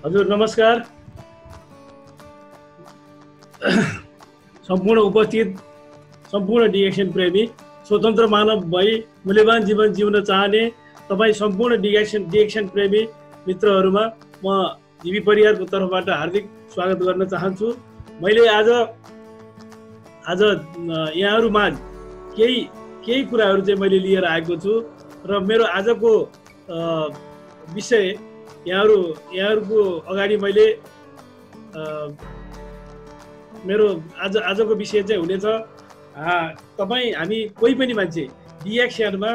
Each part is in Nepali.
हजुर नमस्कार। सम्पूर्ण उपस्थित सम्पूर्ण डिएक्सन प्रेमी स्वतन्त्र मानव भई मूल्यवान जीवन जिउन चाहने तपाईँ सम्पूर्ण डिएक्सन प्रेमी मित्रहरूमा म जीवी परिवारको तर्फबाट हार्दिक स्वागत गर्न चाहन्छु। मैले आज यहाँहरूमाझ केही कुराहरू चाहिँ मैले लिएर आएको छु र मेरो आजको विषय यहाँहरूको अगाडि मैले मेरो आजको विषय चाहिँ हुनेछ हामी कोही पनि मान्छे डिएक्सनमा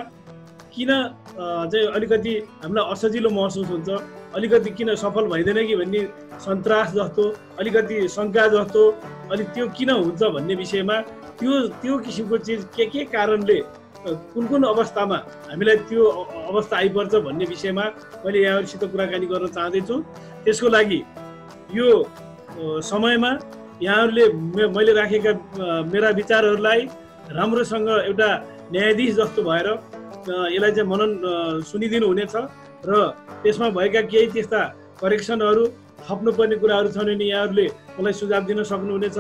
किन चाहिँ अलिकति हामीलाई असजिलो महसुस हुन्छ, अलिकति किन सफल भइदैन कि भन्ने सन्तास जस्तो, अलिकति शङ्का जस्तो, अलिक त्यो किन हुन्छ भन्ने विषयमा त्यो किसिमको चिज के कारणले कुन अवस्थामा हामीलाई त्यो अवस्था आइपर्छ भन्ने विषयमा मैले यहाँहरूसित कुराकानी गर्न चाहँदैछु। त्यसको लागि यो समयमा यहाँहरूले मैले राखेका मेरा विचारहरूलाई राम्रोसँग एउटा न्यायाधीश जस्तो भएर यसलाई चाहिँ मनन सुनिदिनु हुनेछ र त्यसमा भएका केही त्यस्ता करेक्सनहरू थप्नुपर्ने कुराहरू छन् भने यहाँहरूले मलाई सुझाव दिन सक्नुहुनेछ।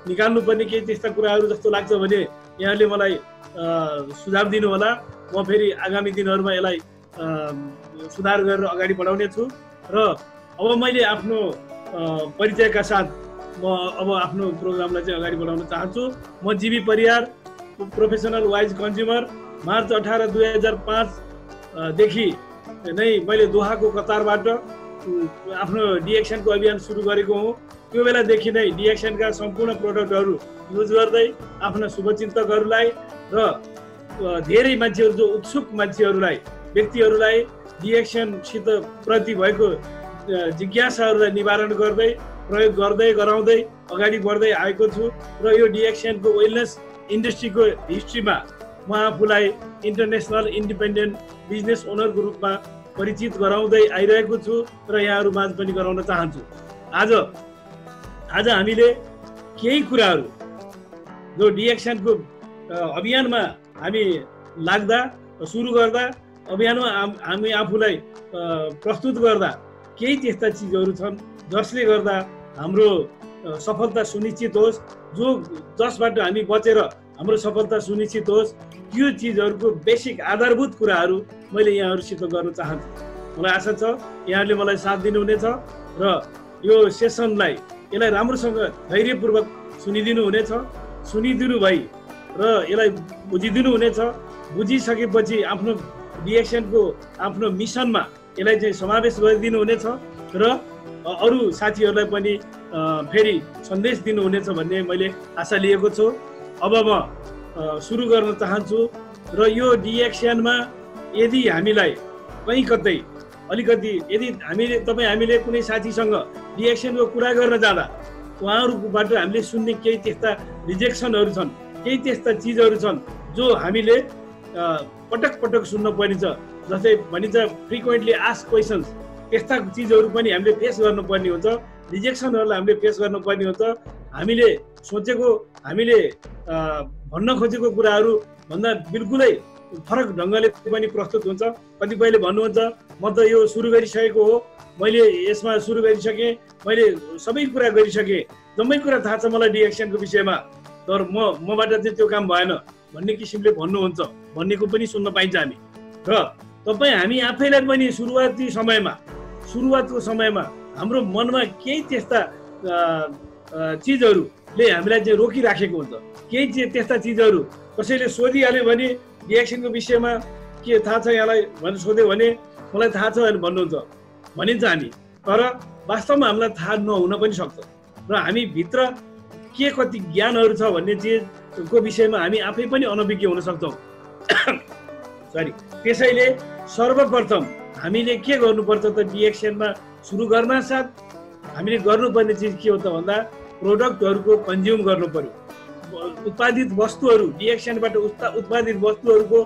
निकाल्नुपर्ने केही त्यस्ता कुराहरू जस्तो लाग्छ भने यहाँले मलाई सुझाव दिनुहोला। म फेरि आगामी दिनहरूमा यसलाई सुधार गरेर अगाडि बढाउने छु। र अब मैले आफ्नो परिचयका साथ म अब आफ्नो प्रोग्रामलाई चाहिँ अगाडि बढाउन चाहन्छु। म जीवी Pariyar, professional wise consumer, March 18, 2005 देखि नै मैले दोहाको कतारबाट आफ्नो डिएक्सनको अभियान सुरु गरेको हुँ। त्यो बेलादेखि नै डिएक्सनका सम्पूर्ण प्रोडक्टहरू युज गर्दै आफ्ना शुभचिन्तकहरूलाई र धेरै मान्छेहरू जो उत्सुक मान्छेहरूलाई, व्यक्तिहरूलाई डिएक्सनसित प्रति भएको जिज्ञासाहरूलाई निवारण गर्दै, प्रयोग गर्दै गराउँदै अगाडि बढ्दै आएको छु। र यो डिएक्सनको वेलनेस इन्डस्ट्रीको हिस्ट्रीमा म आफूलाई इन्टरनेसनल इन्डिपेन्डेन्ट बिजनेस ओनरको रूपमा परिचित गराउँदै आइरहेको छु र यहाँहरू माझ पनि गराउन चाहन्छु। आज हामीले केही कुराहरू जो डिएक्सनको अभियानमा हामी लाग्दा, सुरु गर्दा, अभियानमा हामी आफूलाई प्रस्तुत गर्दा केही त्यस्ता चिजहरू छन् जसले गर्दा हाम्रो सफलता सुनिश्चित होस्, जसबाट हामी बचेर हाम्रो सफलता सुनिश्चित होस्, त्यो चिजहरूको बेसिक आधारभूत कुराहरू मैले यहाँहरूसित गर्न चाहन्छु। मलाई आशा छ यहाँहरूले मलाई साथ दिनुहुनेछ र यो सेसनलाई यसलाई राम्रोसँग धैर्यपूर्वक सुनिदिनु हुनेछ। सुनिदिनु भई र यसलाई बुझिदिनु हुनेछ। बुझिसकेपछि आफ्नो डिएक्सनको आफ्नो मिसनमा यसलाई चाहिँ समावेश गरिदिनु हुनेछ र अरू साथीहरूलाई पनि फेरि सन्देश दिनुहुनेछ भन्ने मैले आशा लिएको छु। अब म सुरु गर्न चाहन्छु। र यो डिएक्सनमा यदि हामीलाई कहीँ कतै अलिकति यदि हामीले कुनै साथीसँग डिएक्सनको कुरा गर्न जाँदा उहाँहरूबाट हामीले सुन्ने केही त्यस्ता रिजेक्सनहरू छन्, केही त्यस्ता चिजहरू छन् जो हामीले पटक पटक सुन्न परिन्छ। जस्तै भनिन्छ फ्रिक्वेन्टली आस्क क्वेसन्स, त्यस्ता चिजहरू पनि हामीले फेस गर्नुपर्ने हुन्छ। रिजेक्सनहरूलाई हामीले फेस गर्नुपर्ने हुन्छ। हामीले सोचेको, हामीले भन्न खोजेको कुराहरू भन्दा बिल्कुलै फरक ढङ्गले पनि प्रस्तुत हुन्छ। कतिपयले भन्नुहुन्छ म त यो सुरु गरिसकेको हो, मैले यसमा सुरु गरिसकेँ, मैले सबै कुरा गरिसकेँ, जम्मै कुरा थाहा छ मलाई डिएक्सनको विषयमा, तर मबाट चाहिँ त्यो काम भएन भन्ने किसिमले भन्नुहुन्छ। भन्नेको पनि सुन्न पाइन्छ हामी। र हामी आफैलाई पनि सुरुवातको समयमा हाम्रो मनमा केही त्यस्ता चिजहरूले हामीलाई चाहिँ रोकिराखेको हुन्छ। केही त्यस्ता चिजहरू कसैले सोधिहाल्यो भने डिएक्सनको विषयमा के थाहा छ यहाँलाई भनेर सोध्यो भने मलाई थाहा छ भनेर भनिन्छ हामी। तर वास्तवमा हामीलाई थाहा नहुन पनि सक्छ र हामी भित्र के कति ज्ञानहरू छ भन्ने चिजको विषयमा हामी आफै पनि अनभिज्ञ हुन सक्छौँ। त्यसैले सर्वप्रथम हामीले के गर्नुपर्छ त डिएक्सनमा सुरु गर्न साथ हामीले गर्नुपर्ने चिज के हो त भन्दा प्रोडक्टहरूको कन्ज्युम गर्नु पर्यो। उत्पादित वस्तुहरू, डिएक्सनबाट उत्पादित वस्तुहरूको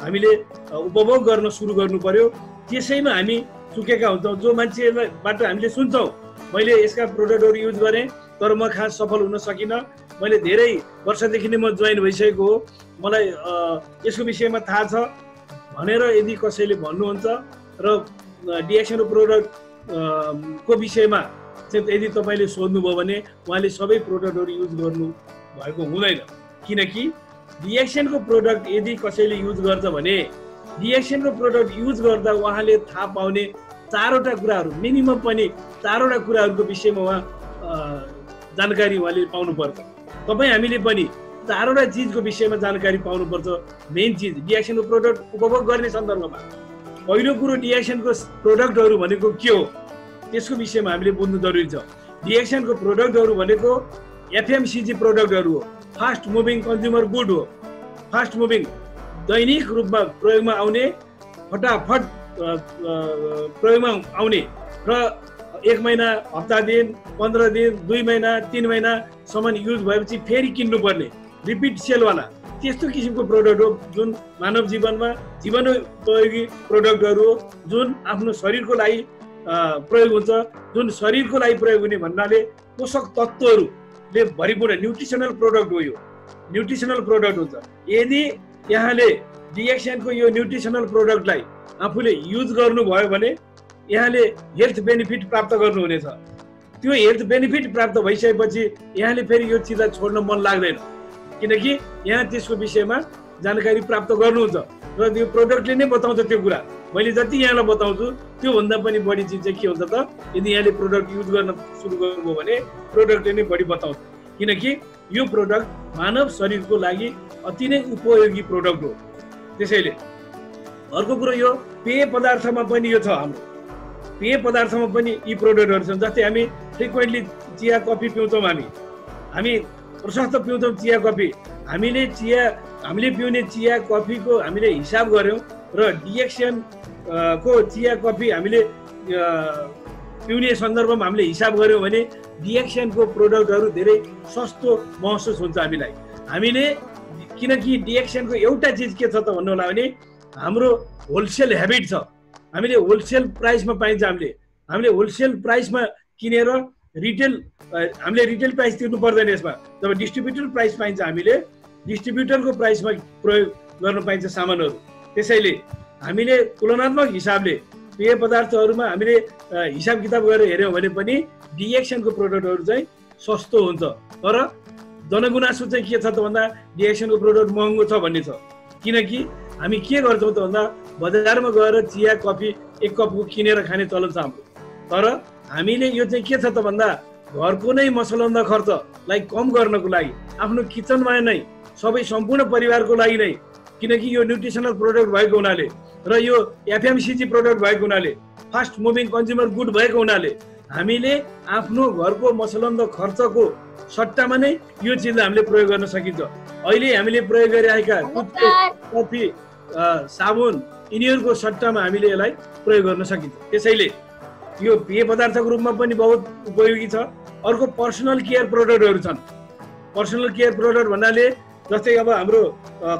हामीले उपभोग गर्न सुरु गर्नु पर्यो। त्यसैमा हामी चुकेका हुन्छौँ। जो मान्छेबाट हामीले सुन्छौँ मैले यसका प्रोडक्टहरू युज गरेँ तर म खास सफल हुन सकिनँ, मैले धेरै वर्षदेखि नै म जोइन भइसकेको हो, मलाई यसको विषयमा थाहा छ भनेर यदि कसैले भन्नुहुन्छ र डिएक्सनको प्रोडक्ट को विषयमा चाहिँ यदि तपाईँले सोध्नुभयो भने उहाँले सबै प्रोडक्टहरू युज गर्नु भएको हुँदैन, किनकि रिएक्सनको प्रोडक्ट यदि कसैले युज गर्छ भने रिएक्सनको प्रोडक्ट युज गर्दा उहाँले थाहा पाउने 4वटा कुराहरू, मिनिमम पनि 4वटा कुराहरूको विषयमा उहाँ जानकारी उहाँले पाउनुपर्छ। तपाईँ हामीले पनि 4वटा चिजको विषयमा जानकारी पाउनुपर्छ। मेन चिज रिएक्सनको प्रोडक्ट उपभोग गर्ने सन्दर्भमा पहिलो कुरो रिएक्सनको प्रोडक्टहरू भनेको के हो त्यसको विषयमा हामीले बुझ्नु जरुरी छ। रिएक्सनको प्रोडक्टहरू भनेको एफएमसीजी प्रोडक्टहरू हो, फास्ट मुभिङ कन्ज्युमर गुड हो। फास्ट मुभिङ दैनिक रूपमा प्रयोगमा आउने, फटाफट प्रयोगमा आउने र 1 महिना, हप्ता दिन, 15 दिन, 2 महिना, 3 महिनासम्म युज भएपछि फेरि किन्नुपर्ने रिपिट सेलवाला त्यस्तो किसिमको प्रोडक्ट हो जुन मानव जीवनमा जीवनोपयोगी प्रोडक्टहरू हो, जुन आफ्नो शरीरको लागि प्रयोग हुन्छ, जुन शरीरको लागि प्रयोग हुने भन्नाले पोषक तत्त्वहरूले भरिपूर्ण न्युट्रिसनल प्रोडक्ट हो। यो न्युट्रिसनल प्रोडक्ट हुन्छ। यदि यहाँले रिएक्सनको यो न्युट्रिसनल प्रोडक्टलाई आफूले युज गर्नुभयो भने यहाँले हेल्थ बेनिफिट प्राप्त गर्नुहुनेछ। त्यो हेल्थ बेनिफिट प्राप्त भइसकेपछि यहाँले फेरि यो चिजलाई छोड्न मन लाग्दैन, किनकि यहाँ त्यसको विषयमा जानकारी प्राप्त गर्नुहुन्छ र त्यो प्रोडक्टले नै बताउँछ। त्यो कुरा मैले जति यहाँलाई बताउँछु त्योभन्दा पनि बढी चिज चाहिँ के हुन्छ त, यदि यहाँले प्रोडक्ट युज गर्न सुरु गर्नुभयो भने प्रोडक्टले नै बढी बताउँछ, किनकि यो प्रोडक्ट मानव शरीरको लागि अति नै उपयोगी प्रोडक्ट हो। त्यसैले अर्को कुरो यो पेय पदार्थमा पनि यो छ। हाम्रो पेय पदार्थमा पनि यी प्रोडक्टहरू छन्। जस्तै हामी फ्रिक्वेन्टली चिया कफी पिउँछौँ, हामी प्रशस्त पिउँछौँ चिया कफी। हामीले पिउने चिया कफीको हामीले हिसाब गऱ्यौँ र डिएक्सन को चिया कफी हामीले पिउने सन्दर्भमा हामीले हिसाब गऱ्यौँ भने डिएक्सनको प्रोडक्टहरू धेरै सस्तो महसुस हुन्छ हामीलाई। हामीले किनकि डिएक्सनको एउटा चिज के छ त भन्नु होला भने हाम्रो होलसेल ह्याबिट छ। हामीले होलसेल प्राइसमा पाइन्छ। हामीले होलसेल प्राइसमा किनेर हामीले रिटेल प्राइस तिर्नु पर्दैन। यसमा जब डिस्ट्रिब्युटर प्राइस पाइन्छ हामीले डिस्ट्रिब्युटरको प्राइसमा प्रयोग गर्न पाइन्छ सामानहरू। त्यसैले हामीले तुलनात्मक हिसाबले पेय पदार्थहरूमा हामीले हिसाब किताब गरेर हेऱ्यौँ भने पनि डिएक्सनको प्रोडक्टहरू चाहिँ सस्तो हुन्छ। तर जनगुनासो चाहिँ के छ त भन्दा डिएक्सनको प्रोडक्ट महँगो छ भन्ने छ। किनकि हामी के गर्छौँ त भन्दा बजारमा गएर चिया कफी 1 कपको किनेर खाने चलन छ हाम्रो। तर हामीले यो चाहिँ के छ त भन्दा घरको नै मसलन्दा खर्चलाई कम गर्नको लागि आफ्नो किचनमा नै सबै सम्पूर्ण परिवारको लागि नै, किनकि यो न्युट्रिसनल प्रोडक्ट भएको हुनाले र यो एफएमसीजी प्रोडक्ट भएको हुनाले, फास्ट मुभिङ कन्ज्युमर गुड भएको हुनाले हामीले आफ्नो घरको मसलन्दा खर्चको सट्टामा नै यो चिजलाई हामीले प्रयोग गर्न सकिन्छ। अहिले हामीले प्रयोग गरिरहेका टुथपेस्ट, कफी, साबुन यिनीहरूको सट्टामा हामीले यसलाई प्रयोग गर्न सकिन्छ। त्यसैले यो पेय पदार्थको रूपमा पनि बहुत उपयोगी छ। अर्को पर्सनल केयर प्रोडक्टहरू छन्। पर्सनल केयर प्रोडक्ट भन्नाले जस्तै अब हाम्रो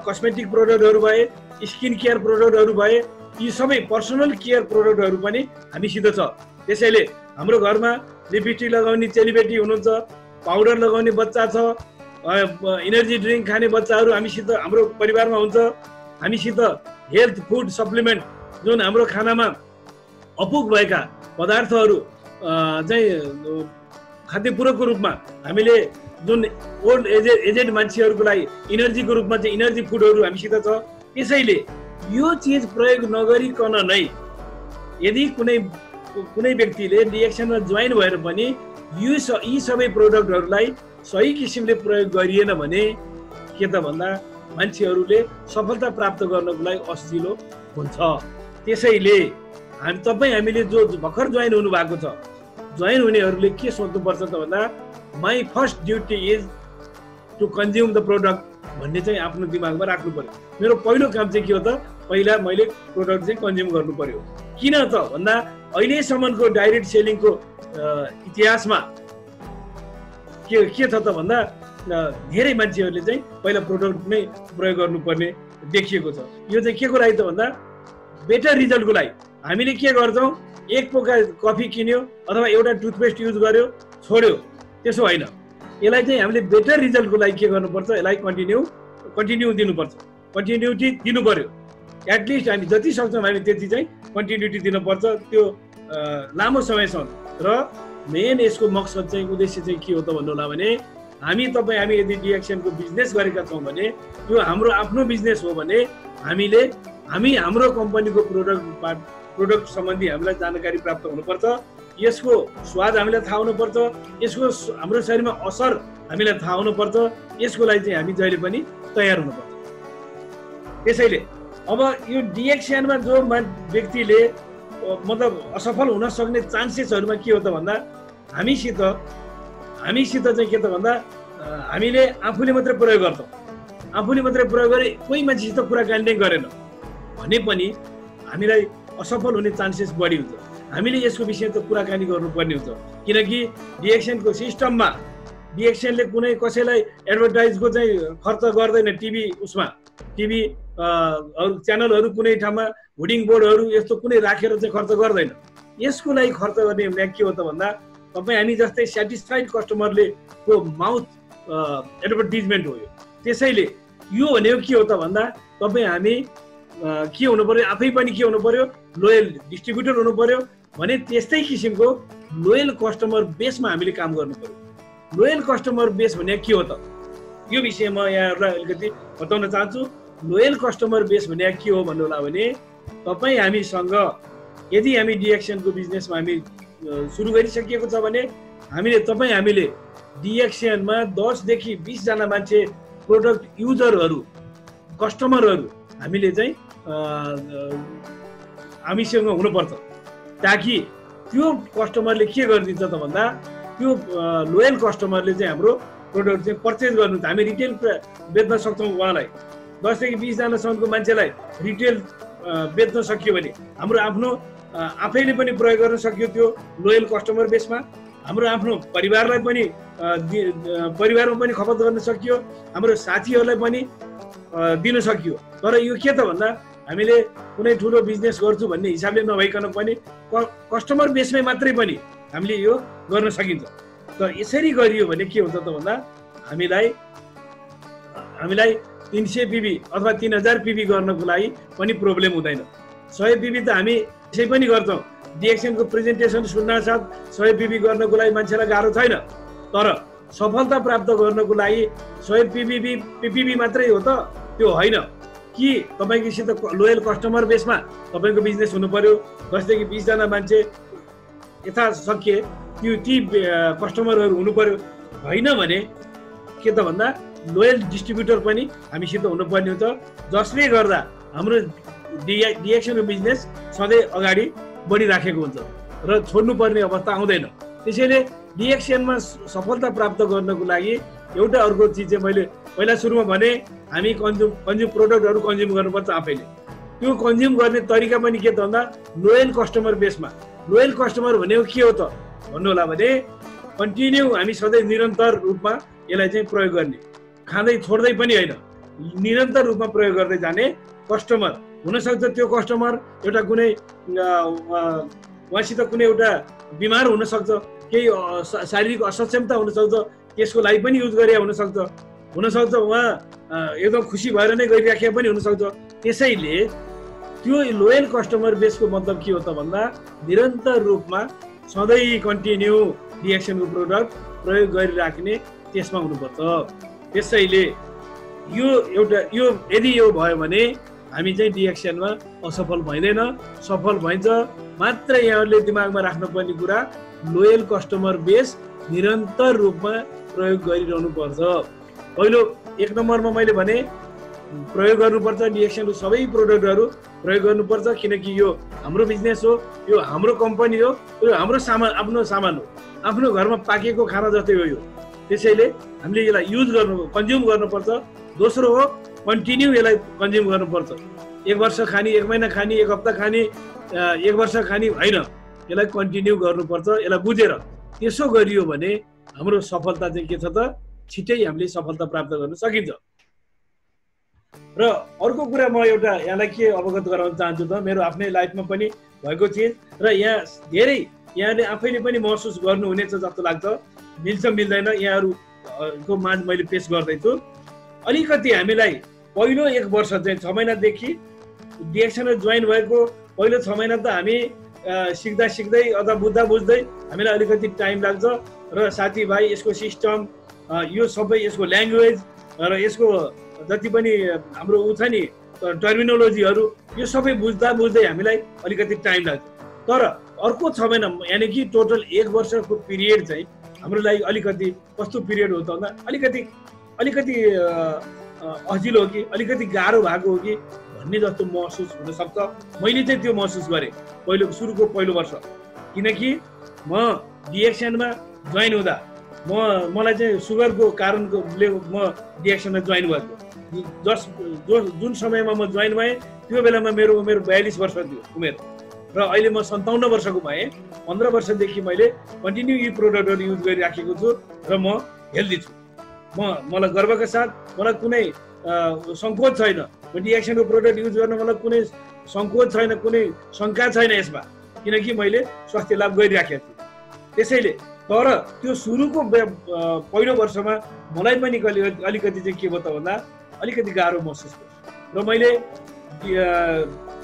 कस्मेटिक प्रोडक्टहरू भए, स्किन केयर प्रोडक्टहरू भए, यी सबै पर्सनल केयर प्रोडक्टहरू पनि हामीसित छ। त्यसैले हाम्रो घरमा लिपस्टिक लगाउने चेलीबेटी हुनुहुन्छ, पाउडर लगाउने बच्चा छ, इनर्जी ड्रिङ्क खाने बच्चाहरू हामीसित हाम्रो परिवारमा हुन्छ। हामीसित हेल्थ फुड सप्लिमेन्ट जुन हाम्रो खानामा अपुग भएका पदार्थहरू चाहिँ खाद्य पूरकको रूपमा हामीले जुन ओल्ड एजेड मान्छेहरूको लागि इनर्जीको रूपमा चाहिँ इनर्जी फुडहरू हामीसित छ। त्यसैले यो चिज प्रयोग नगरिकन नै यदि कुनै व्यक्तिले रिएक्सनमा जोइन भएर पनि यी सबै प्रोडक्टहरूलाई सही किसिमले प्रयोग गरिएन भने के त भन्दा मान्छेहरूले सफलता प्राप्त गर्नको लागि असजिलो हुन्छ। त्यसैले हामीले जो भर्खर जोइन हुनु भएको छ, जोइन हुनेहरूले के सोच्नुपर्छ त भन्दा my first duty is to consume the product भन्ने चाहिँ आफ्नो दिमागमा राख्नु पर्यो। मेरो पहिलो काम चाहिँ के हो त, पहिला मैले प्रोडक्ट चाहिँ कन्ज्युम गर्नु पर्यो। किन त भन्दा अहिलेसम्मको डाइरेक्ट सेलिङको इतिहासमा के छ त भन्दा धेरै मान्छेहरूले चाहिँ पहिला प्रोडक्ट नै प्रयोग गर्नुपर्ने देखिएको छ। यो चाहिँ के को लागि त भन्दा बेटर रिजल्टको लागि। हामीले के गर्छौँ, एक पोका कफी किन्यो अथवा एउटा टुथपेस्ट युज गर्यो छोड्यो, त्यसो होइन। यसलाई चाहिँ हामीले बेटर रिजल्टको लागि के गर्नुपर्छ, यसलाई कन्टिन्यू दिनुपर्छ, कन्टिन्युटी दिनु पर्यो। एटलिस्ट हामी जति सक्छौँ हामी त्यति चाहिँ कन्टिन्युटी दिनुपर्छ। त्यो लामो समयसम्म र मेन यसको मकसद चाहिँ उद्देश्य चाहिँ के हो त भन्नु होला भने हामी यदि डिएक्सनको बिजनेस गरेका छौँ भने यो हाम्रो आफ्नो बिजनेस हो भने हामी हाम्रो कम्पनीको प्रोडक्ट सम्बन्धी हामीलाई जानकारी प्राप्त हुनुपर्छ, यसको स्वाद हामीलाई थाहा हुनुपर्छ, यसको हाम्रो शरीरमा असर हामीलाई थाहा हुनुपर्छ, यसको लागि चाहिँ हामी जहिले पनि तयार हुनुपर्छ। त्यसैले अब यो डिएक्सनमा जो व्यक्तिले मतलब असफल हुन सक्ने चान्सेसहरुमा के हो त भन्दा हामीसित चाहिँ के त भन्दा हामीले आफूले मात्रै प्रयोग गर्छौं, आफूले मात्रै प्रयोग गरे कोही मान्छेसित कुराकानी नै गरेन भने पनि हामीलाई असफल हुने चान्सेस बढी हुन्छ। हामीले यसको विषयमा त कुराकानी गर्नुपर्ने हुन्छ, किनकि डिएक्सनको सिस्टममा डिएक्सनले कुनै कसैलाई एडभर्टाइजको चाहिँ खर्च गर्दैन, टिभी च्यानलहरू कुनै ठाउँमा होर्डिङ बोर्डहरू यस्तो कुनै राखेर चाहिँ खर्च गर्दैन। यसको लागि खर्च गर्ने भने के हो त भन्दा तपाईँ हामी जस्तै सेटिस्फाइड कस्टमरले को माउथ एडभर्टिजमेन्ट हो यो। त्यसैले यो भनेको के हो त भन्दा तपाईँ हामी के हुनु पर्यो, आफै पनि के हुनु पर्यो, लोयल डिस्ट्रिब्युटर हुनु पर्यो भने त्यस्तै किसिमको लोयल कस्टमर बेसमा हामीले काम गर्नु पर्यो। लोयल कस्टमर बेस भने के हो त यो विषयमा यहाँहरूलाई अलिकति बताउन चाहन्छु। लोयल कस्टमर बेस भने के हो भन्नु होला भने तपाईँ हामीसँग यदि हामी डिएक्सनको बिजनेसमा हामी सुरु गरिसकिएको छ भने हामीले डिएक्सनमा 10 देखि 20 जना मान्छे प्रोडक्ट युजरहरू कस्टमरहरू हामीले चाहिँ हामीसँग हुनुपर्छ, ताकि त्यो कस्टमरले के गरिदिन्छ त भन्दा त्यो लोयल कस्टमरले चाहिँ हाम्रो प्रोडक्ट चाहिँ पर्चेज गर्नुहुन्छ। हामी रिटेल बेच्न सक्छौँ, उहाँलाई 10 देखि 20 जनासम्मको मान्छेलाई रिटेल बेच्न सकियो भने हाम्रो आफ्नो आफैले पनि प्रयोग गर्न सक्यो त्यो लोयल कस्टमर बेसमा, हाम्रो आफ्नो परिवारमा पनि खपत गर्न सकियो, हाम्रो साथीहरूलाई पनि दिन सकियो। तर यो के त भन्दा हामीले कुनै ठुलो बिजनेस गर्छु भन्ने हिसाबले नभइकन पनि कस्टमर बेसमै मात्रै पनि हामीले यो गर्न सकिन्छ। तर यसरी गरियो भने के हुन्छ त भन्दा हामीलाई 300 पीबी अथवा 3000 पीबी गर्नको लागि पनि प्रब्लम हुँदैन। 100 पीबी त हामी यसै पनि गर्छौँ, डिएक्सनको प्रेजेन्टेसन सुन्न साथ 100 पीबी गर्नको लागि मान्छेलाई गाह्रो छैन। तर सफलता प्राप्त गर्नको लागि 100 पीबी मात्रै हो त त्यो होइन कि तपाईँकोसित लोयल कस्टमर बेसमा तपाईँको बिजनेस हुनु पर्यो। 10 देखि 20 जना मान्छे यथाशक्य ती कस्टमरहरू हुनु पर्यो, होइन भने के त भन्दा लोयल डिस्ट्रिब्युटर पनि हामीसित हुनुपर्ने हुन्छ, जसले गर्दा हाम्रो डिएक्सनको बिजनेस सधैँ अगाडि बढिराखेको हुन्छ र छोड्नुपर्ने अवस्था आउँदैन। त्यसैले डिएक्सनमा सफलता प्राप्त गर्नको लागि एउटा अर्को चिज चाहिँ मैले पहिला सुरुमा भने हामी कन्ज्युम प्रोडक्टहरू कन्ज्युम गर्नुपर्छ आफैले। त्यो कन्ज्युम गर्ने तरिका पनि के त भन्दा लोयल कस्टमर बेसमा। लोयल कस्टमर भनेको के हो त भन्नु होला भने कन्टिन्यू हामी सधैँ निरन्तर रूपमा यसलाई चाहिँ प्रयोग गर्ने, खाँदै छोड्दै पनि होइन, निरन्तर रूपमा प्रयोग गर्दै जाने कस्टमर हुनसक्छ। त्यो कस्टमर एउटा कुनै उहाँसित कुनै एउटा बिमार हुनसक्छ, केही शारीरिक असक्षमता हुनसक्छ, त्यसको लागि पनि युज गरे हुनसक्छ उहाँ एकदम खुसी भएर नै गरिराखेको पनि हुनसक्छ। त्यसैले त्यो लोयल कस्टमर बेसको मतलब के हो त भन्दा निरन्तर रूपमा सधैँ कन्टिन्यू डिएक्सनको प्रोडक्ट प्रयोग गरिराख्ने त्यसमा हुनुपर्छ। त्यसैले यो यदि यो भयो भने हामी चाहिँ डिएक्सनमा असफल भइँदैन, सफल भइन्छ। मात्र यहाँहरूले दिमागमा राख्नुपर्ने कुरा लोयल कस्टमर बेस निरन्तर रूपमा प्रयोग गरिरहनु पर्छ। पहिलो 1 नम्बरमा मैले भने प्रयोग गर्नुपर्छ, डिएक्सनको सबै प्रोडक्टहरू प्रयोग गर्नुपर्छ, किनकि यो हाम्रो बिजनेस हो, यो हाम्रो कम्पनी हो, यो हाम्रो आफ्नो सामान हो, आफ्नो घरमा पाकेको खाना जस्तै हो यो। त्यसैले हामीले यसलाई कन्ज्युम गर्नुपर्छ। दोस्रो हो कन्टिन्यू यसलाई कन्ज्युम गर्नुपर्छ। 1 वर्ष खाने, 1 महिना खाने, 1 हप्ता खाने, 1 वर्ष खाने होइन, यसलाई कन्टिन्यू गर्नुपर्छ। यसलाई बुझेर त्यसो गरियो भने हाम्रो सफलता चाहिँ के छ त छिट्टै हामीले सफलता प्राप्त गर्न सकिन्छ। र अर्को कुरा म एउटा यहाँलाई के अवगत गराउन चाहन्छु त मेरो आफ्नै लाइफमा पनि भएको चिज र यहाँले आफैले पनि महसुस गर्नुहुनेछ जस्तो लाग्छ, मिल्छ मिल्दैन यहाँहरूको माझ मैले पेश गर्दैछु। अलिकति हामीलाई पहिलो 1 वर्ष चाहिँ 6 महिनादेखि डिएक्सनमा जोइन भएको पहिलो 6 महिना त हामी सिक्दा सिक्दै अथवा बुझ्दा बुझ्दै हामीलाई अलिकति टाइम लाग्छ र साथीभाइ यसको सिस्टम यो सबै यसको ल्याङ्ग्वेज र यसको जति पनि हाम्रो उ छ नि टर्मिनोलोजीहरू यो सबै बुझ्दा बुझ्दै हामीलाई अलिकति टाइम लाग्छ। तर अर्को 6 महिना यानि कि टोटल 1 वर्षको पिरियड चाहिँ हाम्रो लागि अलिकति कस्तो पिरियड हो त भन्दा अलिकति अजिलो हो कि अलिकति गाह्रो भएको हो कि भन्ने जस्तो महसुस हुन सक्छ। मैले चाहिँ त्यो महसुस गरेँ सुरुको पहिलो वर्ष, किनकि म डिएक्सनमा जोइन हुँदा मलाई चाहिँ सुगरको कारणले म डिएक्सनमा जोइन भएको। जुन समयमा म जोइन भएँ त्यो बेलामा मेरो उमेर 42 वर्ष थियो उमेर, र अहिले म 57 वर्षको भएँ। 15 वर्षदेखि मैले कन्टिन्यू यी प्रोडक्टहरू युज गरिराखेको छु र म हेल्दी छु। मलाई गर्वका साथ मलाई कुनै सङ्कोच छैन, म डिएक्सनको प्रोडक्ट युज गर्न मलाई कुनै सङ्कोच छैन, कुनै शङ्का छैन यसमा, किनकि मैले स्वास्थ्य लाभ गरिराखेको छु। त्यसैले तर त्यो सुरुको पहिलो वर्षमा मलाई पनि अलिकति चाहिँ के भयो त भन्दा अलिकति गाह्रो महसुस भयो र मैले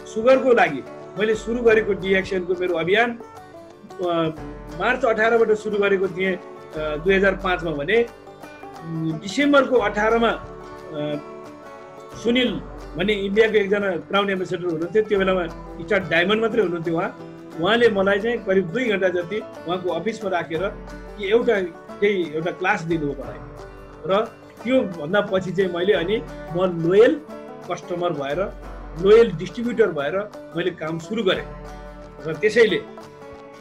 सुगरको लागि मैले सुरु गरेको डिएक्सनको मेरो अभियान मार्च 18बाट सुरु गरेको थिएँ 2005 मा भने डिसेम्बरको 18 मा सुनिल भन्ने इन्डियाको एकजना क्राउन एम्बेसेडर हुनुहुन्थ्यो। त्यो बेलामा स्टार डायमन्ड मात्रै हुनुहुन्थ्यो उहाँले मलाई चाहिँ करिब 2 घण्टा जति उहाँको अफिसमा राखेर एउटा क्लास दिनुभयो मलाई, र त्यो भन्दा पछि चाहिँ मैले अनि म लोयल कस्टमर भएर लोयल डिस्ट्रिब्युटर भएर मैले काम सुरु गरेँ। र त्यसैले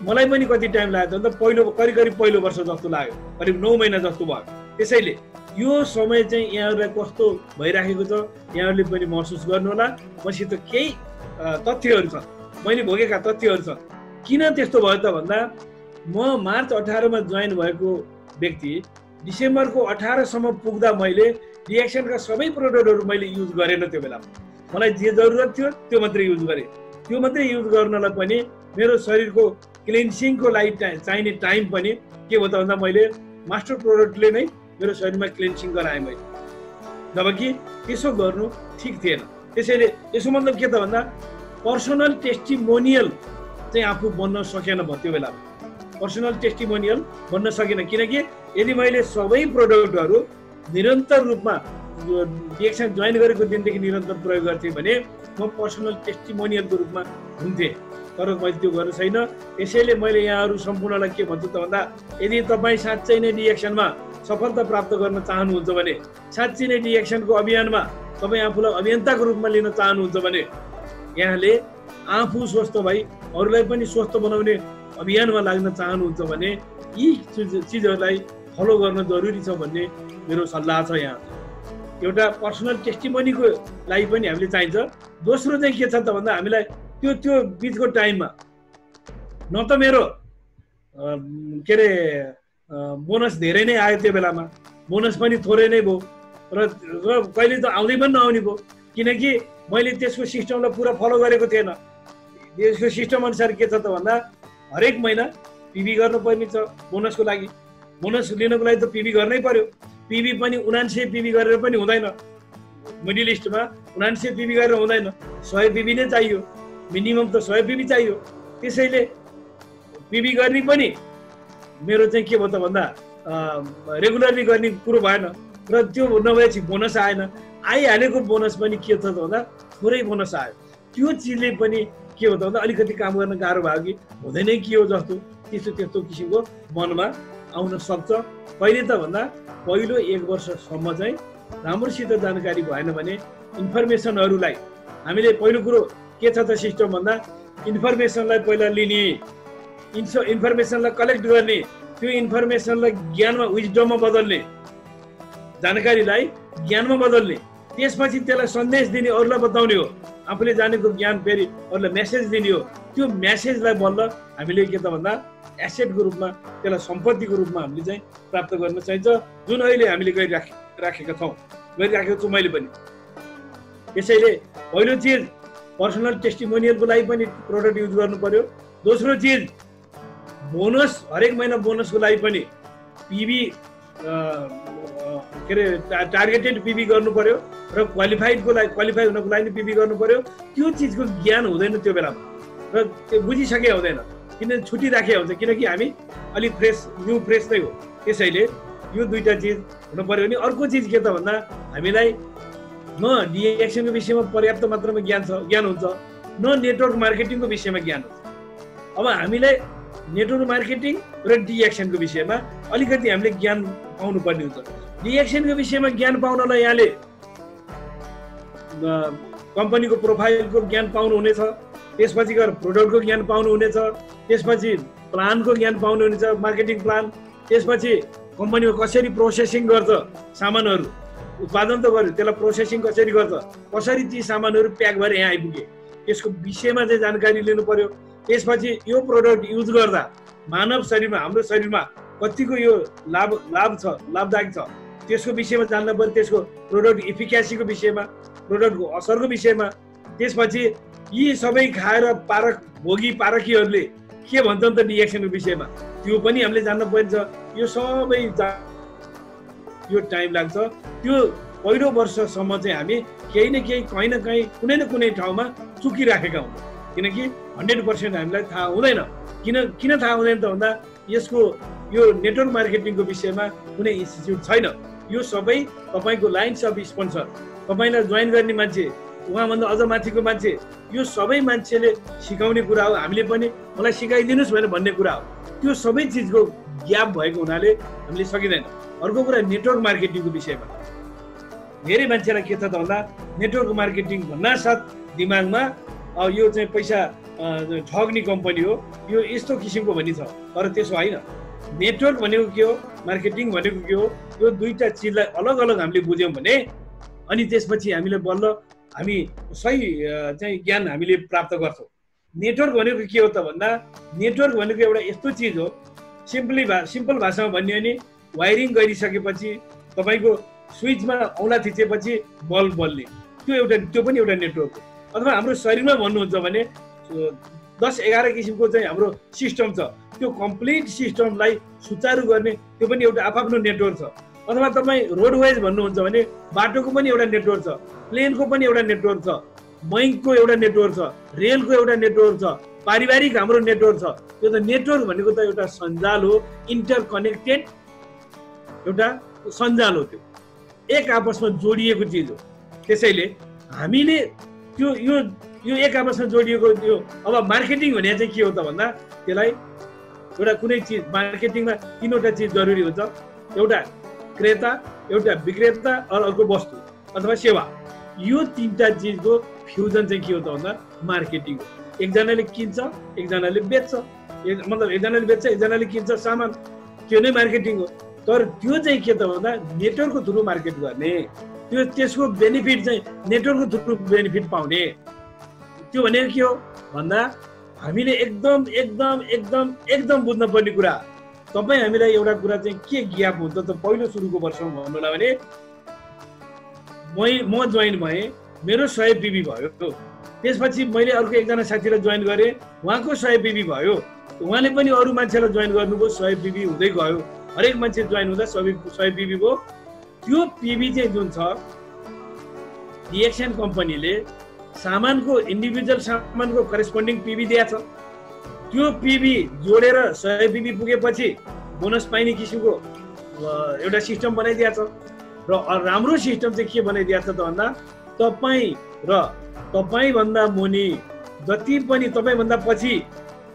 मलाई पनि कति टाइम लाग्यो त करिब पहिलो वर्ष जस्तो लाग्यो, करिब 9 महिना जस्तो भयो। त्यसैले यो समय चाहिँ यहाँहरूलाई कस्तो भइराखेको छ यहाँहरूले पनि महसुस गर्नु होला। मसित केही तथ्यहरू छन्, मैले भोगेका तथ्यहरू छन्। किन त्यस्तो भयो त भन्दा म मार्च 18 मा जोइन भएको व्यक्ति डिसेम्बरको 18 सम्म पुग्दा मैले डिएक्सनका सबै प्रोडक्टहरू मैले युज गरेन। त्यो बेलामा मलाई जे जरुरत थियो त्यो मात्रै युज गरेँ। त्यो मात्रै युज गर्नलाई पनि मेरो शरीरको क्लिन्सिङको लागि चाहिने टाइम पनि के हो त भन्दा मैले मास्टर प्रोडक्टले नै मेरो शरीरमा क्लिन्सिङ गराएँ मैले, जबकि त्यसो गर्नु ठिक थिएन। त्यसैले यसो मतलब के त भन्दा पर्सनल टेस्टिमोनियल चाहिँ आफू बन्न सकेन भयो। त्यो बेलामा पर्सनल टेस्टिमोनियल बन्न सकेन, किनकि यदि मैले सबै प्रोडक्टहरू निरन्तर रूपमा डिएक्सन जोइन गरेको दिनदेखि निरन्तर प्रयोग गर्थेँ भने म पर्सनल टेस्टिमोनियलको रूपमा हुन्थेँ, तर मैले त्यो गर्नु छैन। त्यसैले मैले यहाँहरू सम्पूर्णलाई के भन्छु त भन्दा यदि तपाईँ साँच्चै नै डिएक्सनमा सफलता प्राप्त गर्न चाहनुहुन्छ भने, साँच्चै नै डिएक्सनको अभियानमा तपाईँ आफूलाई अभियन्ताको रूपमा लिन चाहनुहुन्छ भने यहाँले आफू स्वस्थ भई अरूलाई पनि स्वस्थ बनाउने अभियानमा लाग्न चाहनुहुन्छ भने यी चिजहरूलाई फलो गर्न जरुरी छ भन्ने मेरो सल्लाह छ। यहाँ एउटा पर्सनल टेस्टिमोनीको लागि पनि हामीले चाहिन्छ। दोस्रो चाहिँ के छ त भन्दा हामीलाई त्यो बिचको टाइममा न त मेरो के अरे बोनस धेरै नै आयो, त्यो बेलामा बोनस पनि थोरै नै भयो र कहिले त आउँदै पनि नआउने भयो, किनकि मैले त्यसको सिस्टमलाई पुरा फलो गरेको थिएन। त्यसको सिस्टम अनुसार के छ त भन्दा हरेक महिना पिबी गर्नुपर्ने छ बोनसको लागि। बोनस लिनको लागि त पिबी गर्नै पर्यो। पिबी पनि 79 पिबी गरेर पनि हुँदैन, मिडल इस्टमा 79 पिबी गरेर हुँदैन, 100 पिबी नै चाहियो, मिनिमम त 100 पिबी चाहियो। त्यसैले पिबी गर्ने पनि मेरो चाहिँ के भयो त भन्दा रेगुलरली गर्ने कुरो भएन, र त्यो नभएपछि बोनस आएन। आइहालेको बोनस पनि के छ त भन्दा थोरै बोनस आयो। त्यो चिजले पनि के हो त भन्दा अलिकति काम गर्न गाह्रो भयो कि हुँदैन के हो जस्तो त्यस्तो किसिमको मनमा आउन सक्छ। कहिले त भन्दा पहिलो 1 वर्षसम्म चाहिँ राम्रोसित जानकारी भएन भने इन्फर्मेसनहरूलाई हामीले पहिलो कुरो के छ त सिस्टम भन्दा इन्फर्मेसनलाई पहिला लिने, इन्फर्मेसनलाई कलेक्ट गर्ने, त्यो इन्फर्मेसनलाई ज्ञानमा विजडममा बदल्ने, जानकारीलाई ज्ञानमा बदल्ने, त्यसपछि त्यसलाई सन्देश दिने, अरूलाई बताउने हो। आफूले जानेको ज्ञान फेरि अरूलाई मेसेज दिने हो। त्यो मेसेजलाई बल्ल हामीले के त भन्दा एसेटको रूपमा, त्यसलाई सम्पत्तिको रूपमा हामीले चाहिँ प्राप्त गर्न चाहिन्छ, जुन अहिले हामीले गरिराखेको छु मैले पनि। त्यसैले पहिलो चिज पर्सनल टेस्टिमोनियलको लागि पनि प्रोडक्ट युज गर्नु पर्यो। दोस्रो चिज बोनस, हरेक महिना बोनसको लागि पनि पिबी के अरे टार्गेटेड पिबी गर्नु पर्यो र क्वालिफाई हुनको लागि पिबी गर्नु पर्यो। त्यो चिजको ज्ञान हुँदैन त्यो बेलामा, र र त्यो बुझिसके हुँदैन, किन छुटिराखे हुन्छ, किनकि हामी अलिक न्यू फ्रेस नै हो। त्यसैले यो दुईटा चिज हुनु पर्यो। अनि अर्को चिज के त भन्दा हामीलाई न डिएक्सनको विषयमा पर्याप्त मात्रामा ज्ञान हुन्छ, न नेटवर्क मार्केटिङको विषयमा ज्ञान हुन्छ। अब हामीलाई नेटवर्क मार्केटिङ र डिएक्सनको विषयमा अलिकति हामीले ज्ञान पाउनु पर्ने हुन्छ। डिएक्सनको विषयमा ज्ञान पाउनलाई यहाँले कम्पनीको प्रोफाइलको ज्ञान पाउनुहुनेछ, त्यसपछि गएर प्रोडक्टको ज्ञान पाउनुहुनेछ, त्यसपछि प्लानको ज्ञान पाउनुहुनेछ, मार्केटिङ प्लान, त्यसपछि कम्पनीमा कसरी प्रोसेसिङ गर्छ सामानहरू, उत्पादन त गर्यो, त्यसलाई प्रोसेसिङ कसरी गर्छ, कसरी ती सामानहरू प्याक भएर यहाँ आइपुगे, त्यसको विषयमा चाहिँ जानकारी लिनु पर्यो। त्यसपछि यो प्रोडक्ट युज गर्दा मानव शरीरमा, हाम्रो शरीरमा कतिको यो लाभदायक छ त्यसको विषयमा जान्न पर्यो, त्यसको प्रोडक्ट इफिकेसीको विषयमा, प्रोडक्टको असरको विषयमा। त्यसपछि यी सबै खाएर पारखीहरूले के भन्छन् त डिएक्सनको विषयमा, त्यो पनि हामीले जान्न पर्छ। यो सबै यो टाइम लाग्छ। त्यो पहिलो वर्षसम्म चाहिँ हामी केही न केही, कहीँ न कहीँ, कुनै न कुनै ठाउँमा चुकिराखेका हुन्छौँ, किनकि 100% हामीलाई थाहा हुँदैन। किन थाहा हुँदैन त भन्दा यसको यो नेटवर्क मार्केटिङको विषयमा कुनै इन्स्टिट्युट छैन। यो सबै तपाईँको लाइन्स अफ स्पोन्सर, तपाईँलाई जोइन गर्ने मान्छे, उहाँभन्दा अझ माथिको मान्छे, यो सबै मान्छेले सिकाउने कुरा हो। हामीले पनि मलाई सिकाइदिनुहोस् भनेर भन्ने कुरा हो। त्यो सबै चिजको ग्याप भएको हुनाले हामीले सकिँदैन। अर्को कुरा नेटवर्क मार्केटिङको विषयमा धेरै मान्छेलाई के छ त भन्दा नेटवर्क मार्केटिङ भन्नासाथ दिमागमा यो चाहिँ पैसा ठग्ने कम्पनी हो, यो यस्तो किसिमको भनी छ, तर त्यसो होइन। नेटवर्क भनेको के हो, मार्केटिङ भनेको के हो, यो दुईटा चिजलाई अलग अलग हामीले बुझ्यौँ भने अनि त्यसपछि हामीले बल्ल हामी सही चाहिँ ज्ञान हामीले प्राप्त गर्छौँ। नेटवर्क भनेको के हो त भन्दा नेटवर्क भनेको एउटा यस्तो चिज हो, सिम्पल भाषामा भन्यो भने वायरिङ गरिसकेपछि तपाईँको स्विचमा औँला थिचेपछि बल्ब बल्ने, त्यो पनि एउटा नेटवर्क हो। अथवा हाम्रो शरीरमा भन्नुहुन्छ भने 10-11 किसिमको चाहिँ हाम्रो सिस्टम छ, त्यो कम्प्लिट सिस्टमलाई सुचारू गर्ने त्यो पनि एउटा आफ्नो नेटवर्क छ। अथवा तपाईँ रोडवेज भन्नुहुन्छ भने बाटोको पनि एउटा नेटवर्क छ, प्लेनको पनि एउटा नेटवर्क छ, बैंकको एउटा नेटवर्क छ, रेलको एउटा नेटवर्क छ, पारिवारिक हाम्रो नेटवर्क छ। त्यो त नेटवर्क भनेको त एउटा सञ्जाल हो, इन्टरकनेक्टेड एउटा सञ्जाल हो, त्यो एक आपसमा जोडिएको चिज हो। त्यसैले हामीले त्यो यो एक आपसमा जोडिएको त्यो अब मार्केटिङ भने चाहिँ के हो त भन्दा त्यसलाई एउटा कुनै चिज मार्केटिङमा 3वटा चिज जरुरी हुन्छ, एउटा क्रेता, एउटा विक्रेता, अर्को वस्तु अथवा सेवा। यो 3टा चिजको फ्युजन चाहिँ के हो त भन्दा मार्केटिङ हो। एकजनाले किन्छ, एकजनाले बेच्छ, मतलब एकजनाले बेच्छ, एकजनाले किन्छ सामान, त्यो नै मार्केटिङ हो। तर त्यो चाहिँ के त भन्दा नेटवर्कको थ्रु मार्केट गर्ने, त्यसको बेनिफिट चाहिँ नेटवर्कको थ्रु बेनिफिट पाउने। त्यो भनेको के हो भन्दा हामीले एकदम बुझ्न पर्ने कुरा। तपाईँ हामीलाई एउटा कुरा चाहिँ के ग्याप हुन्छ त पहिलो सुरुको वर्षमा भन्नुलाई भने म जोइन भएँ, मेरो 100 पिबी भयो, त्यसपछि मैले अर्को एकजना साथीलाई जोइन गरेँ, उहाँको 100 पिबी भयो, उहाँले पनि अरू मान्छेलाई जोइन गर्नुभयो, 100 पिबी हुँदै गयो, हरेक मान्छे जोइन हुँदा 100 पिबी भयो। त्यो पिबी चाहिँ जुन छ डिएक्सन कम्पनीले सामानको इन्डिभिजुअल सामानको करेस्पोन्डिङ पिबी दिएछ, त्यो पिबी जोडेर 100 पिबी पुगेपछि बोनस पाइने किसिमको एउटा सिस्टम बनाइदिएछ। र राम्रो सिस्टम चाहिँ के बनाइदिएछ त भन्दा तपाईँ र तपाईँभन्दा मुनि जति पनि तपाईँभन्दा पछि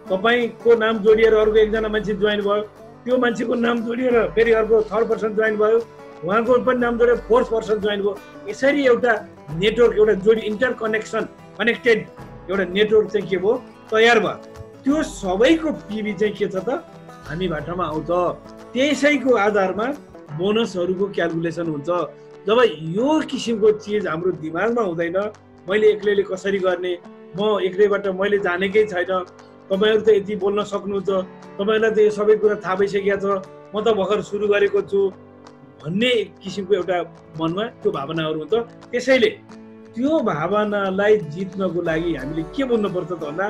तपाईँको नाम जोडिएर अर्को एकजना मान्छे जोइन भयो, त्यो मान्छेको नाम जोडिएर फेरि अर्को 3rd पर्सन जोइन भयो, उहाँको पनि नाम जोडेर 4th पर्सन जोइन भयो। यसरी एउटा नेटवर्क, एउटा जोडी कनेक्टेड एउटा नेटवर्क चाहिँ के भयो तयार भयो। त्यो सबैको पिबी चाहिँ के छ त हामी बाटामा आउँछ। त्यसैको आधारमा बोनसहरूको क्यालकुलेसन हुन्छ। जब यो किसिमको चिज हाम्रो दिमागमा हुँदैन, मैले एक्लैले कसरी गर्ने, म एक्लैबाट मैले जानेकै छैन, तपाईँहरू त यति बोल्न सक्नुहुन्छ, तपाईँलाई त यो सबै कुरा थाहा भइसकेको छ, म त भर्खर सुरु गरेको छु भन्ने किसिमको एउटा मनमा त्यो भावनाहरू हुन्छ। त्यसैले त्यो भावनालाई जित्नको लागि हामीले के बुझ्नुपर्छ त भन्दा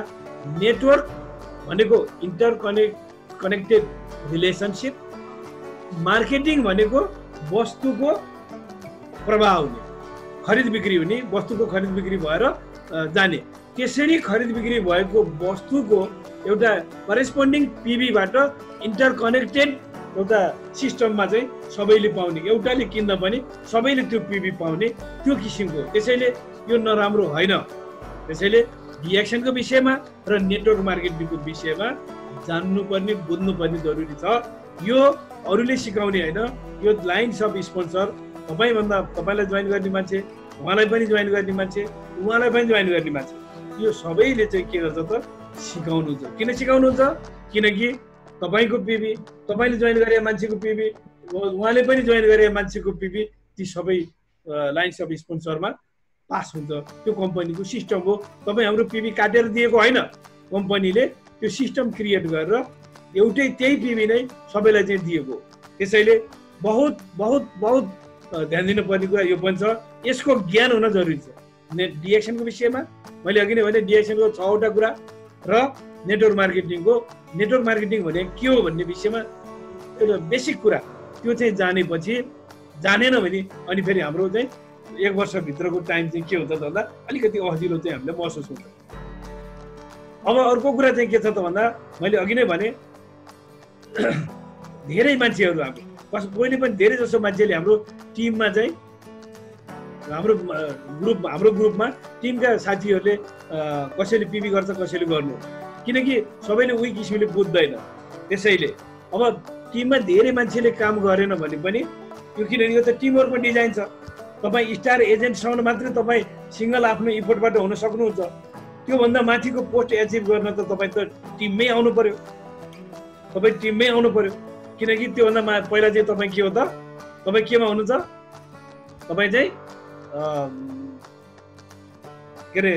नेटवर्क भनेको इन्टरकनेक्टेड रिलेसनसिप, मार्केटिङ भनेको वस्तुको प्रवाह हुने, खरिद बिक्री हुने, वस्तुको खरिद बिक्री भएर जाने। त्यसरी खरिद बिक्री भएको वस्तुको एउटा करेस्पोन्डिङ पिबीबाट इन्टरकनेक्टेड एउटा सिस्टममा चाहिँ सबैले पाउने, एउटाले किन्दा पनि सबैले त्यो पिबी पाउने त्यो किसिमको। त्यसैले यो नराम्रो होइन। त्यसैले डिएक्सनको विषयमा र नेटवर्क मार्केटिङको विषयमा जान्नुपर्ने बुझ्नुपर्ने जरुरी छ। यो अरूले सिकाउने होइन, यो लाइन्स अफ स्पोन्सर तपाईँभन्दा तपाईँलाई जोइन गर्ने मान्छे, उहाँलाई पनि जोइन गर्ने मान्छे, उहाँलाई पनि जोइन गर्ने मान्छे, यो सबैले चाहिँ के गर्छ त सिकाउनुहुन्छ। किन सिकाउनुहुन्छ? किनकि तपाईँको पिबी, तपाईँले जोइन गरे मान्छेको पिबी, उहाँले पनि जोइन गरे मान्छेको पिबी, ती सबै लाइन्स अफ स्पोन्सरमा पास हुन्छ। त्यो कम्पनीको सिस्टम हो। तपाईँ हाम्रो पिबी काटेर दिएको होइन, कम्पनीले त्यो सिस्टम क्रिएट गरेर एउटै त्यही पिबी नै सबैलाई चाहिँ दिएको। त्यसैले बहुत बहुत बहुत ध्यान दिनुपर्ने कुरा यो पनि छ। यसको ज्ञान हुन जरुरी छ। डिएक्सनको विषयमा मैले अघि नै भने डिएक्सनको 6 वटा कुरा र नेटवर्क मार्केटिङको, नेटवर्क मार्केटिङ भने के हो भन्ने विषयमा एउटा बेसिक कुरा त्यो चाहिँ जानेपछि, जानेन भने अनि फेरि हाम्रो चाहिँ 1 वर्षभित्रको टाइम चाहिँ के हुन्छ त भन्दा अलिकति अजिलो चाहिँ हामीले महसुस हुन्छ। अब अर्को कुरा चाहिँ के छ त भन्दा मैले अघि नै भने धेरै मान्छेहरू हाम्रो पहिले पनि धेरै जसो मान्छेले हाम्रो टिममा चाहिँ हाम्रो ग्रुपमा टिमका साथीहरूले कसैले पिबी गर्छ कसैले गर्नु, किनकि सबैले उही किसिमले बुझ्दैन। त्यसैले अब टिममा धेरै मान्छेले काम गरेन भने पनि यो, किनभने यो त टिमवर्कको डिजाइन छ। तपाईँ स्टार एजेन्टसँग मात्रै तपाईँ सिङ्गल आफ्नो इफोर्टबाट हुन सक्नुहुन्छ। त्योभन्दा माथिको पोस्ट एचिभ गर्न त तपाईँ त टिममै आउनु पर्यो, तपाईँ टिममै आउनु पर्यो। किनकि त्योभन्दा पहिला चाहिँ तपाईँ के हो त, तपाईँ केमा हुनुहुन्छ, तपाईँ चाहिँ के अरे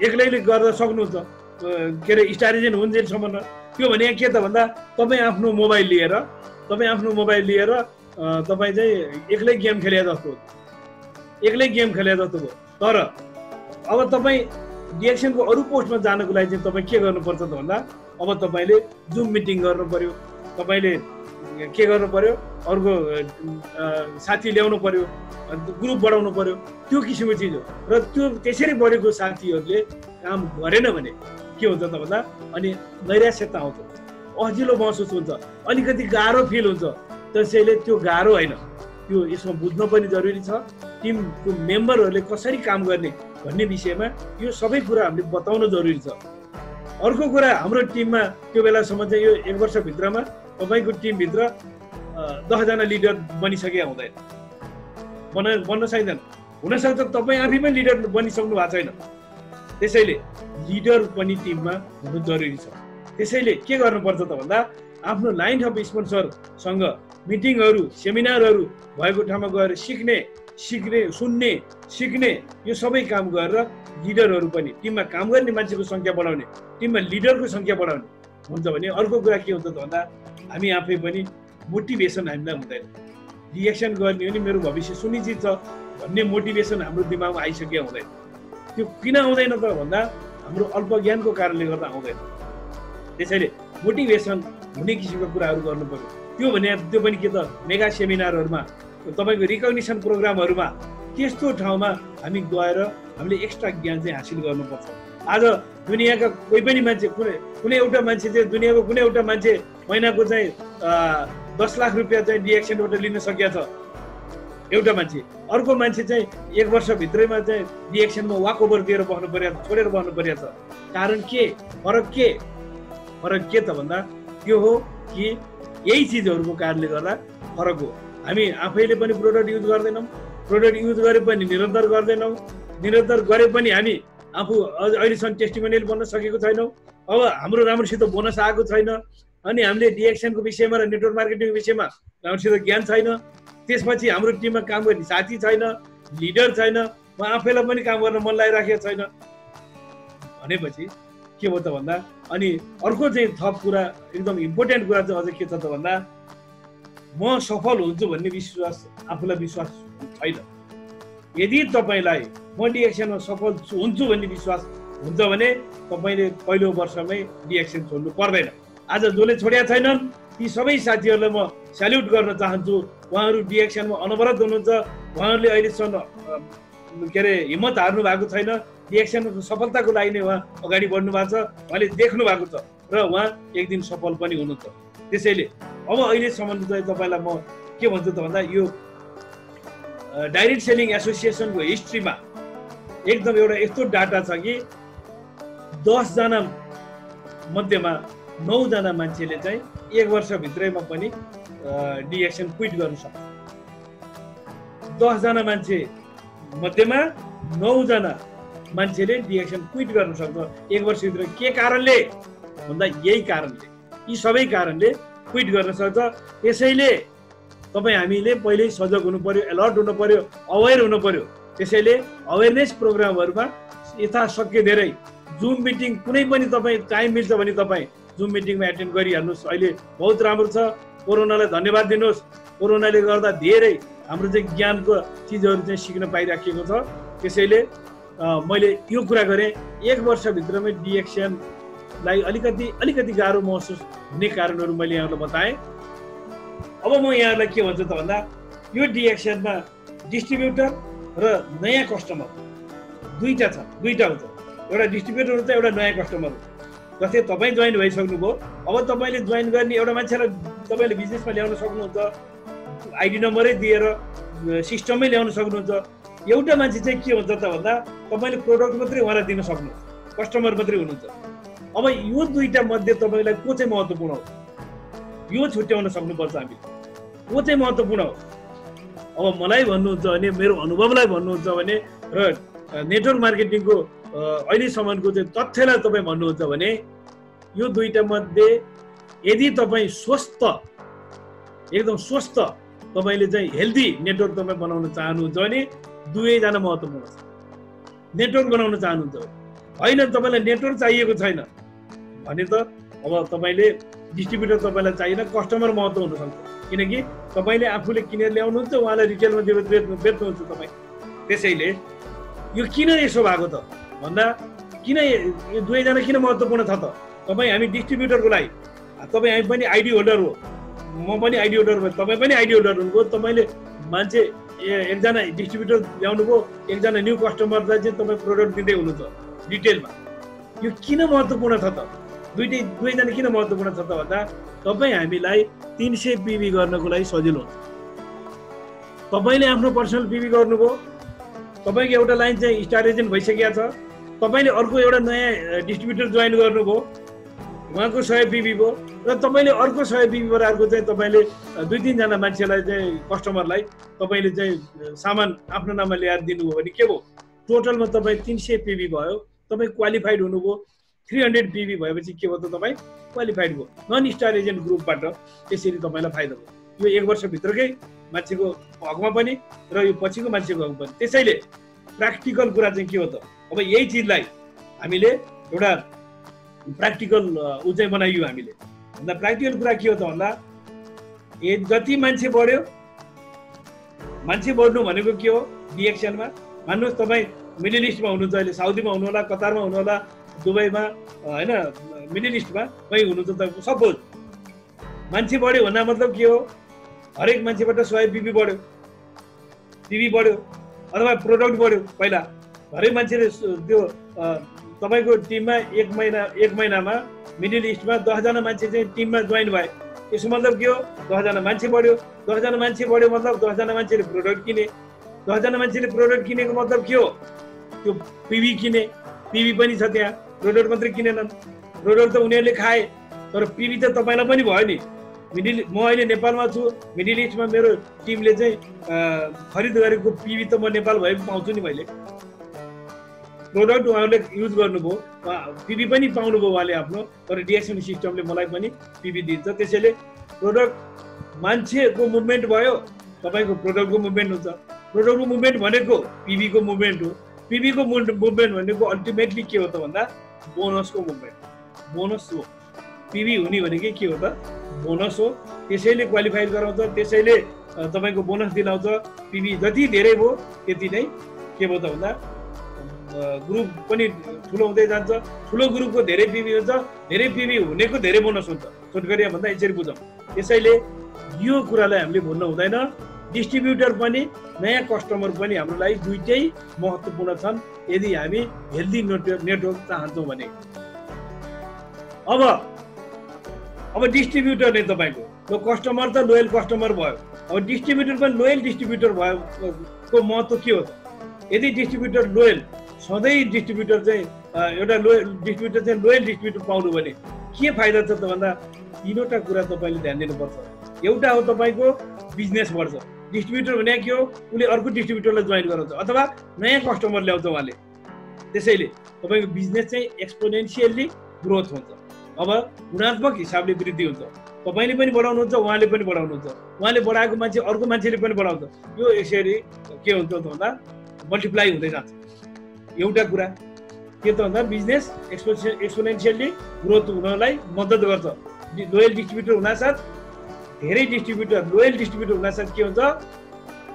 एक्लैले गर्न सक्नुहुन्छ, के अरे स्टार एजेन्ट हुन्जेलसम्म न। त्यो भने के त भन्दा तपाईँ आफ्नो मोबाइल लिएर तपाईँ चाहिँ एक्लै गेम खेले जस्तो भयो। तर अब तपाईँ डिएक्सनको अरू पोस्टमा जानको लागि चाहिँ तपाईँ के गर्नुपर्छ त भन्दा अब तपाईँले जुम मिटिङ गर्नु पर्यो, तपाईँले के गर्नु पर्यो, अर्को साथी ल्याउनु पर्यो, ग्रुप बढाउनु पर्यो, त्यो किसिमको चिज हो। र त्यो त्यसरी बढेको साथीहरूले काम गरेन भने के हुन्छ त भन्दा अनि नैराश्यता आउँछ, अजिलो महसुस हुन्छ, अलिकति गाह्रो फिल हुन्छ। त्यसैले त्यो गाह्रो होइन, त्यो यसमा बुझ्न पनि जरुरी छ। टिमको मेम्बरहरूले कसरी काम गर्ने भन्ने विषयमा यो सबै कुरा हामीले बताउन जरुरी छ। अर्को कुरा, हाम्रो टिममा त्यो बेलासम्म चाहिँ यो 1 वर्षभित्रमा तपाईँको टिमभित्र 10 जना लिडर बनिसके हुँदैन, बन्न सक्दैन। हुनसक्छ तपाईँ आफै पनि लिडर बनिसक्नु भएको छैन। त्यसैले लिडर पनि टिममा हुनु जरुरी छ। त्यसैले के गर्नुपर्छ त भन्दा आफ्नो लाइन अफ स्पोन्सरसँग मिटिङहरू, सेमिनारहरू भएको ठाउँमा गएर सुन्ने, सिक्ने यो सबै काम गरेर लिडरहरू पनि टिममा काम गर्ने मान्छेको सङ्ख्या बढाउने, टिममा लिडरको सङ्ख्या बढाउने हुन्छ भने अर्को कुरा के हुन्छ त भन्दा हामी आफै पनि मोटिभेसन हामीलाई हुँदैन। रिएक्सन गर्ने हो नि मेरो भविष्य सुनिश्चित छ भन्ने मोटिभेसन हाम्रो दिमागमा आइसक्यो हुँदैन। त्यो किन आउँदैन त भन्दा हाम्रो अल्प ज्ञानको कारणले गर्दा आउँदैन। त्यसैले मोटिभेसन हुने किसिमको कुराहरू गर्नु पर्यो। त्यो भने त्यो पनि के त मेगा सेमिनारहरूमा, तपाईँको रिकग्निसन प्रोग्रामहरूमा त्यस्तो ठाउँमा हामी गएर हामीले एक्स्ट्रा ज्ञान चाहिँ हासिल गर्नुपर्छ। आज दुनियाँका कोही पनि मान्छे, कुनै एउटा मान्छे चाहिँ दुनियाँको कुनै एउटा मान्छे महिनाको चाहिँ 10 लाख रुपियाँ चाहिँ डिएक्सनबाट लिन सकिया छ एउटा मान्छे। अर्को मान्छे चाहिँ 1 वर्षभित्रैमा चाहिँ डिएक्सनमा वाक ओभर दिएर बस्नु पर्यो, छोडेर बस्नु पर्यो छ। कारण के? फरक के त भन्दा त्यो हो कि यही चिजहरूको कारणले गर्दा फरक हो। हामी आफैले पनि प्रोडक्ट युज गर्दैनौँ, प्रोडक्ट युज गरे पनि निरन्तर गर्दैनौँ, निरन्तर गरे पनि हामी आफू अहिलेसम्म टेस्टिमोनियल बन्न सकेको छैनौँ। अब हाम्रो राम्रोसित बोनस आएको छैन, अनि हामीले डिएक्सनको विषयमा र नेटवर्क मार्केटिङको विषयमा राम्रोसित ज्ञान छैन। त्यसपछि हाम्रो टिममा काम गर्ने साथी छैन, लिडर छैन, म आफैलाई पनि काम गर्न मन लागिराखेको छैन भनेपछि के हो त भन्दा अनि अर्को चाहिँ थप कुरा, एकदम इम्पोर्टेन्ट कुरा चाहिँ अझ के छ त भन्दा म सफल हुन्छु भन्ने विश्वास, आफूलाई विश्वास छैन। यदि तपाईँलाई म डिएक्सनमा सफल हुन्छु भन्ने विश्वास हुन्छ भने तपाईँले पहिलो वर्षमै डिएक्सन छोड्नु पर्दैन। आज जसले छोडेका छैनन् ती सबै साथीहरूलाई म स्याल्युट गर्न चाहन्छु। उहाँहरू डिएक्सनमा अनवरत हुनुहुन्छ, उहाँहरूले अहिलेसम्म के अरे हिम्मत हार्नु भएको छैन। डिएक्सनको सफलताको लागि नै उहाँ अगाडि बढ्नु भएको छ, उहाँले देख्नु भएको छ र उहाँ एक दिन सफल पनि हुनुहुन्छ। त्यसैले अब अहिलेसम्म चाहिँ तपाईँलाई म के भन्छु त भन्दा यो डाइरेक्ट सेलिङ एसोसिएसनको हिस्ट्रीमा एकदम एउटा यस्तो डाटा छ कि 10 जना मध्येमा 9 जना मान्छेले चाहिँ 1 वर्षभित्रैमा पनि डिएक्सन क्विट गर्न सक्छ। 10 जना मान्छे मध्येमा 9 जना मान्छेले डिएक्सन क्विट गर्न सक्छ 1 वर्षभित्र। के कारणले भन्दा यही कारणले, यी सबै कारणले क्विट गर्न सक्छ। त्यसैले तपाईँ हामीले पहिल्यै सजग हुनु पर्यो, अलर्ट हुनु पर्यो, अवेर हुनु पर्यो। त्यसैले अवेरनेस प्रोग्रामहरूमा यथाशक्य धेरै जुम मिटिङ कुनै पनि तपाईँ टाइम मिल्छ भने तपाईँ जुम मिटिङमा एटेन्ड गरिहाल्नुहोस्। अहिले बहुत राम्रो छ। कोरोनालाई धन्यवाद दिनुहोस्। कोरोनाले गर्दा धेरै हाम्रो चाहिँ ज्ञानको चिजहरू चाहिँ सिक्न पाइराखेको छ। त्यसैले मैले यो कुरा गरेँ, 1 वर्षभित्रमै डिएक्सनलाई अलिकति गाह्रो महसुस हुने कारणहरू मैले यहाँहरूलाई बताएँ। अब म यहाँहरूलाई के भन्छु त भन्दा यो डिएक्सनमा डिस्ट्रिब्युटर र नयाँ कस्टमर दुईटा हुन्छ। एउटा डिस्ट्रिब्युटर हुन्छ, एउटा नयाँ कस्टमर हुन्छ। जस्तै तपाईँ जोइन भइसक्नुभयो, अब तपाईँले जोइन गर्ने एउटा मान्छेलाई तपाईँले बिजनेसमा ल्याउन सक्नुहुन्छ, आइडी नम्बरै दिएर सिस्टममै ल्याउन सक्नुहुन्छ। एउटा मान्छे चाहिँ के हुन्छ त भन्दा तपाईँले प्रोडक्ट मात्रै उहाँलाई दिन सक्नुहुन्छ, कस्टमर मात्रै हुनुहुन्छ। अब यो दुईटा मध्ये तपाईँलाई को चाहिँ महत्त्वपूर्ण हो, यो छुट्याउन सक्नुपर्छ हामीले, को चाहिँ महत्त्वपूर्ण हो। अब मलाई भन्नुहुन्छ भने, मेरो अनुभवलाई भन्नुहुन्छ भने र नेटवर्क मार्केटिङको अहिलेसम्मको चाहिँ तथ्यलाई तपाईँ भन्नुहुन्छ भने यो दुईटा मध्ये यदि तपाईँ एकदम स्वस्थ तपाईँले चाहिँ हेल्दी नेटवर्क तपाईँ बनाउन चाहनुहुन्छ भने दुवैजना महत्त्वपूर्ण छ। नेटवर्क बनाउन चाहनुहुन्छ होइन, तपाईँलाई नेटवर्क चाहिएको छैन भने त अब तपाईँले डिस्ट्रिब्युटर तपाईँलाई चाहिएन, कस्टमर महत्त्व हुनसक्छ। किनकि तपाईँले आफूले किनेर ल्याउनुहुन्छ, उहाँलाई रिटेलमा बेच्नुहुन्छ तपाईँ। त्यसैले यो किन यसो भएको त भन्दा किन यो दुवैजना किन महत्त्वपूर्ण छ त? तपाईँ हामी डिस्ट्रिब्युटरको लागि तपाईँ हामी पनि आइडी होल्डर हो, म पनि आइडी होल्डर भयो, तपाईँ पनि आइडी होल्डर हुनुभयो। तपाईँले मान्छे एकजना डिस्ट्रिब्युटर ल्याउनु भयो, एकजना न्यू कस्टमरलाई चाहिँ तपाईँ प्रोडक्ट दिँदै हुनुहुन्छ रिटेलमा। यो किन महत्त्वपूर्ण छ त? दुवैजना किन महत्त्वपूर्ण छ त भन्दा तपाईँ हामीलाई 300 पिभी गर्नको लागि सजिलो हुन्छ। तपाईँले आफ्नो पर्सनल पिभी गर्नुभयो, तपाईँको एउटा लाइन चाहिँ स्टार एजेन्ट भइसकेको छ, तपाईँले अर्को एउटा नयाँ डिस्ट्रिब्युटर जोइन गर्नुभयो, उहाँको 100 पिभी भयो र तपाईँले अर्को 100 पिभीबाट अर्को चाहिँ तपाईँले 2-3 जना मान्छेलाई चाहिँ कस्टमरलाई तपाईँले चाहिँ सामान आफ्नो नाममा ल्याएर दिनुभयो भने के भयो, टोटलमा तपाईँ 300 पिभी भयो, तपाईँ क्वालिफाइड हुनुभयो। 300 पिभी भएपछि के भयो त तपाईँ क्वालिफाइड भयो नन स्टार एजेन्ट ग्रुपबाट। त्यसरी तपाईँलाई फाइदा भयो यो 1 वर्षभित्रकै मान्छेको हकमा पनि र यो पछिको मान्छेको हकमा पनि। त्यसैले प्र्याक्टिकल कुरा चाहिँ के हो त, अब यही चिजलाई हामीले एउटा प्र्याक्टिकल चाहिँ बनाइयो हामीले। भन्दा प्र्याक्टिकल कुरा के हो त भन्दा जति मान्छे बढ्यो, मान्छे बढ्नु भनेको के हो डिएक्सनमा, मान्नुहोस् तपाईँ मिडल इस्टमा हुनुहुन्छ, अहिले साउदीमा हुनुहोला, कतारमा हुनुहोला, दुबईमा होइन, मिडल इस्टमा कहीँ हुनुहुन्छ त। सपोज मान्छे बढ्यो भन्दा मतलब के हो, हरेक मान्छेबाट 100 पिभी बढ्यो अथवा प्रोडक्ट बढ्यो। पहिला हरेक मान्छेले त्यो तपाईँको टिममा एक महिनामा मिडल इस्टमा 10 जना मान्छे चाहिँ टिममा जोइन भए। यसको मतलब के हो, 10 जना मान्छे बढ्यो। 10 जना मान्छे बढ्यो मतलब 10 जना मान्छेले प्रोडक्ट किने। 10 जना मान्छेले प्रोडक्ट किनेको मतलब के हो, त्यो पिभी किने। पिभी पनि छ त्यहाँ, प्रोडक्ट मात्रै किनेनन्। प्रोडक्ट त उनीहरूले खाए, तर पिभी त तपाईँलाई पनि भयो नि। म अहिले नेपालमा छु, मिडल इस्टमा मेरो टिमले चाहिँ खरिद गरेको पिभी त म नेपाल भए पाउँछु नि। मैले प्रोडक्ट उहाँहरूले युज गर्नुभयो, पिभी पनि पाउनुभयो उहाँले आफ्नो, तर डिएक्सन सिस्टमले मलाई पनि पिभी दिन्छ। त्यसैले प्रोडक्ट मान्छेको मुभमेन्ट भयो, तपाईँको प्रोडक्टको मुभमेन्ट हुन्छ। प्रोडक्टको मुभमेन्ट भनेको पिभीको मुभमेन्ट हो। पिभीको मुभमेन्ट भनेको अल्टिमेटली के हो त भन्दा बोनसको मुभमेन्ट, बोनस हो। पिभी हुने भनेकै के हो त, बोनस हो। त्यसैले क्वालिफाई गराउँछ, त्यसैले तपाईँको बोनस दिलाउँछ। पिभी जति धेरै भयो त्यति नै के भयो त भन्दा ग्रुप पनि ठुलो हुँदै जान्छ। ठुलो ग्रुपको धेरै पिभी हुन्छ, धेरै पिभी हुनेको धेरै बोनस हुन्छ। छोटकरिया भन्दा यसरी बुझौँ। त्यसैले यो कुरालाई हामीले भुल्नु हुँदैन। डिस्ट्रिब्युटर पनि नयाँ कस्टमर पनि हाम्रो लागि दुईटै महत्त्वपूर्ण छन् यदि हामी हेल्दी नेटवर्क चाहन्छौँ भने। अब डिस्ट्रिब्युटर नै तपाईँको कस्टमर त लोयल कस्टमर भयो, अब डिस्ट्रिब्युटर पनि लोयल डिस्ट्रिब्युटर भयो को महत्त्व के हो त? यदि डिस्ट्रिब्युटर लोयल सधैँ डिस्ट्रिब्युटर चाहिँ एउटा लोयल डिस्ट्रिब्युटर पाउनु भने के फाइदा छ त भन्दा तीनवटा कुरा तपाईँले ध्यान दिनुपर्छ। एउटा हो तपाईँको बिजनेस बढ्छ, डिस्ट्रिब्युटर भने के हो उसले अर्को डिस्ट्रिब्युटरलाई जोइन गराउँछ अथवा नयाँ कस्टमर ल्याउँछ उहाँले, त्यसैले तपाईँको बिजनेस चाहिँ एक्सपोनेन्सियली ग्रोथ हुन्छ। अब गुणात्मक हिसाबले वृद्धि हुन्छ, तपाईँले पनि बढाउनुहुन्छ उहाँले पनि बढाउनुहुन्छ, उहाँले बढाएको मान्छे अर्को मान्छेले पनि बढाउँछ, यो यसरी के हुन्छ त भन्दा मल्टिप्लाई हुँदै जान्छ। एउटा कुरा के त भन्दा बिजनेस एक्सपोनेन्सियली ग्रोथ हुनलाई मद्दत गर्छ। लोयल डिस्ट्रिब्युटर हुनासाथ धेरै डिस्ट्रिब्युटर लोयल डिस्ट्रिब्युटर हुनासाथ के हुन्छ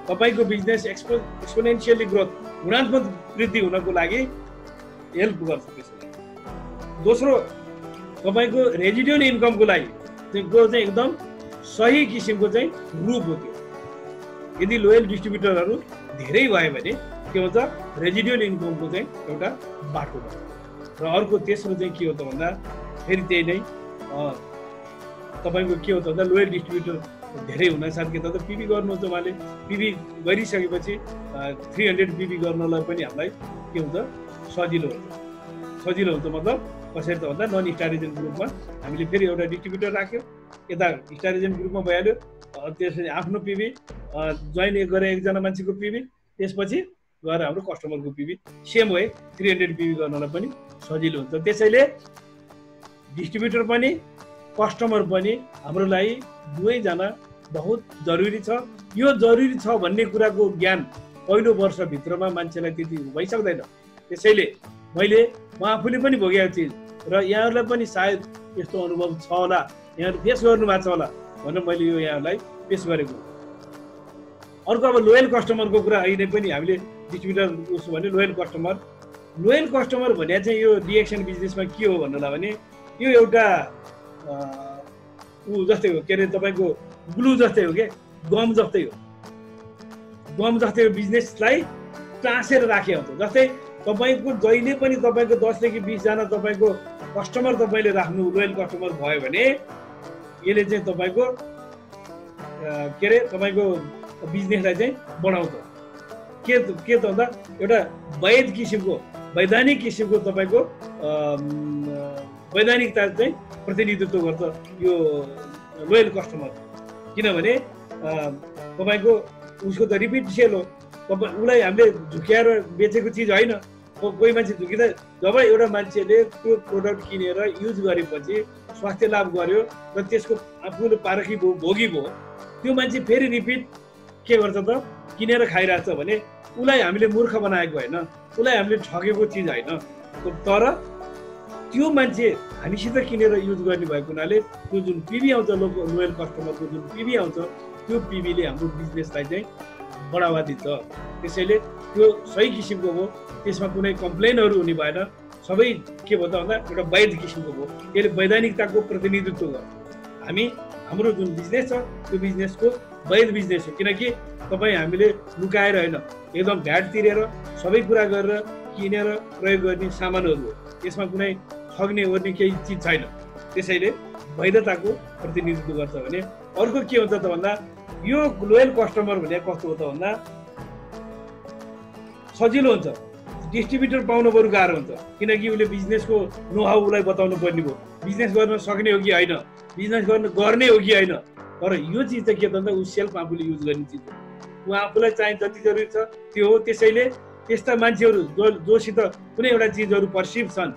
तपाईँको बिजनेस एक्सपोनेन्सियली ग्रोथ गुणात्मक वृद्धि हुनको लागि हेल्प गर्छ। त्यसले दोस्रो तपाईँको रेजिडुअल इन्कमको लागि चाहिँ एकदम सही किसिमको चाहिँ रूप हो त्यो। यदि लोयल डिस्ट्रिब्युटरहरू धेरै भयो भने के हुन्छ रेजिडुअल इन्कमको चाहिँ एउटा बाटो भयो। र अर्को तेस्रो चाहिँ के हो त भन्दा फेरि त्यही नै तपाईँको के हो त भन्दा लोयल डिस्ट्रिब्युटर धेरै हुनासाथ के त पिबी गर्नुहुन्छ, उहाँले पिबी गरिसकेपछि 300 पिबी गर्नलाई पनि हामीलाई के हुन्छ सजिलो हुन्छ। मतलब कसरी त भन्दा नन स्टारिजन ग्रुपमा हामीले फेरि एउटा डिस्ट्रिब्युटर राख्यो, यता स्टारिजन ग्रुपमा भइहाल्यो, त्यसपछि आफ्नो पिबी जोइन गरे एकजना मान्छेको पिबी, त्यसपछि गएर हाम्रो कस्टमरको पिबी सेम वे 300 पिबी गर्नलाई पनि सजिलो हुन्छ। त्यसैले डिस्ट्रिब्युटर पनि कस्टमर पनि हाम्रो लागि दुवैजना बहुत जरुरी छ। यो जरुरी छ भन्ने कुराको ज्ञान पहिलो वर्षभित्रमा मान्छेलाई त्यति भइसक्दैन। त्यसैले मैले म आफूले पनि भोगेको चिज र यहाँहरूलाई पनि सायद यस्तो अनुभव छ होला, यहाँहरू फेस गर्नु भएको छ होला भनेर मैले यो यहाँहरूलाई पेस गरेको। अर्को अब लोयल कस्टमरको कुरा अहिले पनि हामीले डिस्ट्रिब्युटर उसो भने लोयल कस्टमर भने चाहिँ यो डिएक्सन बिजनेसमा के हो भन्नुलाई भने यो एउटा जस्तै हो, के अरे तपाईँको ग्लु जस्तै हो, के गम जस्तै हो बिजनेसलाई टाँसेर राखेको हुन्छ। जस्तै तपाईँको जहिले पनि तपाईँको 10 देखि 20 जना तपाईँको कस्टमर तपाईँले राख्नु लोयल कस्टमर भयो भने यसले चाहिँ तपाईँको के अरे तपाईँको बिजनेसलाई चाहिँ बढाउँछ। के त भन्दा एउटा वैधानिक किसिमको तपाईँको वैधानिकता चाहिँ प्रतिनिधित्व गर्छ यो लोयल कस्टमर। किनभने तपाईँको उसको त रिपिट सेल हो, उसलाई हामीले झुक्याएर बेचेको चिज होइन। कोही मान्छे झुकिँदा जब एउटा मान्छेले त्यो प्रोडक्ट किनेर युज गरेपछि स्वास्थ्य लाभ गर्यो र त्यसको आफूले पारखी भोगी भयो, त्यो मान्छे फेरि रिपिट के गर्छ त किनेर खाइरहेछ भने उसलाई हामीले मूर्ख बनाएको होइन, उसलाई हामीले ठगेको चिज होइन। तर त्यो मान्छे हामीसित किनेर युज गर्ने भएको हुनाले त्यो जुन पिबी आउँछ लोयल कस्टमरको जुन पिबी आउँछ त्यो पिबीले हाम्रो बिजनेसलाई चाहिँ बढावा दिन्छ। त्यसैले त्यो सही किसिमको हो, त्यसमा कुनै कम्प्लेनहरू हुने भएन, सबै के भयो त भन्दा एउटा वैध किसिमको हो। यसले वैधानिकताको प्रतिनिधित्व गर्छ। हाम्रो जुन बिजनेस छ त्यो बिजनेसको वैध बिजनेस हो, किनकि तपाईँ हामीले लुकाएर होइन, एकदम भ्याट तिरेर सबै कुरा गरेर किनेर प्रयोग गर्ने सामानहरू हो, यसमा कुनै ठग्ने ओर्ने केही चिज छैन। त्यसैले वैधताको प्रतिनिधित्व गर्छ। भने अर्को के हुन्छ त भन्दा यो लोयल कस्टमर भने कस्तो हो त भन्दा सजिलो हुन्छ, डिस्ट्रिब्युटर पाउनु बरु गाह्रो हुन्छ, किनकि उसले बिजनेसको नोहाउ उसलाई बताउनु पर्ने भयो, बिजनेस गर्न सक्ने हो कि होइन, बिजनेस गर्ने हो कि होइन। तर यो चिज चाहिँ के त भन्दा ऊ सेल्फ आफूले युज गर्ने चिज हो, ऊ आफूलाई चाहिँ जति जरुरी छ त्यो हो। त्यसैले त्यस्ता मान्छेहरू जोसित कुनै एउटा चिजहरू पर्सिभ छन्,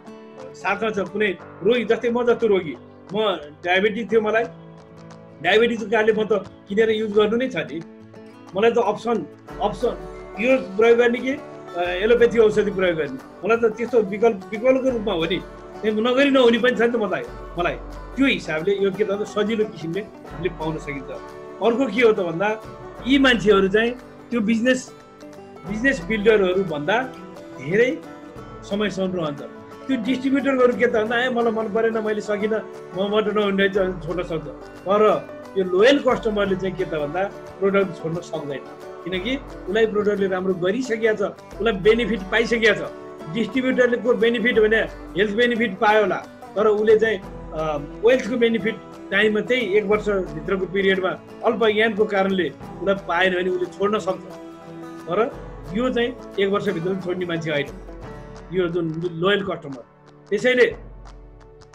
साथमा छ कुनै रोगी, जस्तै म जस्तो रोगी, म डायबिटिज थियो, मलाई डायबिटिजको कारणले म त किनेर युज गर्नु नै छ नि, मलाई त अप्सन यो प्रयोग गर्ने कि एलोपेथी औषधि प्रयोग गर्ने, मलाई त त्यस्तो विकल्पको रूपमा हो नि, नगरी नहुने पनि छ नि त मलाई त्यो हिसाबले यो के त सजिलो किसिमले हामीले पाउन सकिन्छ। अर्को के हो त भन्दा यी मान्छेहरू चाहिँ त्यो बिजनेस बिल्डरहरू भन्दा धेरै समयसम्म रहन्छ। त्यो डिस्ट्रिब्युटरहरू के त भन्दा मलाई मन परेन, मैले सकिनँ, मबाट नहुने छोड्न सक्छ। तर यो लोयल कस्टमरले चाहिँ के त भन्दा प्रोडक्ट छोड्न सक्दैन, किनकि उसलाई प्रोडक्टले राम्रो गरिसकेको छ, उसलाई बेनिफिट पाइसकेको छ। डिस्ट्रिब्युटरले को बेनिफिट भने हेल्थ बेनिफिट पायो होला, तर उसले चाहिँ वेल्थको बेनिफिट टाइममा त्यही 1 वर्षभित्रको पिरियडमा अल्पज्ञानको कारणले उसलाई पाएन भने उसले छोड्न सक्छ। तर यो चाहिँ 1 वर्षभित्र छोड्ने मान्छे होइन यो जुन लोयल कस्टमर। त्यसैले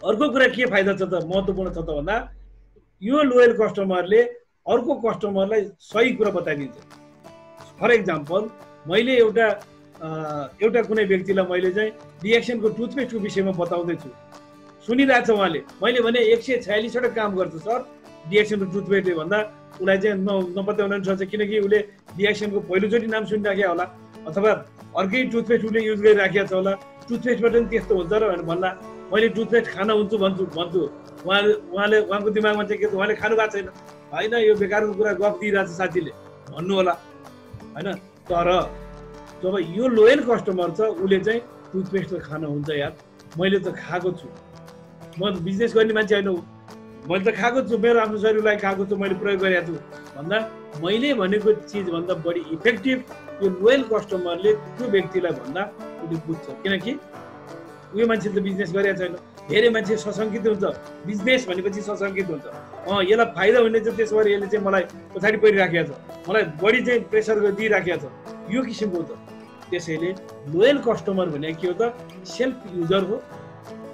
अर्को कुरा के फाइदा छ त, महत्त्वपूर्ण छ त भन्दा यो लोयल कस्टमरले अर्को कस्टमरलाई सही कुरा बताइदिन्छ। फर एक्जाम्पल मैले एउटा कुनै व्यक्तिलाई मैले चाहिँ रिएक्सनको टुथपेस्टको विषयमा बताउँदैछु, सुनिरहेछ उहाँले, मैले भने 146वटा काम गर्छ सर रिएक्सनको टुथपेस्टले भन्दा उसलाई चाहिँ नपत्याउन पनि सक्छ, किनकि उसले रिएक्सनको पहिलोचोटि नाम सुनिराखेको होला अथवा अर्कै टुथपेस्ट उसले युज गरिराखेको छ होला, टुथपेस्टबाट पनि त्यस्तो हुन्छ र भनेर भन्ला। मैले टुथपेस्ट खान भन्छु उहाँले उहाँको दिमागमा चाहिँ के छ, उहाँले खानु भएको छैन, होइन यो बेकारको कुरा गफ दिइरहेछ साथीले भन्नु होला होइन। तर जब यो लोयल कस्टमर छ उसले चाहिँ टुथपेस्ट त खान हुन्छ यार, मैले त खाएको छु, म बिजनेस गर्ने मान्छे होइन, मैले त खाएको छु, मेरो आफ्नो शरीरलाई खाएको छु, मैले प्रयोग गरेको छु भन्दा मैले भनेको चिजभन्दा बढी इफेक्टिभ यो लोयल कस्टमरले त्यो व्यक्तिलाई भन्दा उसले बुझ्छ, किनकि उयो मान्छेले त बिजनेस गरेको छैन। धेरै मान्छे सशङ्कित हुन्छ, बिजनेस भनेपछि सशङ्कित हुन्छ, यसलाई फाइदा हुने चाहिँ त्यसो भएर यसले चाहिँ मलाई पछाडि परिराखेको छ, मलाई बढी चाहिँ प्रेसर दिइराखेको छ, यो किसिमको हुन्छ। त्यसैले लोयल कस्टमर भनेको के हो त, सेल्फ युजर हो,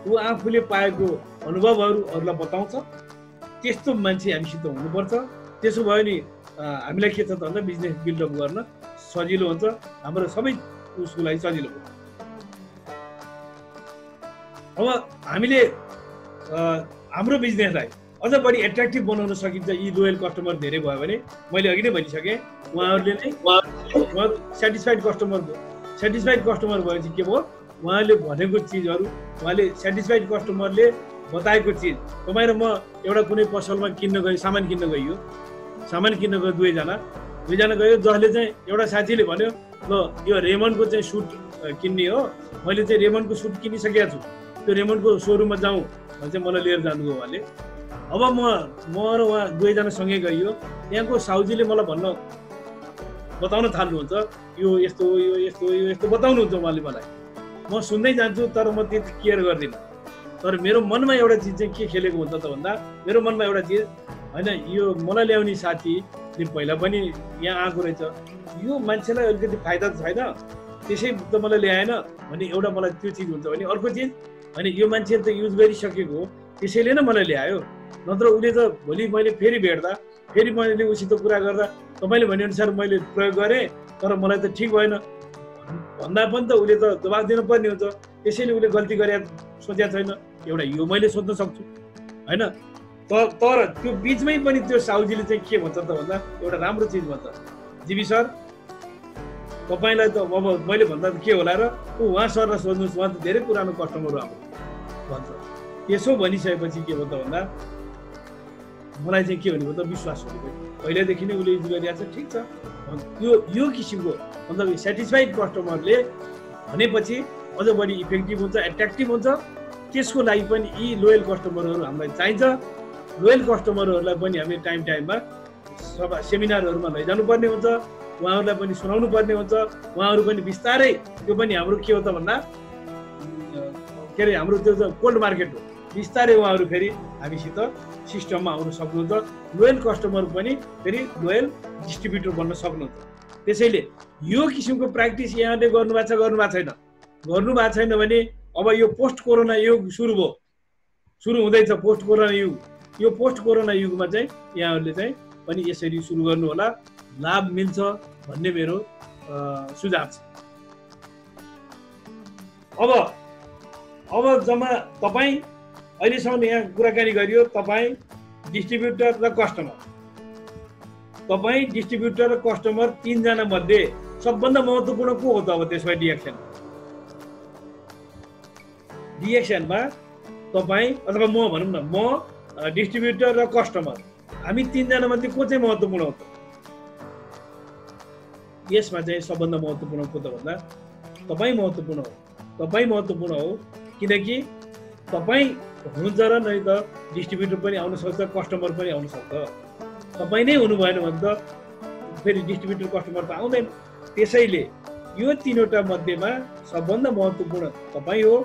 ऊ आफूले पाएको अनुभवहरू अरूलाई बताउँछ, त्यस्तो मान्छे हामीसित हुनुपर्छ। त्यसो भयो नि हामीलाई के छ त भन्दा बिजनेस बिल्डअप गर्न सजिलो हुन्छ, हाम्रो सबै उसको लागि सजिलो हुन्छ। अब हामीले हाम्रो बिजनेसलाई अझ बढी एट्र्याक्टिभ बनाउन सकिन्छ यी लोयल कस्टमर धेरै भयो भने। मैले अघि नै भनिसकेँ, उहाँहरूले नै सेटिस्फाइड कस्टमर भयो। सेटिस्फाइड कस्टमर भएपछि के भयो, उहाँले भनेको चिजहरू, उहाँले सेटिस्फाइड कस्टमरले बताएको चिज, तपाईँ र म एउटा कुनै पसलमा किन्न गयो, सामान किन्न गयो दुवैजना गयो, जसले चाहिँ एउटा साथीले भन्यो ल यो रेमन्डको चाहिँ सुट किन्ने हो, मैले चाहिँ रेमन्डको सुट किनिसकेको छु, त्यो रेमन्डको सोरुममा जाउँ भने चाहिँ मलाई लिएर जानुभयो उहाँले। अब म र उहाँ दुवैजना सँगै गइयो, यहाँको साउजीले मलाई बताउन थाल्नुहुन्छ, यो यस्तो हो, यो यस्तो हो, यो यस्तो बताउनुहुन्छ उहाँले मलाई, म सुन्दै जान्छु, तर म त्यति केयर गर्दिनँ। तर मेरो मनमा एउटा चिज चाहिँ के खेलेको हुन्छ त भन्दा, मेरो मनमा एउटा चिज होइन, यो मलाई ल्याउने साथीले पहिला पनि यहाँ आएको रहेछ, यो मान्छेलाई अलिकति फाइदा त छैन, त्यसै त मलाई ल्याएन भने एउटा मलाई त्यो चिज हुन्छ भने, अर्को चिज होइन यो मान्छेले त युज गरिसकेको हो त्यसैले नै मलाई ल्यायो, नत्र उसले त भोलि मैले फेरि भेट्दा फेरि मैले उसित कुरा गर्दा तपाईँले भनेअनुसार मैले प्रयोग गरेँ तर मलाई त ठिक भएन भन्दा पनि त उसले त जवाफ दिनुपर्ने हुन्छ। त्यसैले उसले गल्ती गरे सोचेको छैन, एउटा यो मैले सोध्न सक्छु होइन। तर त्यो बिचमै पनि त्यो साउजीले चाहिँ के भन्छ त भन्दा एउटा राम्रो चिज भन्छ, जिबी सर तपाईँलाई त अब मैले भन्दा के होला र उहाँ सरलाई सोध्नुहोस्, उहाँ त धेरै पुरानो कस्टमर हो हाम्रो भन्छ। त्यसो भनिसकेपछि के भयो त भन्दा मलाई चाहिँ के भनेको त विश्वास हो, पहिल्यैदेखि नै उसले युज गरिरहेको छ, ठिक छ। यो किसिमको मतलब सेटिस्फाइड कस्टमरले भनेपछि अझ बढी इफेक्टिभ हुन्छ, एट्र्याक्टिभ हुन्छ। त्यसको लागि पनि यी लोयल कस्टमरहरू हामीलाई चाहिन्छ। लोयल कस्टमरहरूलाई पनि हामीले टाइममा सेमिनारहरूमा लैजानुपर्ने हुन्छ, उहाँहरूलाई पनि सुनाउनु पर्ने हुन्छ। उहाँहरू पनि बिस्तारै, त्यो पनि हाम्रो के हो त भन्दा के अरे हाम्रो त्यो कोल्ड मार्केट हो, बिस्तारै उहाँहरू फेरि हामीसित सिस्टममा आउन सक्नुहुन्छ। लोयल कस्टमर पनि फेरि लोयल डिस्ट्रिब्युटर बन्न सक्नुहुन्छ। त्यसैले यो किसिमको प्र्याक्टिस यहाँले गर्नुभएको छैन भने अब यो पोस्ट कोरोना युग सुरु हुँदैछ, पोस्ट कोरोना युग। यो पोस्ट कोरोना युगमा चाहिँ यहाँहरूले चाहिँ पनि यसरी सुरु गर्नु होला, लाभ मिल्छ भन्ने मेरो सुझाव छ। अब जम्मा तपाईँ अहिलेसम्म यहाँ कुराकानी गरियो, तपाईँ डिस्ट्रिब्युटर र कस्टमर, तपाईँ डिस्ट्रिब्युटर र कस्टमर तीनजना मध्ये सबभन्दा महत्त्वपूर्ण को हो त? अब त्यसमा डिएक्सनमा तपाईँ अथवा म भनौँ न, म डिस्ट्रिब्युटर र कस्टमर, हामी तीनजना मध्ये को चाहिँ महत्त्वपूर्ण हो त? यसमा चाहिँ सबभन्दा महत्त्वपूर्ण को त भन्दा तपाईँ महत्त्वपूर्ण हो। तपाईँ महत्त्वपूर्ण हो किनकि तपाईँ हुनुहुन्छ र नै त डिस्ट्रिब्युटर पनि आउन सक्छ, कस्टमर पनि आउन सक्छ। तपाईँ नै हुनु भएन भने त फेरि डिस्ट्रिब्युटर कस्टमर त आउँदैन। त्यसैले यो तीनवटा मध्येमा सबभन्दा महत्त्वपूर्ण तपाईँ हो।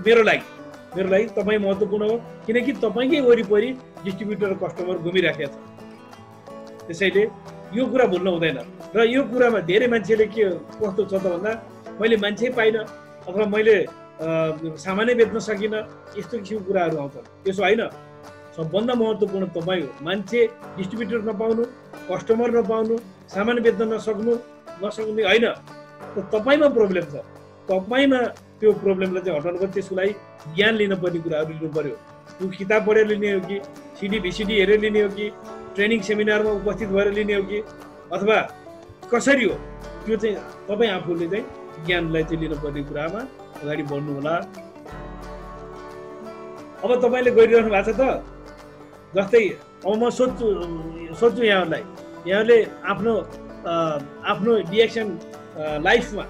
मेरो लागि तपाईँ महत्त्वपूर्ण हो, किनकि तपाईँकै वरिपरि डिस्ट्रिब्युटर कस्टमर घुमिराखेको छ। त्यसैले यो कुरा भुल्नु हुँदैन। र यो कुरामा धेरै मान्छेले के कस्तो छ त भन्दा मैले मान्छे पाइनँ अथवा मैले सामानै बेच्न सकिनँ, यस्तो किसिमको कुराहरू आउँछ। त्यसो होइन, सबभन्दा महत्त्वपूर्ण तपाईँ हो। मान्छे डिस्ट्रिब्युटर नपाउनु, कस्टमर नपाउनु, सामान बेच्न नसक्ने होइन, तपाईँमा प्रब्लम छ। तपाईँमा त्यो प्रब्लमलाई चाहिँ हटाउनु पर्यो। त्यसको लागि ज्ञान लिनुपर्ने कुराहरू लिनु पर्यो। त्यो किताब पढेर लिने हो कि सिडी भिसिडी हेरेर लिने हो कि ट्रेनिङ सेमिनारमा उपस्थित भएर लिने हो कि अथवा कसरी हो, त्यो चाहिँ तपाईँ आफूले चाहिँ ज्ञानलाई चाहिँ लिनुपर्ने कुरामा अगाडि बढ्नु होला। अब तपाईँले गरिरहनु भएको छ त, जस्तै अब म सोध्छु यहाँहरूले आफ्नो डिएक्सन लाइफमा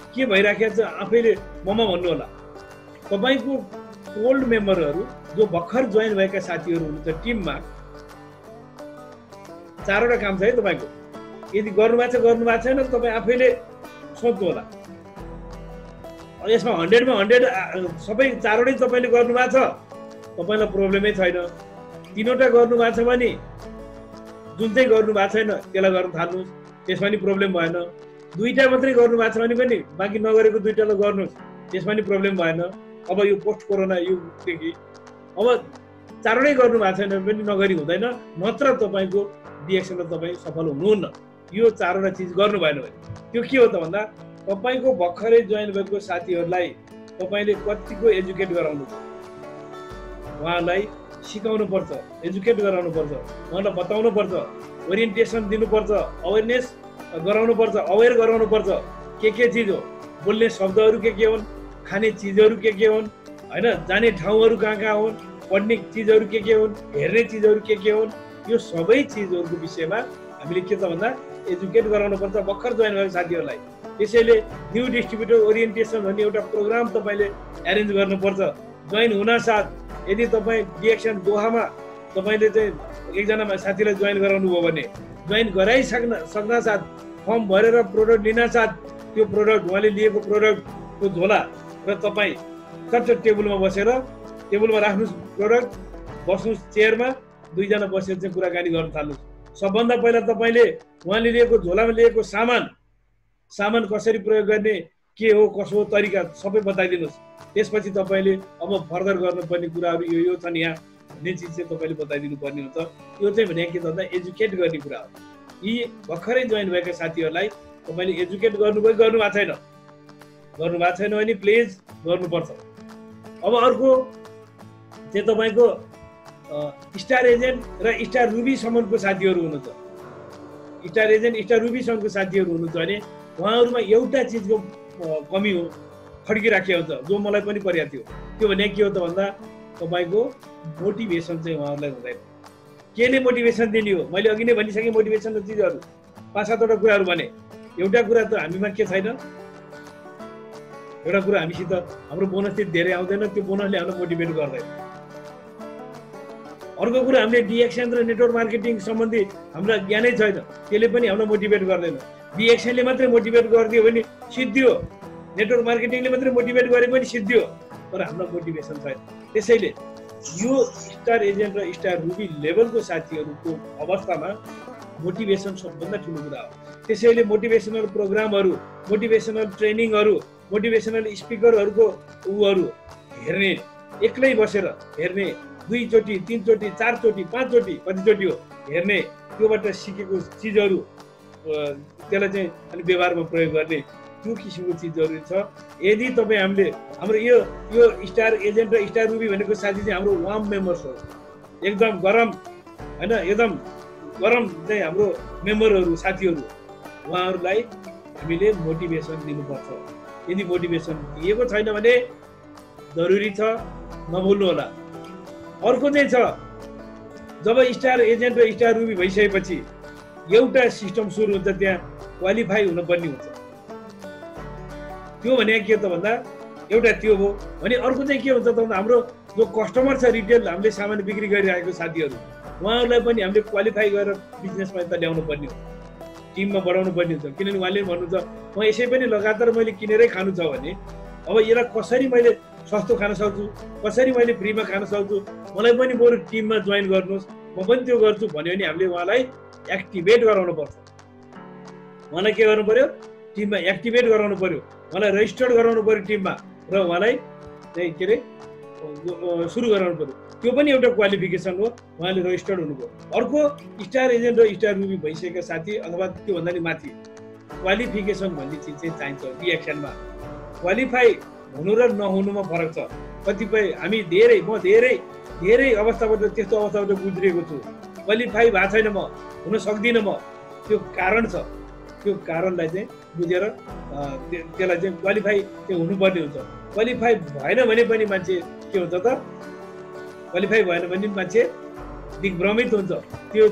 के भइराखेको छ आफैले ममा भन्नु होला। तपाईँको ओल्ड मेम्बरहरू जो भर्खर जोइन भएका साथीहरू हुनुहुन्छ टिममा, 4वटा काम छ है तपाईँको। यदि गर्नुभएको छ छैन तपाईँ आफैले सोध्नु होला। यसमा 100मा 100 सबै 4वटै तपाईँले गर्नुभएको छ, तपाईँलाई प्रब्लमै छैन। 3वटा गर्नुभएको छ भने जुन चाहिँ गर्नुभएको छैन त्यसलाई गर्न थाल्नुहोस्, त्यसमा नि प्रब्लम भएन। 2टा मात्रै गर्नुभएको छ भने पनि बाँकी नगरेको 2टालाई गर्नुहोस्, त्यसमा नि प्रब्लम भएन। अब यो पोस्ट कोरोना युगदेखि अब 4वटै गर्नुभएको छैन पनि नगरी हुँदैन, नत्र तपाईँको डिएक्सनमा तपाईँ सफल हुनुहुन्न। यो 4वटा चिज गर्नु भएन भने त्यो के हो त भन्दा तपाईँको भर्खरै जोइन भएको साथीहरूलाई तपाईँले कतिको एजुकेट गराउनु पर्छ, उहाँलाई सिकाउनु पर्छ, एजुकेट गराउनु पर्छ, उहाँलाई बताउनु पर्छ, ओरिएन्टेसन दिनुपर्छ, अवेरनेस गराउनु पर्छ, अवेर गराउनु पर्छ। के चिज हो, बोल्ने शब्दहरू के हुन्, खाने चिजहरू के हुन्, होइन, जाने ठाउँहरू कहाँ हुन्, पढ्ने चिजहरू के हुन्, हेर्ने चिजहरू के हुन्, यो सबै चिजहरूको विषयमा हामीले के त भन्दा एजुकेट गराउनु पर्छ भर्खर जोइन भएको साथीहरूलाई। त्यसैले न्यू डिस्ट्रिब्युटर ओरिएन्टेसन भन्ने एउटा प्रोग्राम तपाईँले एरेन्ज गर्नुपर्छ। जोइन हुन साथ यदि तपाईँ डिएक्सन दोहामा तपाईँले चाहिँ एकजना साथीलाई जोइन गराउनु भयो भने जोइन गराइसक्न साथ फर्म भरेर प्रोडक्ट लिन साथ त्यो प्रोडक्ट उहाँले लिएको प्रोडक्टको झोला र तपाईँ चट्ट टेबलमा राख्नुहोस् प्रोडक्ट, बस्नुहोस् चेयरमा, 2जना बसेर चाहिँ कुराकानी गर्न थाल्नुहोस्। सबभन्दा पहिला तपाईँले उहाँले लिएको झोलामा लिएको सामान कसरी प्रयोग गर्ने, के हो कसो हो तरिका सबै बताइदिनुहोस्। त्यसपछि तपाईँले अब फर्दर गर्नुपर्ने कुराहरू यो छन् यहाँ भन्ने चिज चाहिँ तपाईँले बताइदिनु पर्ने हुन्छ। यो चाहिँ भने के भन्दा एजुकेट गर्ने कुरा हो। यी भर्खरै जोइन भएका साथीहरूलाई तपाईँले एजुकेट गर्नुभयो, गर्नुभएको छैन भने प्लिज गर्नुपर्छ। अब अर्को चाहिँ तपाईँको स्टार एजेन्ट र स्टार रुबीसम्मको साथीहरू हुनुहुन्छ। स्टार एजेन्ट स्टार रुबीसम्मको साथीहरू हुनुहुन्छ भने उहाँहरूमा एउटा चिजको कमी हो, खड्किराखेको हुन्छ, जो मलाई पनि परिएको थियो। त्यो भने के हो त भन्दा तपाईँको मोटिभेसन चाहिँ उहाँहरूलाई हुँदैन। केले मोटिभेसन दिने हो, मैले अघि नै भनिसकेँ मोटिभेसनको चिजहरू 5-7वटा कुराहरू भने। एउटा कुरा त हामीमा के छैन, एउटा कुरा हामीसित हाम्रो बोनस चाहिँ धेरै आउँदैन, त्यो बोनसले हामीलाई मोटिभेट गर्दैन। अर्को कुरा हामीले डिएक्सन र नेटवर्क मार्केटिङ सम्बन्धी हामीलाई ज्ञानै छैन, त्यसले पनि हामीलाई मोटिभेट गर्दैन। डिएक्सनले मात्रै मोटिभेट गरिदियो भने सिद्धियो, नेटवर्क मार्केटिङले मात्रै मोटिभेट गरे पनि सिद्धियो, तर हामीलाई मोटिभेसन छैन। त्यसैले यो स्टार एजेन्ट र स्टार रुबी लेभलको साथीहरूको अवस्थामा मोटिभेसन सबभन्दा ठुलो कुरा हो। त्यसैले मोटिभेसनल प्रोग्रामहरू, मोटिभेसनल ट्रेनिङहरू, मोटिभेसनल स्पिकरहरूको हेर्ने, एक्लै बसेर हेर्ने, 2 चोटि 3 चोटि 4 चोटि 5 चोटि कतिचोटि हो हेर्ने, त्योबाट सिकेको चिजहरू त्यसलाई चाहिँ अनि व्यवहारमा प्रयोग गर्ने, त्यो किसिमको चिजहरू छ। यदि तपाईँ हाम्रो यो स्टार एजेन्ट र स्टार रुबी भनेको साथी चाहिँ हाम्रो वार्म मेम्बर्स हो, एकदम गरम, होइन, एकदम गरम चाहिँ हाम्रो मेम्बरहरू साथीहरू, उहाँहरूलाई हामीले मोटिभेसन दिनुपर्छ। यदि मोटिभेसन दिएको छैन भने जरुरी छ, नभुल्नु होला। अर्को चाहिँ छ, जब स्टार एजेन्ट र स्टार रुबी भइसकेपछि एउटा सिस्टम सुरु हुन्छ, त्यहाँ क्वालिफाई हुनुपर्ने हुन्छ। त्यो भने के त भन्दा एउटा त्यो हो भने अर्को चाहिँ के हुन्छ त भन्दा हाम्रो जो कस्टमर छ, रिटेल हामीले सामान बिक्री गरिरहेको साथीहरू, उहाँहरूलाई पनि हामीले क्वालिफाई गरेर बिजनेसमा त ल्याउनु पर्ने हो, टिममा बढाउनु पर्ने हुन्छ। किनभने उहाँले भन्नुहुन्छ म यसै पनि लगातार मैले किनेरै खानु छ भने अब यसलाई कसरी मैले सस्तो खान सक्छु, कसरी मैले फ्रीमा खान सक्छु, मलाई पनि बरु टिममा जोइन गर्नुहोस्, म पनि त्यो गर्छु भन्यो भने हामीले उहाँलाई एक्टिभेट गराउनु पर्छ। उहाँलाई के गर्नु पर्यो? टिममा एक्टिभेट गराउनु पर्यो, उहाँलाई रेजिस्टर्ड गराउनु पर्यो टिममा, र उहाँलाई चाहिँ के अरे सुरु गराउनु पर्यो। त्यो पनि एउटा क्वालिफिकेसन हो, उहाँले रेजिस्टर्ड हुनुभयो। अर्को स्टार एजेन्ट र स्टार रुबी भइसकेका साथी अथवा त्योभन्दा नि माथि क्वालिफिकेसन भन्ने चिज चाहिँ चाहिन्छ। रिएक्सनमा क्वालिफाई हुनु र नहुनुमा फरक छ। कतिपय हामी म धेरै अवस्थाबाट त्यस्तो अवस्थाबाट गुज्रिएको छु। क्वालिफाई भएको छैन, म हुन सक्दिनँ, म त्यो कारण छ। त्यो कारणलाई चाहिँ बुझेर त्यसलाई चाहिँ क्वालिफाई चाहिँ हुनुपर्ने हुन्छ। क्वालिफाई भएन भने पनि मान्छे के हुन्छ त, क्वालिफाई भएन भने मान्छे दिग्भ्रमित हुन्छ।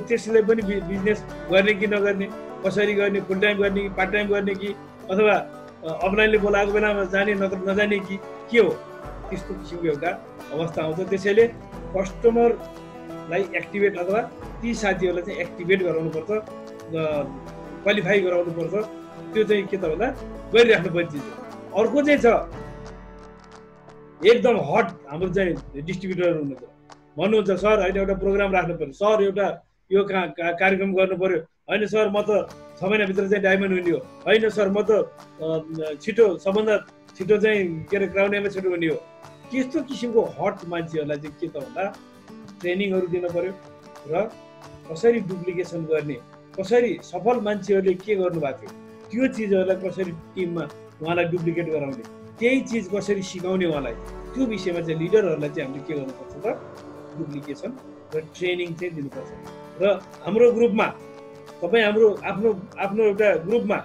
त्यसले पनि बिजनेस गर्ने कि नगर्ने, कसरी गर्ने, फुल टाइम गर्ने कि पार्ट टाइम गर्ने कि अथवा अफलाइनले बोलाएको बेलामा जाने नजाने कि के हो, त्यस्तो किसिमको एउटा अवस्था आउँछ। त्यसैले कस्टमरलाई एक्टिभेट अथवा ती साथीहरूलाई चाहिँ एक्टिभेट गराउनुपर्छ, क्वालिफाई गराउनुपर्छ। त्यो चाहिँ के त भन्दा गरिराख्नुपर्ने चिज हो। अर्को चाहिँ छ एकदम हट हाम्रो चाहिँ डिस्ट्रिब्युटरहरू हुनुहुन्छ, भन्नुहुन्छ सर होइन एउटा प्रोग्राम राख्नु पर्यो, सर एउटा यो कार्यक्रम गर्नु पर्यो, होइन सर म त 6 महिनाभित्र चाहिँ डायमन्ड हुने हो, होइन सर म त छिटो सबभन्दा छिटो चाहिँ के अरे क्राउन एमए छिटो हुने हो। त्यस्तो किसिमको हट मान्छेहरूलाई चाहिँ के त भन्दा ट्रेनिङहरू दिनु पर्यो र कसरी डुप्लिकेसन गर्ने, कसरी सफल मान्छेहरूले के गर्नुभएको थियो त्यो चिजहरूलाई कसरी टिममा उहाँलाई डुप्लिकेट गराउने, त्यही चिज कसरी सिकाउने उहाँलाई, त्यो विषयमा चाहिँ लिडरहरूलाई चाहिँ हामीले के गर्नुपर्छ त डुप्लिकेसन र ट्रेनिङ चाहिँ दिनुपर्छ। र हाम्रो ग्रुपमा तपाईँ हाम्रो आफ्नो एउटा ग्रुपमा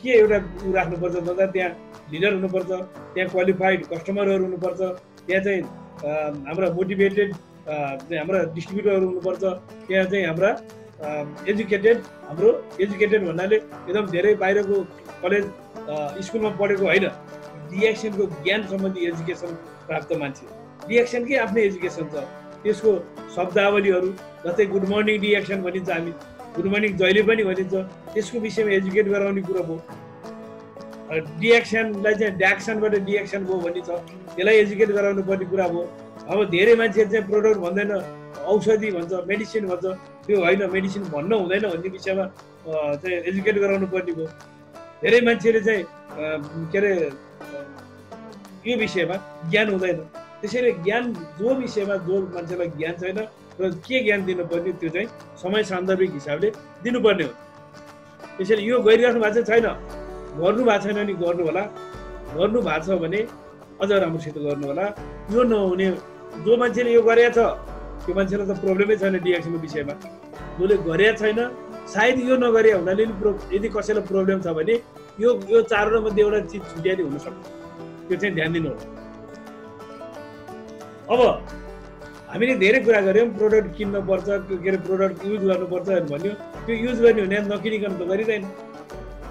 के एउटा राख्नुपर्छ भन्दा त्यहाँ लिडर हुनुपर्छ, त्यहाँ क्वालिफाइड कस्टमरहरू हुनुपर्छ, त्यहाँ चाहिँ हाम्रा मोटिभेटेड हाम्रा डिस्ट्रिब्युटरहरू हुनुपर्छ, त्यहाँ चाहिँ हाम्रा एजुकेटेड भन्नाले एकदम धेरै बाहिरको कलेज स्कुलमा पढेको होइन, रिएक्सनको ज्ञान सम्बन्धी एजुकेसन प्राप्त मान्छे। रिएक्सनकै आफ्नै एजुकेसन छ, त्यसको शब्दावलीहरू जस्तै गुड मर्निङ रिएक्सन भनिन्छ, हामी गुड मर्निङ जहिले पनि भनिन्छ, त्यसको विषयमा एजुकेट गराउने कुरो भयो। डिएक्सनलाई चाहिँ ड्याक्सनबाट डिएक्सन भयो भनिन्छ, त्यसलाई एजुकेट गराउनु पर्ने कुरा भयो। अब धेरै मान्छेहरू चाहिँ प्रोडक्ट भन्दैन, औषधि भन्छ, मेडिसिन भन्छ, त्यो होइन मेडिसिन भन्न हुँदैन भन्ने विषयमा चाहिँ एजुकेट गराउनु पर्ने भयो। धेरै मान्छेले चाहिँ के अरे यो विषयमा ज्ञान हुँदैन। त्यसैले ज्ञान जो विषयमा जो मान्छेलाई ज्ञान छैन र के ज्ञान दिनुपर्ने त्यो चाहिँ समय सान्दर्भिक हिसाबले दिनुपर्ने हो। त्यसैले यो गरिराख्नु भएको छैन, गर्नु भएको छैन नि गर्नु होला, गर्नु भएको छ भने अझ राम्रोसित गर्नु होला। यो नहुने जो मान्छेले यो गरेको छ त्यो मान्छेलाई त प्रब्लमै छैन डिएक्सनको विषयमा, जसले गरेको छैन सायद यो नगरे हुनाले यदि कसैलाई प्रब्लम छ भने यो 4 मध्ये एउटा चिज छुट्याइदिनु हुनसक्छ, त्यो चाहिँ ध्यान दिनु होला। अब हामीले धेरै कुरा गऱ्यौँ, प्रोडक्ट किन्नुपर्छ, के अरे प्रोडक्ट युज गर्नुपर्छ भन्यो, त्यो युज गर्ने हुने नकिनिकन त गरिँदैन।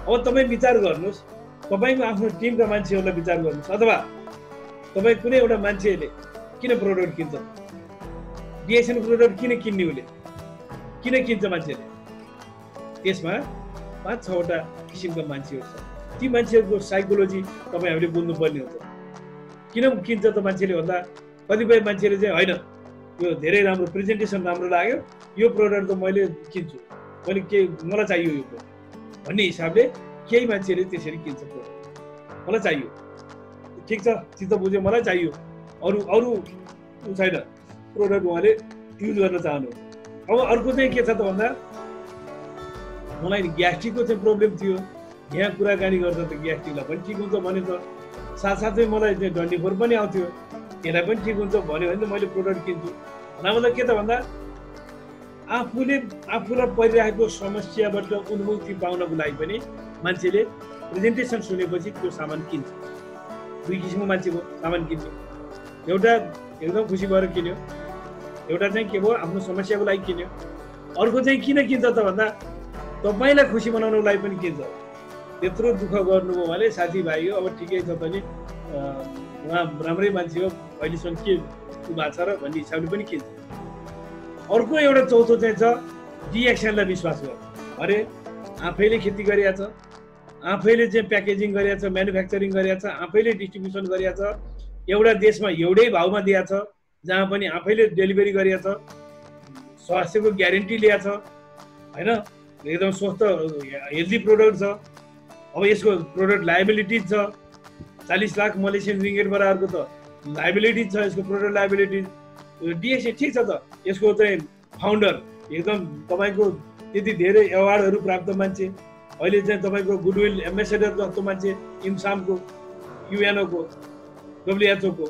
अब तपाईँ विचार गर्नुहोस्, तपाईँको आफ्नो टिमका मान्छेहरूलाई विचार गर्नुहोस्, अथवा तपाईँ कुनै एउटा मान्छेले किन प्रोडक्ट किन्छ, डिएक्सन प्रोडक्ट किन किन्ने, उसले किन किन्छ मान्छेले, त्यसमा 5-6 वटा किसिमका मान्छेहरू छ। ती मान्छेहरूको साइकोलोजी तपाईँ हामीले बुझ्नुपर्ने हुन्छ। किन किन्छ त मान्छेले भन्दा कतिपय मान्छेले चाहिँ होइन यो धेरै राम्रो प्रेजेन्टेसन राम्रो लाग्यो, यो प्रोडक्ट त मैले किन्छु, मैले मलाई चाहियो यो प्रोडक्ट भन्ने हिसाबले केही मान्छेले त्यसरी किन्छ प्रोडक्ट, मलाई चाहियो, ठिक छ चित्त बुझ्यो, मलाई चाहियो, अरू छैन प्रोडक्ट उहाँले युज गर्न चाहनुहुन्छ। अब अर्को चाहिँ के छ त भन्दा मलाई ग्यास्ट्रिकको चाहिँ प्रब्लम थियो, यहाँ कुराकानी गर्दा त ग्यास्ट्रिकलाई पनि ठिक हुन्छ भने त साथसाथै मलाई चाहिँ डन्डीफोर पनि आउँथ्यो, त्यसलाई पनि ठिक हुन्छ भन्यो भने त मैले प्रोडक्ट किन्छु। मतलब के त भन्दा आफूलाई परिरहेको समस्याबाट उन्मुक्ति पाउनको लागि पनि मान्छेले प्रेजेन्टेसन सुनेपछि त्यो सामान किन्छ। 2 किसिमको मान्छेको सामान किन्छ, एउटा एकदम खुसी भएर किन्यो, एउटा चाहिँ के भयो आफ्नो समस्याको लागि किन्यो, अर्को चाहिँ किन किन्छ त भन्दा तपाईँलाई खुसी बनाउनको लागि पनि किन्छ। त्यत्रो दुःख गर्नुभयो भने साथीभाइ हो, अब ठिकै छ पनि उहाँ राम्रै मान्छे हो, अहिलेसम्म के भएको छ र भन्ने हिसाबले पनि किन्छ। अर्को एउटा चौथो चाहिँ छ डिएक्सनलाई विश्वास गर्नु। अरे आफैले खेती गरेका छ, आफैले चाहिँ प्याकेजिङ गरेका छ, म्यानुफ्याक्चरिङ गरेका छ, आफैले डिस्ट्रिब्युसन गरेका छ, एउटा देशमा एउटै भाउमा दिएको छ, जहाँ पनि आफैले डेलिभरी गरेका छ, स्वास्थ्यको ग्यारेन्टी लिएको छ हैन, एकदम स्वस्थ हेल्दी प्रोडक्ट छ। अब यसको प्रोडक्ट लायबिलिटिज छ 40 लाख मलेसियन रिङ्गेट बराबरको त लायबिलिटिज छ यसको प्रोडक्ट लायबिलिटिज। डिएक्सन ठिक छ त, यसको चाहिँ फाउन्डर एकदम तपाईँको त्यति धेरै एवार्डहरू प्राप्त मान्छे, अहिले चाहिँ तपाईँको गुडविल एम्बेसेडर जस्तो मान्छे इम्सामको, युएनओको, डब्लुएचओको।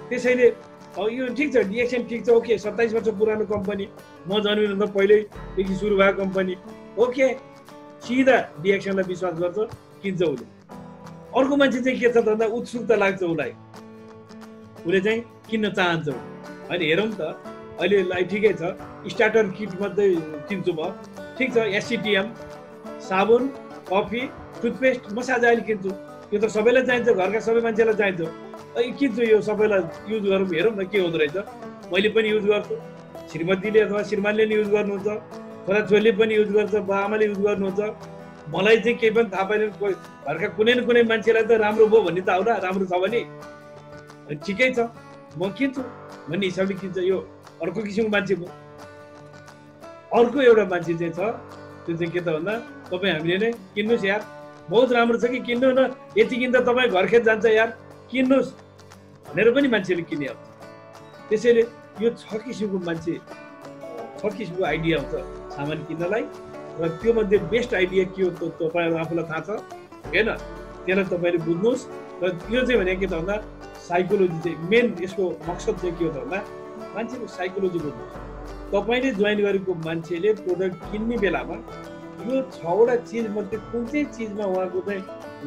त्यसैले अब यो ठिक छ, डिएक्सन ठिक छ, ओके 27 वर्ष पुरानो कम्पनी, म जन्मिनुभन्दा पहिल्यैदेखि सुरु भएको कम्पनी, ओके सिधा डिएक्सनलाई विश्वास गर्छ, किन्छ उसले। अर्को मान्छे चाहिँ के छ त भन्दा उत्सुकता लाग्छ उसले चाहिँ किन्न चाहन्छ होइन। हेरौँ त अहिले ठिकै छ, स्टार्टर किट मात्रै किन्छु म, ठिक छ, एससिटिएम, साबुन, कफी, टुथपेस्ट म साझा अहिले किन्छु, यो त सबैलाई चाहिन्छ, घरका सबै मान्छेलाई चाहिन्छ, किन्छु, यो सबैलाई युज गरौँ, हेरौँ न के हुँदो रहेछ। मैले पनि युज गर्छु, श्रीमतीले अथवा श्रीमानले नि युज गर्नुहुन्छ, छोराछोरीले पनि युज गर्छ, बाआमाले युज गर्नुहुन्छ, मलाई चाहिँ केही पनि थाहा पाएन, घरका कुनै न कुनै मान्छेलाई त राम्रो भयो भन्ने त आउला, राम्रो छ भने ठिकै छ म किन्छु भन्ने हिसाबले किन्छ। यो अर्को किसिमको मान्छे भयो। अर्को एउटा मान्छे चाहिँ छ, त्यो चाहिँ के त भन्दा तपाईँ हामीले नै किन्नुहोस् यार, बहुत राम्रो छ कि किन्नु न, यति किन्दा तपाईँ घर खेत जान्छ यार, किन्नुहोस् भनेर पनि मान्छेले किनिहाल्छ। त्यसैले यो 6 किसिमको मान्छे, 6 किसिमको आइडिया हुन्छ सामान किन्नलाई, र त्यो मध्ये बेस्ट आइडिया के हो त तपाईँहरू आफूलाई थाहा छ होइन, त्यसलाई तपाईँले बुझ्नुहोस्। र यो चाहिँ भने के त भन्दा साइकोलोजी चाहिँ मेन, यसको मकसद चाहिँ के हो त भन्दा मान्छेको साइकोलोजी बुझ्नुहोस्। तपाईँले जोइन गरेको मान्छेले प्रोडक्ट किन्ने बेलामा यो 6वटा चिज मध्ये कुन चाहिँ चिजमा उहाँको चाहिँ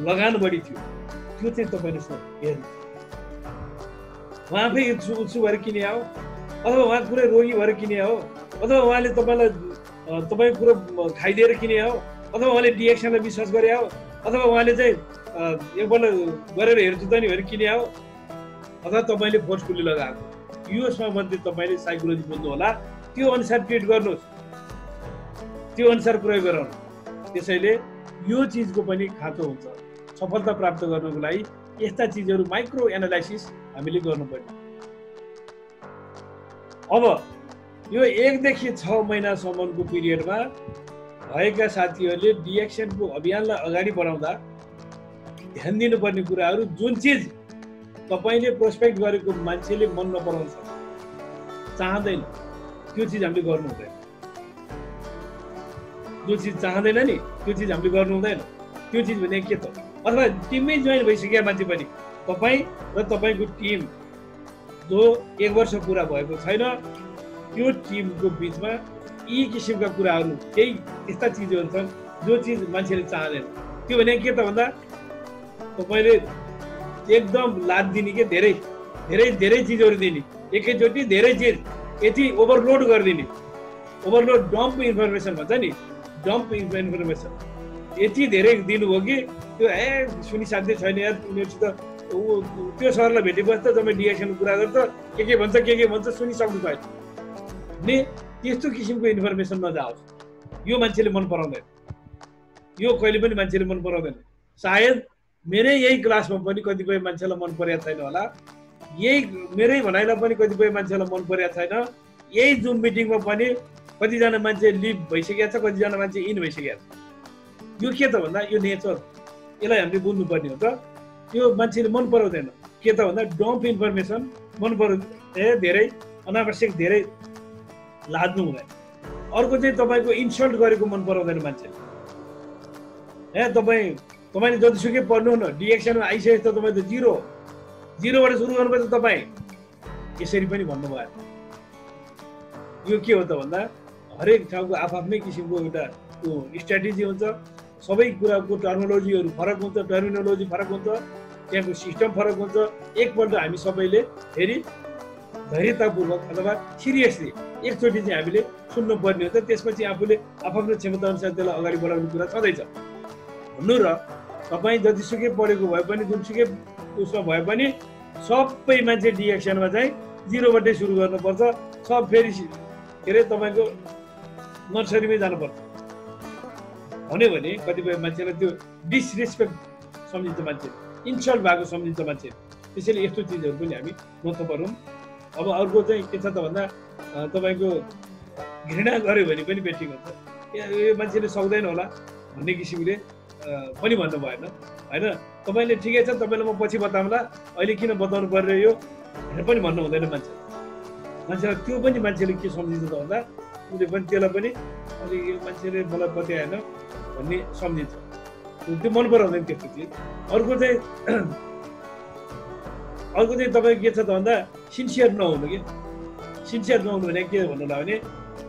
लगान बढी थियो त्यो चाहिँ तपाईँले हेर्नु। उहाँ आफै उत्सुक भएर किने हो, अथवा उहाँ पुरै रोगी भएर किने हो, अथवा उहाँले तपाईँको कुरो खाइदिएर किने हो, अथवा उहाँले डिएक्सनलाई विश्वास गरे हो, अथवा उहाँले चाहिँ एकपल्ट गरेर हेर्छु त नि भनेर किने हो, अथवा तपाईँले फोर्सफुल्ली लगाएको। यसमा मध्ये तपाईँले साइकोलोजी बुझ्नु होला, त्यो अनुसार ट्रिट गर्नुहोस्, त्यो अनुसार प्रयोग गराउनु। त्यसैले यो चिजको पनि खाँचो हुन्छ। सफलता प्राप्त गर्नको लागि यस्ता चिजहरू माइक्रो एनालाइसिस हामीले गर्नुपर्ने। अब यो 1 देखि 6 महिनासम्मको पिरियडमा भएका साथीहरूले डिएक्सनको अभियानलाई अगाडि बढाउँदा ध्यान दिनुपर्ने कुराहरू, जुन चिज तपाईँले प्रोस्पेक्ट गरेको मान्छेले मन नपराउँछ, चाहँदैन, त्यो चिज हामीले गर्नु हुँदैन। जो चिज चाहँदैन नि त्यो चिज हामीले गर्नु हुँदैन। त्यो चिज भने के त, अथवा टिममै जोइन भइसकेका मान्छे पनि, तपाईँ र तपाईँको टिम जो 1 वर्ष पुरा भएको छैन, त्यो टिमको बिचमा यी किसिमका कुराहरू, केही यस्ता चिजहरू छन् जो चिज मान्छेले चाहँदैन। त्यो भने के त भन्दा तपाईँले एकदम लाद दिने के धेरै धेरै धेरै चिजहरू दिने, एकैचोटि धेरै चिज, यति ओभरलोड गरिदिने, ओभरलोड डम्प इन्फर्मेसन भन्छ नि, डम्प इन्फर्मेसन यति धेरै दिनुभयो कि त्यो सुनिसाध्य छैन यार, उनीहरूसित त्यो सरलाई भेटेपछि त तपाईँ डिएक्सनको कुरा गर्छ, के भन्छ सुनिसक्नु छैन नि, त्यस्तो किसिमको इन्फर्मेसन नजाओस्। यो मान्छेले मन पराउँदैन, यो कहिले पनि मान्छेले मन पराउँदैन। सायद मेरै यही क्लासमा पनि कतिपय मान्छेलाई मन परेको छैन होला, यही मेरै भनाइलाई पनि कतिपय मान्छेलाई मन परेको छैन, यही जुम मिटिङमा पनि कतिजना मान्छे लिभ भइसकेको छ, कतिजना मान्छे इन भइसकेको छ। यो के त भन्दा यो नेचर, यसलाई हामीले बुझ्नुपर्ने हुन्छ। त्यो मान्छेले मन पराउँदैन, के त भन्दा डम्प इन्फर्मेसन मन पराउँदैन, धेरै अनावश्यक धेरै लाद्नु हुँदैन। अर्को चाहिँ तपाईँको इन्सल्ट गरेको मन पराउँदैन मान्छेले। तपाईँले जतिसुकै पढ्नु न, डिएक्सनमा आइसकेपछि त तपाईँ त जिरोबाट सुरु गर्नुपर्छ। तपाईँ यसरी पनि भन्नुभयो। यो के हो त भन्दा हरेक ठाउँको आफ्नै किसिमको एउटा त्यो स्ट्राटेजी हुन्छ, सबै कुराको टर्मिनोलोजीहरू फरक हुन्छ, टर्मिनोलोजी फरक हुन्छ, त्यहाँको सिस्टम फरक हुन्छ। एकपल्ट हामी सबैले फेरि धैर्यतापूर्वक अथवा सिरियसली एकचोटि चाहिँ हामीले सुन्नुपर्ने हुन्छ, त्यसपछि आफूले आफ्नो क्षमता अनुसार त्यसलाई अगाडि बढाउने कुरा छँदैछ भन्नु। र तपाईँ जतिसुकै पढेको भए पनि, जुनसुकै उसमा भए पनि, सबै मान्छे डिएक्सनमा चाहिँ जिरोबाटै सुरु गर्नुपर्छ। सब फेरि के अरे तपाईँको नर्सरीमै जानुपर्छ भन्यो भने कतिपय मान्छेलाई त्यो डिसरेस्पेक्ट सम्झिन्छ, मान्छे इन्सल्ट भएको सम्झिन्छ मान्छे। त्यसैले यस्तो चिजहरू पनि हामी नथपरौँ। अब अर्को चाहिँ के छ त भन्दा तपाईँको घृणा गर्यो भने पनि बेटिङ हुन्छ, यो मान्छेले सक्दैन होला भन्ने किसिमले पनि भन्नु भएन होइन। तपाईँले ठिकै छ, तपाईँलाई म पछि बताउँला, अहिले किन बताउनु पर्यो यो भनेर पनि भन्नु हुँदैन मान्छेलाई। त्यो पनि मान्छेले के सम्झिन्छ त भन्दा उसले पनि त्यसलाई पनि अलिक यो मान्छेले मलाई बताएन भन्ने सम्झिन्छ, त्यो मन पराउँदैन त्यस्तो चिज। अर्को चाहिँ तपाईँको के छ त भन्दा सिन्सियर नहुनु। कि सिन्सियर नहुनु भने के भन्नुलाई भने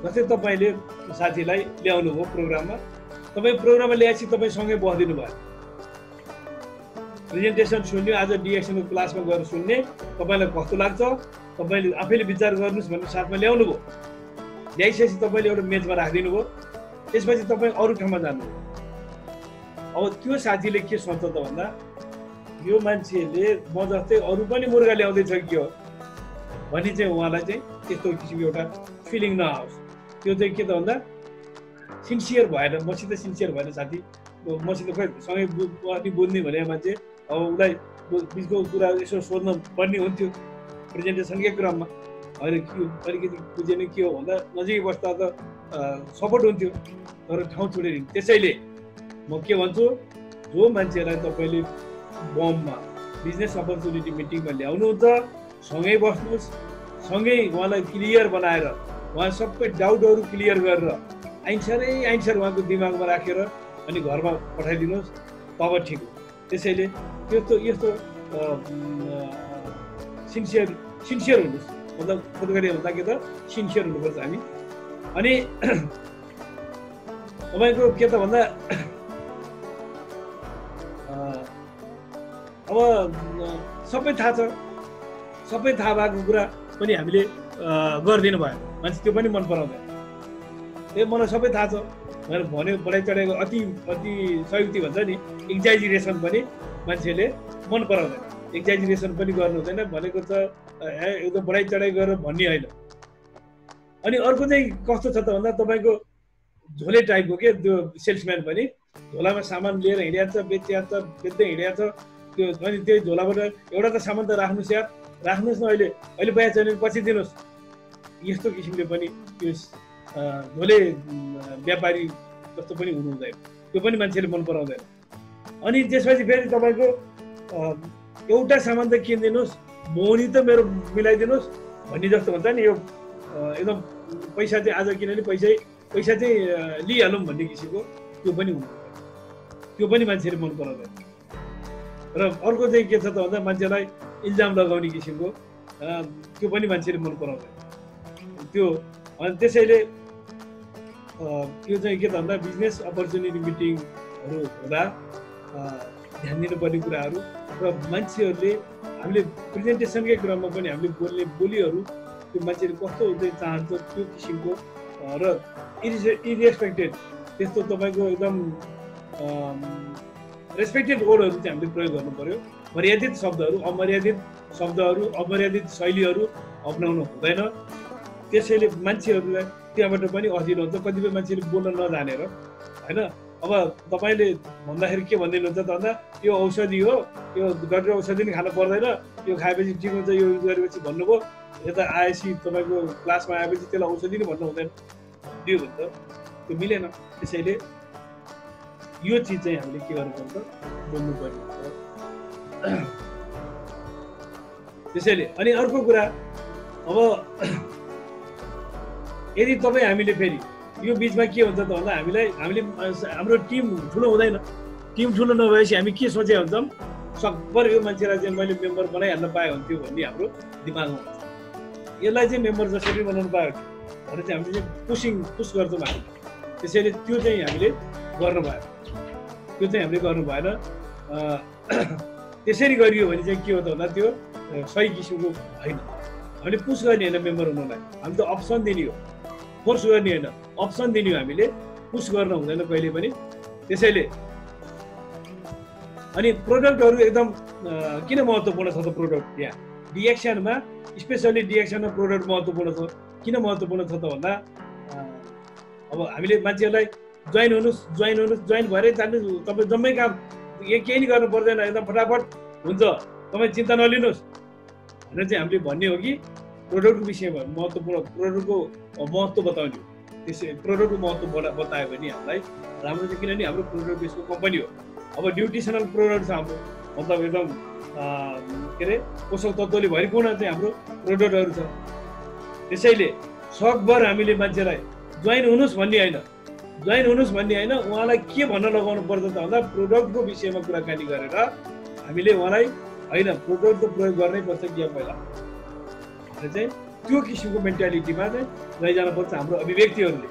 जस्तै तपाईँले साथीलाई ल्याउनु भयो प्रोग्राममा, तपाईँ प्रोग्राममा ल्याएपछि तपाईँ सँगै बस्दिनु भयो, प्रेजेन्टेसन सुन्यो, आज डिएक्सनको क्लासमा गएर सुन्ने, तपाईँलाई कस्तो लाग्छ तपाईँले आफैले विचार गर्नुहोस् भनेर साथमा ल्याउनु भयो। ल्याइसकेपछि तपाईँले एउटा मेचमा राखिदिनु भयो, त्यसपछि तपाईँ अरू ठाउँमा जानुभयो। अब त्यो साथीले के सोच्छ त भन्दा यो मान्छेले म जस्तै अरू पनि मुर्गा ल्याउँदैछ कि हो भनी चाहिँ उहाँलाई चाहिँ त्यस्तो किसिमको एउटा फिलिङ नआओस्। त्यो चाहिँ के त भन्दा सिन्सियर भएर, मसित सिन्सियर भएर साथी मसित खै सँगै अनि बुझ्ने भने मान्छे अब उसलाई बिचको कुरा यसो सोध्न पर्ने हुन्थ्यो प्रेजेन्टेसनकै क्रममा। अहिले के अलिकति बुझेन के हो भन्दा नजिकै बस्दा त सपोर्ट हुन्थ्यो, तर ठाउँ छोडेर। त्यसैले म के भन्छु, जो मान्छेलाई तपाईँले बममा बिजनेस अपर्च्युनिटी मिटिङमा ल्याउनुहुन्छ सँगै बस्नुहोस्, सँगै उहाँलाई क्लियर बनाएर उहाँ सबै डाउटहरू क्लियर गरेर आइन्सर उहाँको दिमागमा राखेर अनि घरमा पठाइदिनुहोस्, तब ठिक हो। त्यसैले यस्तो सिन्सियर हुनुहोस्, मतलब खुदगरी हुँदा के त सिन्सियर हुनुपर्छ हामी। अनि तपाईँको के त भन्दा अब सबै थाहा छ, सबै थाहा भएको कुरा पनि हामीले गरिदिनु भयो, मान्छे त्यो पनि मन पराउँदैन। त्यो मलाई सबै थाहा छ भनेर भन्यो, बढाइ चढाइको अति संयुक्ति भन्छ नि, एक्जाइजरेसन पनि मान्छेले मन पराउँदैन। एक्जाइजरेसन पनि गर्नु हुँदैन, भनेको त एकदम बढाइ चढाइ गरेर भन्ने होइन। अनि अर्को चाहिँ कस्तो छ त भन्दा तपाईँको झोले टाइपको के त्यो सेल्सम्यान पनि झोलामा सामान लिएर हिँडिया छ, बेच्दै हिँडिया छ। त्यो अनि त्यही झोलाबाट एउटा त सामान त राख्नुहोस् यार, राख्नुहोस् न, अहिले बया छैन पछि दिनुहोस्। यस्तो किसिमले पनि त्यो झोले व्यापारी जस्तो पनि हुनु हुँदैन, त्यो पनि मान्छेले मन पराउँदैन। अनि त्यसपछि फेरि तपाईँको एउटा सामान त किनिदिनुहोस्, मोहनी त मेरो मिलाइदिनुहोस् भन्ने जस्तो हुन्छ नि। यो एकदम पैसा चाहिँ आज किनभने पैसा चाहिँ लिइहालौँ भन्ने किसिमको त्यो पनि हुनु हुँदैन, त्यो पनि मान्छेले मन पराउँदैन। र अर्को चाहिँ के छ त भन्दा मान्छेलाई इल्जाम लगाउने किसिमको त्यो पनि मान्छेले मन पराउँदैन त्यो। अनि त्यसैले त्यो चाहिँ के त भन्दा बिजनेस अपर्च्युनिटी मिटिङहरू हुँदा ध्यान दिनुपर्ने कुराहरू र मान्छेहरूले हामीले प्रेजेन्टेसनकै क्रममा पनि हामीले बोल्ने बोलीहरू त्यो मान्छेले कस्तो चाहिँ चाहन्छ त्यो किसिमको र इरेस्पेक्टेड त्यस्तो तपाईँको एकदम रेस्पेक्टेड वर्डहरू चाहिँ हामीले प्रयोग गर्नु पर्यो। मर्यादित शब्दहरू, अमर्यादित शैलीहरू अप्नाउनु हुँदैन। त्यसैले मान्छेहरूलाई त्यहाँबाट पनि अजिलो हुन्छ। कतिपय मान्छेले बोल्न नजानेर होइन, अब तपाईँले भन्दाखेरि के भनिदिनुहुन्छ त भन्दा यो औषधि हो, यो डक्टर औषधि नि खानु पर्दैन, यो खाएपछि ठिक हुन्छ, यो युज गरेपछि भन्नुभयो, यता आएपछि तपाईँको क्लासमा आएपछि त्यसलाई औषधि नै भन्नु हुँदैन, दियो भने त त्यो मिलेन। त्यसैले यो चिज चाहिँ हामीले के गर्नुपर्छ, बोल्नु पर्ने हुन्छ। त्यसैले अनि अर्को कुरा, अब यदि तपाईँ हामीले फेरि यो बिचमा के हुन्छ त भन्दा हामीले हाम्रो टिम ठुलो हुँदैन। टिम ठुलो नभएपछि हामी के सोचे हुन्छौँ, सकभर यो मान्छेलाई चाहिँ मैले मेम्बर बनाइहाल्न पाएँ हुन्थ्यो भन्ने हाम्रो दिमागमा हुन्छ। यसलाई चाहिँ मेम्बर जसरी बनाउनु पायो भनेर चाहिँ हामीले चाहिँ पुस गर्छौँ हामी। त्यसैले त्यो चाहिँ हामीले गर्नु भएन। त्यसरी गरियो भने चाहिँ के हो त भन्दा त्यो सही किसिमको होइन। हामीले पुस गर्ने होइन मेम्बर हुनलाई, हामी त अप्सन दिने हो, फोर्स गर्ने होइन, अप्सन दिने हो। हामीले पुस गर्न हुँदैन कहिले पनि। त्यसैले अनि प्रोडक्टहरू एकदम किन महत्त्वपूर्ण छ त प्रोडक्ट, यहाँ डिएक्सनमा स्पेसल्ली डिएक्सनमा प्रोडक्ट महत्त्वपूर्ण छ। किन महत्त्वपूर्ण छ त भन्दा अब हामीले मान्छेहरूलाई जोइन भएरै जानु, तपाईँ जम्मै काम केही नि गर्नु पर्दैन, एकदम फटाफट हुन्छ, तपाईँ चिन्ता नलिनुहोस् भनेर चाहिँ हामीले भन्ने हो कि प्रोडक्टको विषयमा महत्त्वपूर्ण प्रोडक्टको महत्त्व बताउने हो। त्यसै प्रोडक्टको महत्त्व बतायो भने हामीलाई राम्रो छ, किनभने हाम्रो प्रोडक्ट बेसको कम्पनी हो। अब न्युट्रिसनल प्रोडक्ट छ हाम्रो, मतलब एकदम के अरे पोषक तत्त्वले भरिपूर्ण चाहिँ हाम्रो प्रोडक्टहरू छ। त्यसैले सकभर हामीले मान्छेलाई जोइन हुनुहोस् भन्ने होइन, उहाँलाई के भन्न लगाउनु पर्छ त भन्दा प्रोडक्टको विषयमा कुराकानी गरेर हामीले उहाँलाई होइन प्रोडक्ट त प्रयोग गर्नै पर्छ कि पहिला भनेर चाहिँ त्यो किसिमको मेन्टालिटीमा चाहिँ लैजानुपर्छ हाम्रो अभिव्यक्तिहरूले।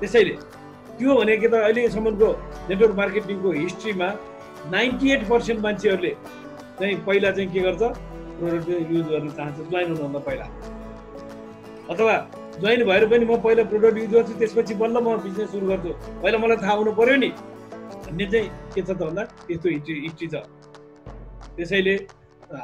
त्यसैले त्यो भनेको त अहिलेसम्मको नेटवर्क मार्केटिङको हिस्ट्रीमा 98% मान्छेहरूले चाहिँ पहिला चाहिँ के गर्छ, प्रोडक्ट युज गर्न चाहन्छ जोइन हुनुभन्दा पहिला, अथवा जोइन भएर पनि म पहिला प्रोडक्ट युज गर्छु त्यसपछि बल्ल म बिजनेस सुरु गर्छु, पहिला मलाई थाहा हुनु पर्यो नि भन्ने चाहिँ के छ त भन्दा त्यस्तो हिस्ट्री छ। त्यसैले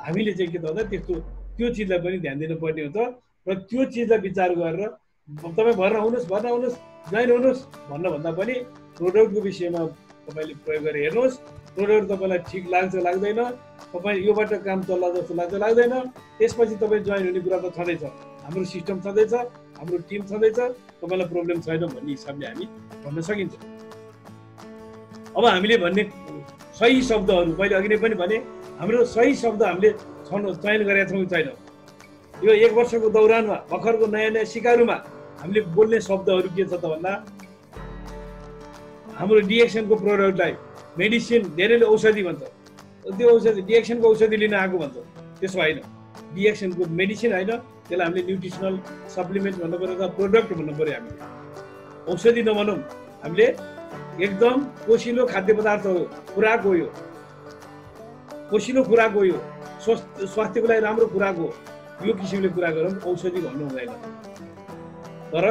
हामीले चाहिँ के त भन्दा त्यो चिजलाई पनि ध्यान दिनुपर्ने हुन्छ र त्यो चिजलाई विचार गरेर तपाईँ भर्ना हुनुहोस् जोइन हुनुहोस् भन्नुभन्दा पनि प्रोडक्टको विषयमा तपाईँले प्रयोग गरेर हेर्नुहोस्, प्रोडक्ट तपाईँलाई ठिक लाग्छ लाग्दैन, तपाईँ योबाट काम चल्ला जस्तो लाग्छ लाग्दैन, त्यसपछि तपाईँ जोइन हुने कुरा त छँदैछ, हाम्रो सिस्टम छँदैछ, हाम्रो टिम छँदैछ, तपाईँलाई प्रब्लम छैन भन्ने हिसाबले हामी भन्न सकिन्छ। अब हामीले भन्ने सही शब्दहरू मैले अघि नै पनि भने, हाम्रो सही शब्द हामीले चयन गरेका छौँ छैन। यो 1 वर्षको दौरानमा भर्खरको नयाँ सिकारुमा हामीले बोल्ने शब्दहरू के छ त भन्दा हाम्रो डिएक्सनको प्रोडक्टलाई मेडिसिन, धेरैले औषधि भन्छ, त्यो औषधि डिएक्सनको औषधि लिन आएको भन्छ, त्यसो होइन, डिएक्सनको मेडिसिन होइन, त्यसलाई हामीले न्युट्रिसनल सप्लिमेन्ट भन्नु पर्यो अथवा प्रोडक्ट भन्नु पर्यो। हामीले औषधि नभनौँ, हामीले एकदम पोषिलो खाद्य पदार्थ हो, खुराक हो, यो पोषिलो खुराक हो, यो स्वास्थ्यको लागि राम्रो खुराक हो, यो किसिमले कुरा गरौँ, औषधि भन्नु हुँदैन। तर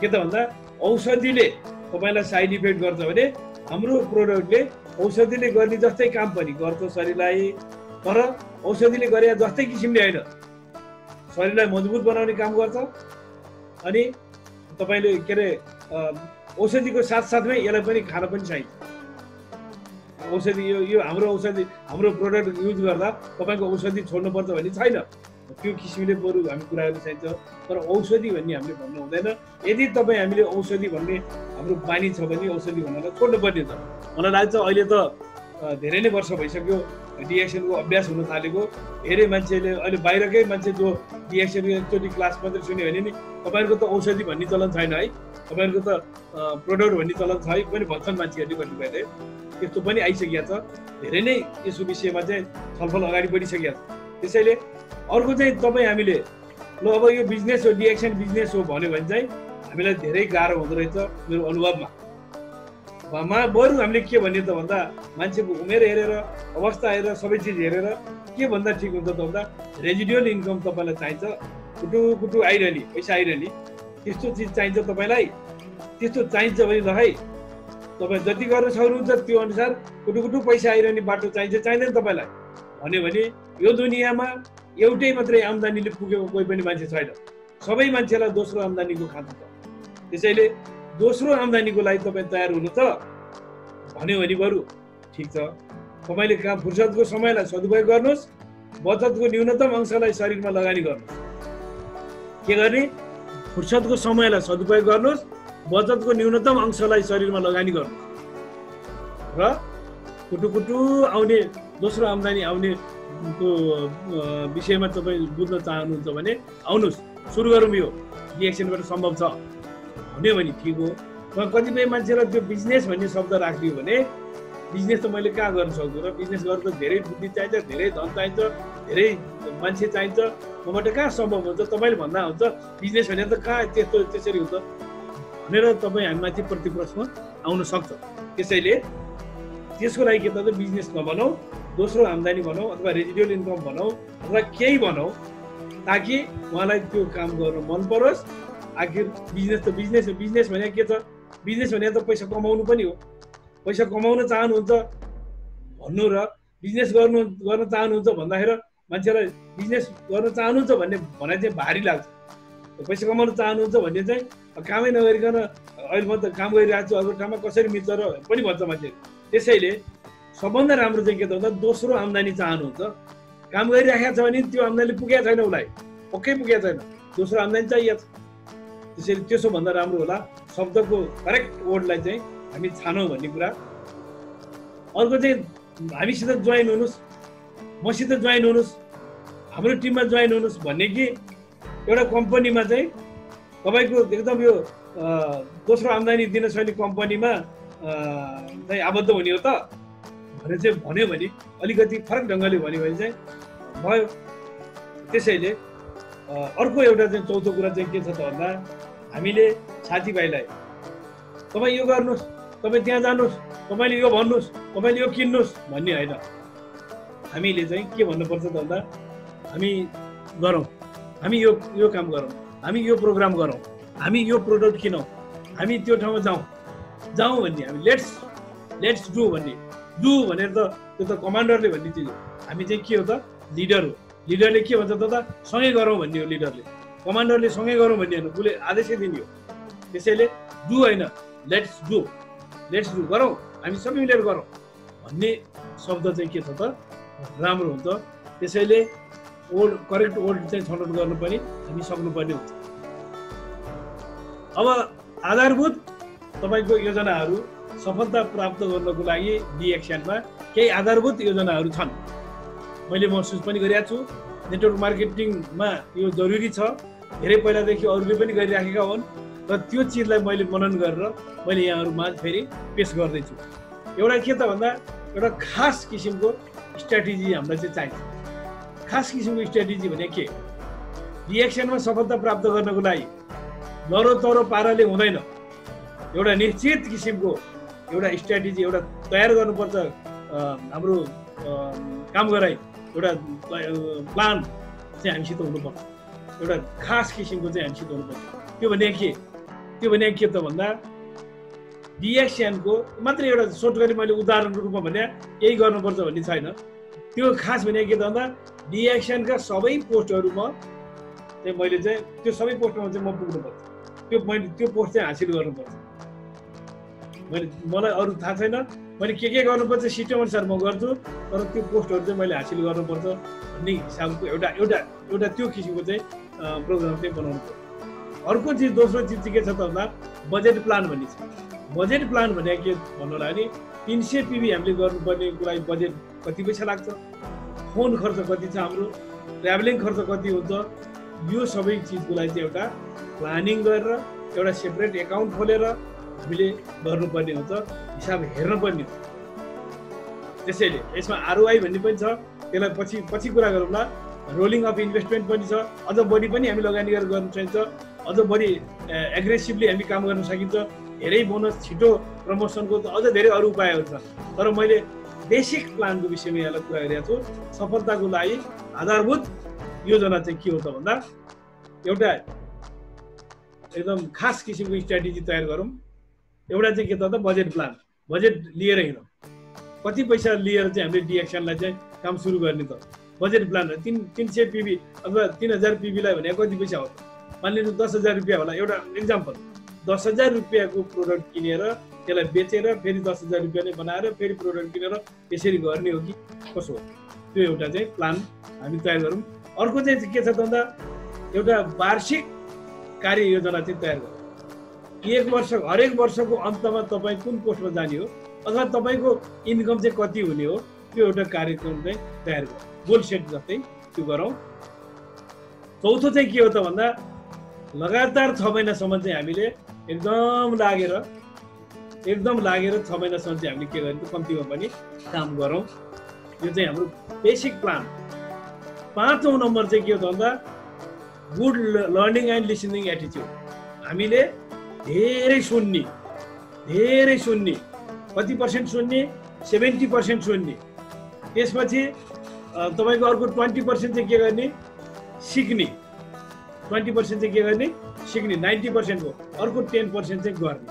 के त भन्दा औषधिले तपाईँलाई साइड इफेक्ट गर्छ भने हाम्रो प्रोडक्टले औषधिले गर्ने जस्तै काम पनि गर्छ शरीरलाई, तर औषधिले गरे जस्तै किसिमले होइन, शरीरलाई मजबुत बनाउने काम गर्छ। अनि तपाईँले के अरे औषधिको साथसाथमै यसलाई पनि खान पनि चाहिन्छ। औषधि यो हाम्रो औषधि, हाम्रो प्रोडक्ट युज गर्दा तपाईँको औषधि छोड्नुपर्छ भन्ने छैन, त्यो किसिमले बरु हामी कुरा गर्न चाहिन्छ। तर औषधि भन्ने हामीले भन्नु हुँदैन। यदि तपाईँ हामीले औषधि भन्ने हाम्रो बानी छ भने औषधि भन्नलाई छोड्नुपर्ने छ। मलाई लाग्छ अहिले त धेरै नै वर्ष भइसक्यो डिएक्सनको अभ्यास हुन थालेको। धेरै मान्छेले अहिले बाहिरकै मान्छे जो डिएक्सनको एकचोटि क्लास मात्रै सुन्यो भने नि तपाईँहरूको त औषधि भन्ने चलन छैन है, तपाईँहरूको त प्रोडक्ट भन्ने चलन छ है पनि भन्छन् मान्छेहरूले भन्नुभयो। त्यस्तो पनि आइसकेको छ, धेरै नै यसको विषयमा चाहिँ छलफल अगाडि बढिसकेको छ। त्यसैले अर्को चाहिँ तपाईँ हामीले ल अब यो बिजनेस हो, डिएक्सन बिजनेस हो भन्यो भने चाहिँ हामीलाई धेरै गाह्रो हुँदो रहेछ मेरो अनुभवमा। बरु हामीले के भन्ने त भन्दा मान्छेको उमेर हेरेर, अवस्था हेरेर, सबै चिज हेरेर के भन्दा ठिक हुन्छ त भन्दा रेजिडुअल इन्कम तपाईँलाई चाहिन्छ, कुटु आइरहने पैसा आइरहने त्यस्तो चिज चाहिन्छ तपाईँलाई। त्यस्तो चाहिन्छ भने ल है तपाईँ जति गर्न सक्नुहुन्छ त्यो अनुसार कुटु पैसा आइरहने बाटो चाहिन्छ चाहिँदैन तपाईँलाई भन्यो भने यो दुनियाँमा एउटै मात्रै आम्दानीले पुगेको कोही पनि मान्छे छैन। सबै मान्छेलाई दोस्रो आम्दानीको खाँचो छ। त्यसैले दोस्रो आम्दानीको लागि तपाईँ तयार हुनु त भन्यो भने बरु ठिक छ, तपाईँले काम फुर्सदको समयलाई सदुपयोग गर्नुहोस्, बचतको न्यूनतम अंशलाई शरीरमा लगानी गर्नुहोस्। के गर्ने? फुर्सदको समयलाई सदुपयोग गर्नुहोस्, बचतको न्यूनतम अंशलाई शरीरमा लगानी गर्नुहोस् र कुटु आउने दोस्रो आम्दानी आउने को विषयमा तपाईँ बुझ्न चाहनुहुन्छ भने आउनुहोस्, सुरु गरौँ, यो डिएक्सनबाट सम्भव छ भन्यो भने ठिक हो। कतिपय मान्छेलाई त्यो बिजनेस भन्ने शब्द राखिदियो भने बिजनेस त मैले कहाँ गर्न सक्छु र बिजनेस गर्दा धेरै बुद्धि चाहिन्छ, धेरै धन चाहिन्छ, धेरै मान्छे चाहिन्छ, मबाट कहाँ सम्भव हुन्छ, तपाईँले भन्दा हुन्छ बिजनेस भने त कहाँ त्यसरी हुन्छ भनेर तपाईँ हामीमाथि प्रति प्रश्न आउन सक्छ। त्यसैले त्यसको लागि के त बिजनेस नभनौँ, दोस्रो आम्दानी भनौँ अथवा रेजिडुअल इन्कम भनौँ अथवा केही भनौँ, ताकि उहाँलाई त्यो काम गर्न मन परोस्। आखिर बिजनेस त बिजनेस हो। बिजनेस भने के छ? बिजनेस भने त पैसा कमाउनु पनि हो। पैसा कमाउन चाहनुहुन्छ भन्नु र बिजनेस गर्न चाहनुहुन्छ भन्दाखेरि मान्छेलाई बिजनेस गर्न चाहनुहुन्छ भन्ने भनाइ चाहिँ भारी लाग्छ। पैसा कमाउन चाहनुहुन्छ भने चाहिँ कामै नगरिकन अहिले म त काम गरिरहेको छु अर्को ठाउँमा कसरी मिल्छ र पनि भन्छ मान्छे। त्यसैले सबभन्दा राम्रो चाहिँ के त भन्दा दोस्रो आम्दानी चाहनुहुन्छ। काम गरिराखेको छ भने त्यो आम्दानी पुगेको छैन, उसलाई पक्कै पुगेको छैन, दोस्रो आम्दानी चाहिएको छ। त्यसैले त्यसो भन्दा राम्रो होला शब्दको करेक्ट वर्डलाई चाहिँ हामी छानौँ भन्ने कुरा। अर्को चाहिँ हामीसित जोइन हुनुहोस्, मसित जोइन हुनुहोस्, हाम्रो टिममा जोइन हुनुहोस् भन्ने कि एउटा कम्पनीमा चाहिँ तपाईँको एकदम यो दोस्रो आम्दानी दिन सक्ने कम्पनीमा चाहिँ आबद्ध हुने हो त भनेर चाहिँ भन्यो भने अलिकति फरक ढङ्गले भन्यो भने चाहिँ भयो। त्यसैले अर्को एउटा चाहिँ चौथो कुरा चाहिँ के छ त भन्दा हामीले साथीभाइलाई तपाईँ यो गर्नुहोस्, तपाईँ त्यहाँ जानुहोस्, तपाईँले यो भन्नुहोस्, तपाईँले यो किन्नुहोस् भन्ने होइन। हामीले चाहिँ के भन्नुपर्छ त भन्दा हामी गरौँ, हामी यो काम गरौँ, हामी यो प्रोग्राम गरौँ, हामी यो प्रोडक्ट किनौँ, हामी त्यो ठाउँमा जाउँ भन्ने। हामी लेट्स डु भन्ने। डु भनेर त त्यो त कमान्डरले भन्ने चिज हो। हामी चाहिँ के हो त लिडर हो। लिडरले के भन्छ त सँगै गरौँ भन्ने हो लिडरले। कमान्डरले सँगै गरौँ भन्ने होइन, उसले आदेश दिने हो। त्यसैले डु होइन, लेट्स डु गरौँ, हामी सबै मिलेर गरौँ भन्ने शब्द चाहिँ के छ त राम्रो हुन्छ। त्यसैले करेक्ट वर्ड चाहिँ छनौट गर्नु पनि हामी सक्नुपर्ने हुन्छ। अब आधारभूत तपाईँको योजनाहरू सफलता प्राप्त गर्नको लागि डी एक्सनमा केही आधारभूत योजनाहरू छन्। मैले महसुस पनि गरिरहेको छु नेटवर्क मार्केटिङमा यो जरुरी छ। धेरै पहिलादेखि अरूले पनि गरिराखेका हुन् र त्यो चिजलाई मैले मनन गरेर मैले यहाँहरूमा फेरि पेस गर्दैछु। एउटा के त भन्दा एउटा खास किसिमको स्ट्राटेजी हामीलाई चाहिँ चाहिन्छ। खास किसिमको स्ट्राटेजी भने के? डी एक्सनमा सफलता प्राप्त गर्नको लागि लरो तरो पाराले हुँदैन। एउटा निश्चित किसिमको एउटा स्ट्राटेजी एउटा तयार गर्नुपर्छ। हाम्रो काम गराइ एउटा प्लान चाहिँ हामीसित हुनुपर्छ। एउटा खास किसिमको चाहिँ हामीसित हुनुपर्छ। त्यो भने के त भन्दा डिएक्सनको मात्र एउटा सर्टकट मैले उदाहरणको रूपमा भने यही गर्नुपर्छ भन्ने छैन। त्यो खास भने के त भन्दा डिएक्सनका सबै पोस्टहरूमा चाहिँ मैले चाहिँ त्यो सबै पोस्टमा चाहिँ म पुग्नुपर्छ। त्यो पोस्ट चाहिँ हासिल गर्नुपर्छ। मलाई अरू थाहा छैन, मैले के गर्नुपर्छ सिस्टम अनुसार म गर्छु, तर त्यो पोस्टहरू चाहिँ मैले हासिल गर्नुपर्छ भन्ने हिसाबको एउटा त्यो किसिमको चाहिँ प्रोग्राम चाहिँ बनाउनु पर्छ। अर्को चिज दोस्रो चिज चाहिँ के छ त भन्दा बजेट प्लान भन्ने छ। बजेट प्लान भने के भन्नुलाई नि 300 पिबी हामीले गर्नुपर्ने कुरा बजेट कति पैसा लाग्छ, फोन खर्च कति छ, हाम्रो ट्राभलिङ खर्च कति हुन्छ, यो सबै चिजको लागि चाहिँ एउटा प्लानिङ गरेर एउटा सेपरेट एकाउन्ट खोलेर हामीले गर्नुपर्ने हुन्छ, हिसाब हेर्नुपर्ने हुन्छ। त्यसैले यसमा आरओआई भन्ने पनि छ, त्यसलाई पछि कुरा गरौँला। रोलिङ अफ इन्भेस्टमेन्ट पनि छ, अझ बढी पनि हामी लगानी गरेर गर्न चाहिन्छ, अझ बढी एग्रेसिभली हामी काम गर्न सकिन्छ। धेरै बोनस छिटो प्रमोसनको त अझ धेरै अरू उपायहरू छन्, तर मैले बेसिक प्लानको विषयमा यहाँलाई कुरा गरिरहेको छु। सफलताको लागि आधारभूत योजना चाहिँ के हो त भन्दा एउटा एकदम खास किसिमको स्ट्राटेजी तयार गरौँ। एउटा चाहिँ के त बजेट प्लान, बजेट लिएर हिँडौँ। कति पैसा लिएर चाहिँ हामीले डिएक्सनलाई चाहिँ काम सुरु गर्ने त? बजेट प्लान 300 पिबी अथवा 3000 पिबीलाई भने कति पैसा हो? मानिलिनु 10,000 रुपियाँ होला। एउटा इक्जाम्पल 10,000 रुपियाँको प्रोडक्ट किनेर त्यसलाई बेचेर फेरि 10,000 रुपियाँ नै बनाएर फेरि प्रोडक्ट किनेर त्यसरी गर्ने हो कि कसो हो? त्यो एउटा चाहिँ प्लान हामी तयार गरौँ। अर्को चाहिँ के छ त भन्दा एउटा वार्षिक कार्ययोजना चाहिँ तयार गरौँ। हरेक वर्षको अन्तमा तपाईँ कुन पोस्टमा जाने हो अथवा तपाईँको इन्कम चाहिँ कति हुने हो, त्यो एउटा कार्यक्रम चाहिँ तयार गरौँ। गोल सेट जस्तै त्यो गरौँ। चौथो चाहिँ के हो त भन्दा लगातार 6 महिनासम्म चाहिँ हामीले एकदम लागेर 6 महिनासम्म चाहिँ हामीले के गर्ने कम्तीमा पनि काम गरौँ। यो चाहिँ हाम्रो बेसिक प्लान। 5औं नम्बर चाहिँ के हो त भन्दा गुड लर्निङ एन्ड लिसनिङ एटिच्युड। हामीले धेरै सुन्ने, कति पर्सेन्ट सुन्ने? 70% सुन्ने। त्यसपछि तपाईँको अर्को 20% चाहिँ के गर्ने? सिक्ने। 20% चाहिँ के गर्ने? सिक्ने। 90% हो। अर्को 10% चाहिँ गर्ने।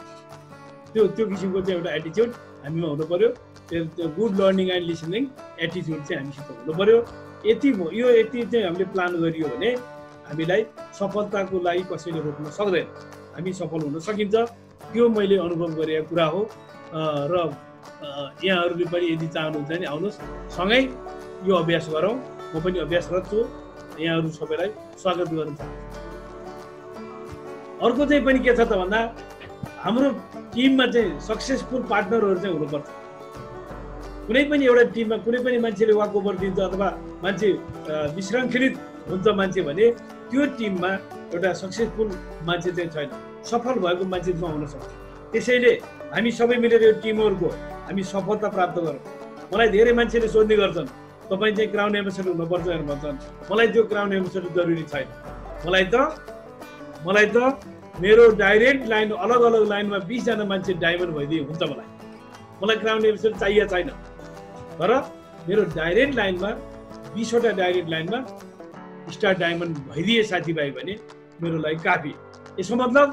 त्यो किसिमको चाहिँ एउटा एटिच्युड हामीमा हुनु पर्यो। त्यो गुड लर्निङ एन्ड लिसनिङ एटिच्युड चाहिँ हामीसित हुनु पर्यो। यति चाहिँ हामीले प्लान गरियो भने हामीलाई सफलताको लागि कसैले रोक्न सक्दैन। हामी सफल हुन सकिन्छ, त्यो मैले अनुभव गरेको कुरा हो। र यहाँहरूले पनि यदि चाहनुहुन्छ भने आउनुहोस्, सँगै यो अभ्यास गरौँ। म पनि अभ्यासरत छु, यहाँहरू सबैलाई स्वागत गर्न चाहन्छु। अर्को चाहिँ पनि के छ त भन्दा हाम्रो टिममा चाहिँ सक्सेसफुल पार्टनरहरू चाहिँ हुनुपर्छ। कुनै पनि एउटा टिममा कुनै पनि मान्छेले वाक ओभर दिन्छ अथवा मान्छे विशृङ्खलित हुन्छ मान्छे भने त्यो टिममा एउटा सक्सेसफुल मान्छे चाहिँ छैन, सफल भएको मान्छे नहुन सक्छ। त्यसैले हामी सबै मिलेर यो टिमवर्कको हामी सफलता प्राप्त गरौँ। मलाई धेरै मान्छेले सोध्ने गर्छन्, तपाईँ चाहिँ क्राउन एम्बेसडर हुनुपर्छ भनेर भन्छन्। मलाई त्यो क्राउन एम्बेसडर जरुरी छैन। मलाई त मेरो डाइरेक्ट लाइन अलग अलग लाइनमा 20 जना मान्छे डायमन्ड भइदिए हुन्छ। मलाई क्राउन एम्बेसडर चाहिएको छैन, तर मेरो डाइरेक्ट लाइनमा 20 वटा डाइरेक्ट लाइनमा स्टार डायमन्ड भइदिए साथीभाइ भने मेरो लागि काफी। यसको मतलब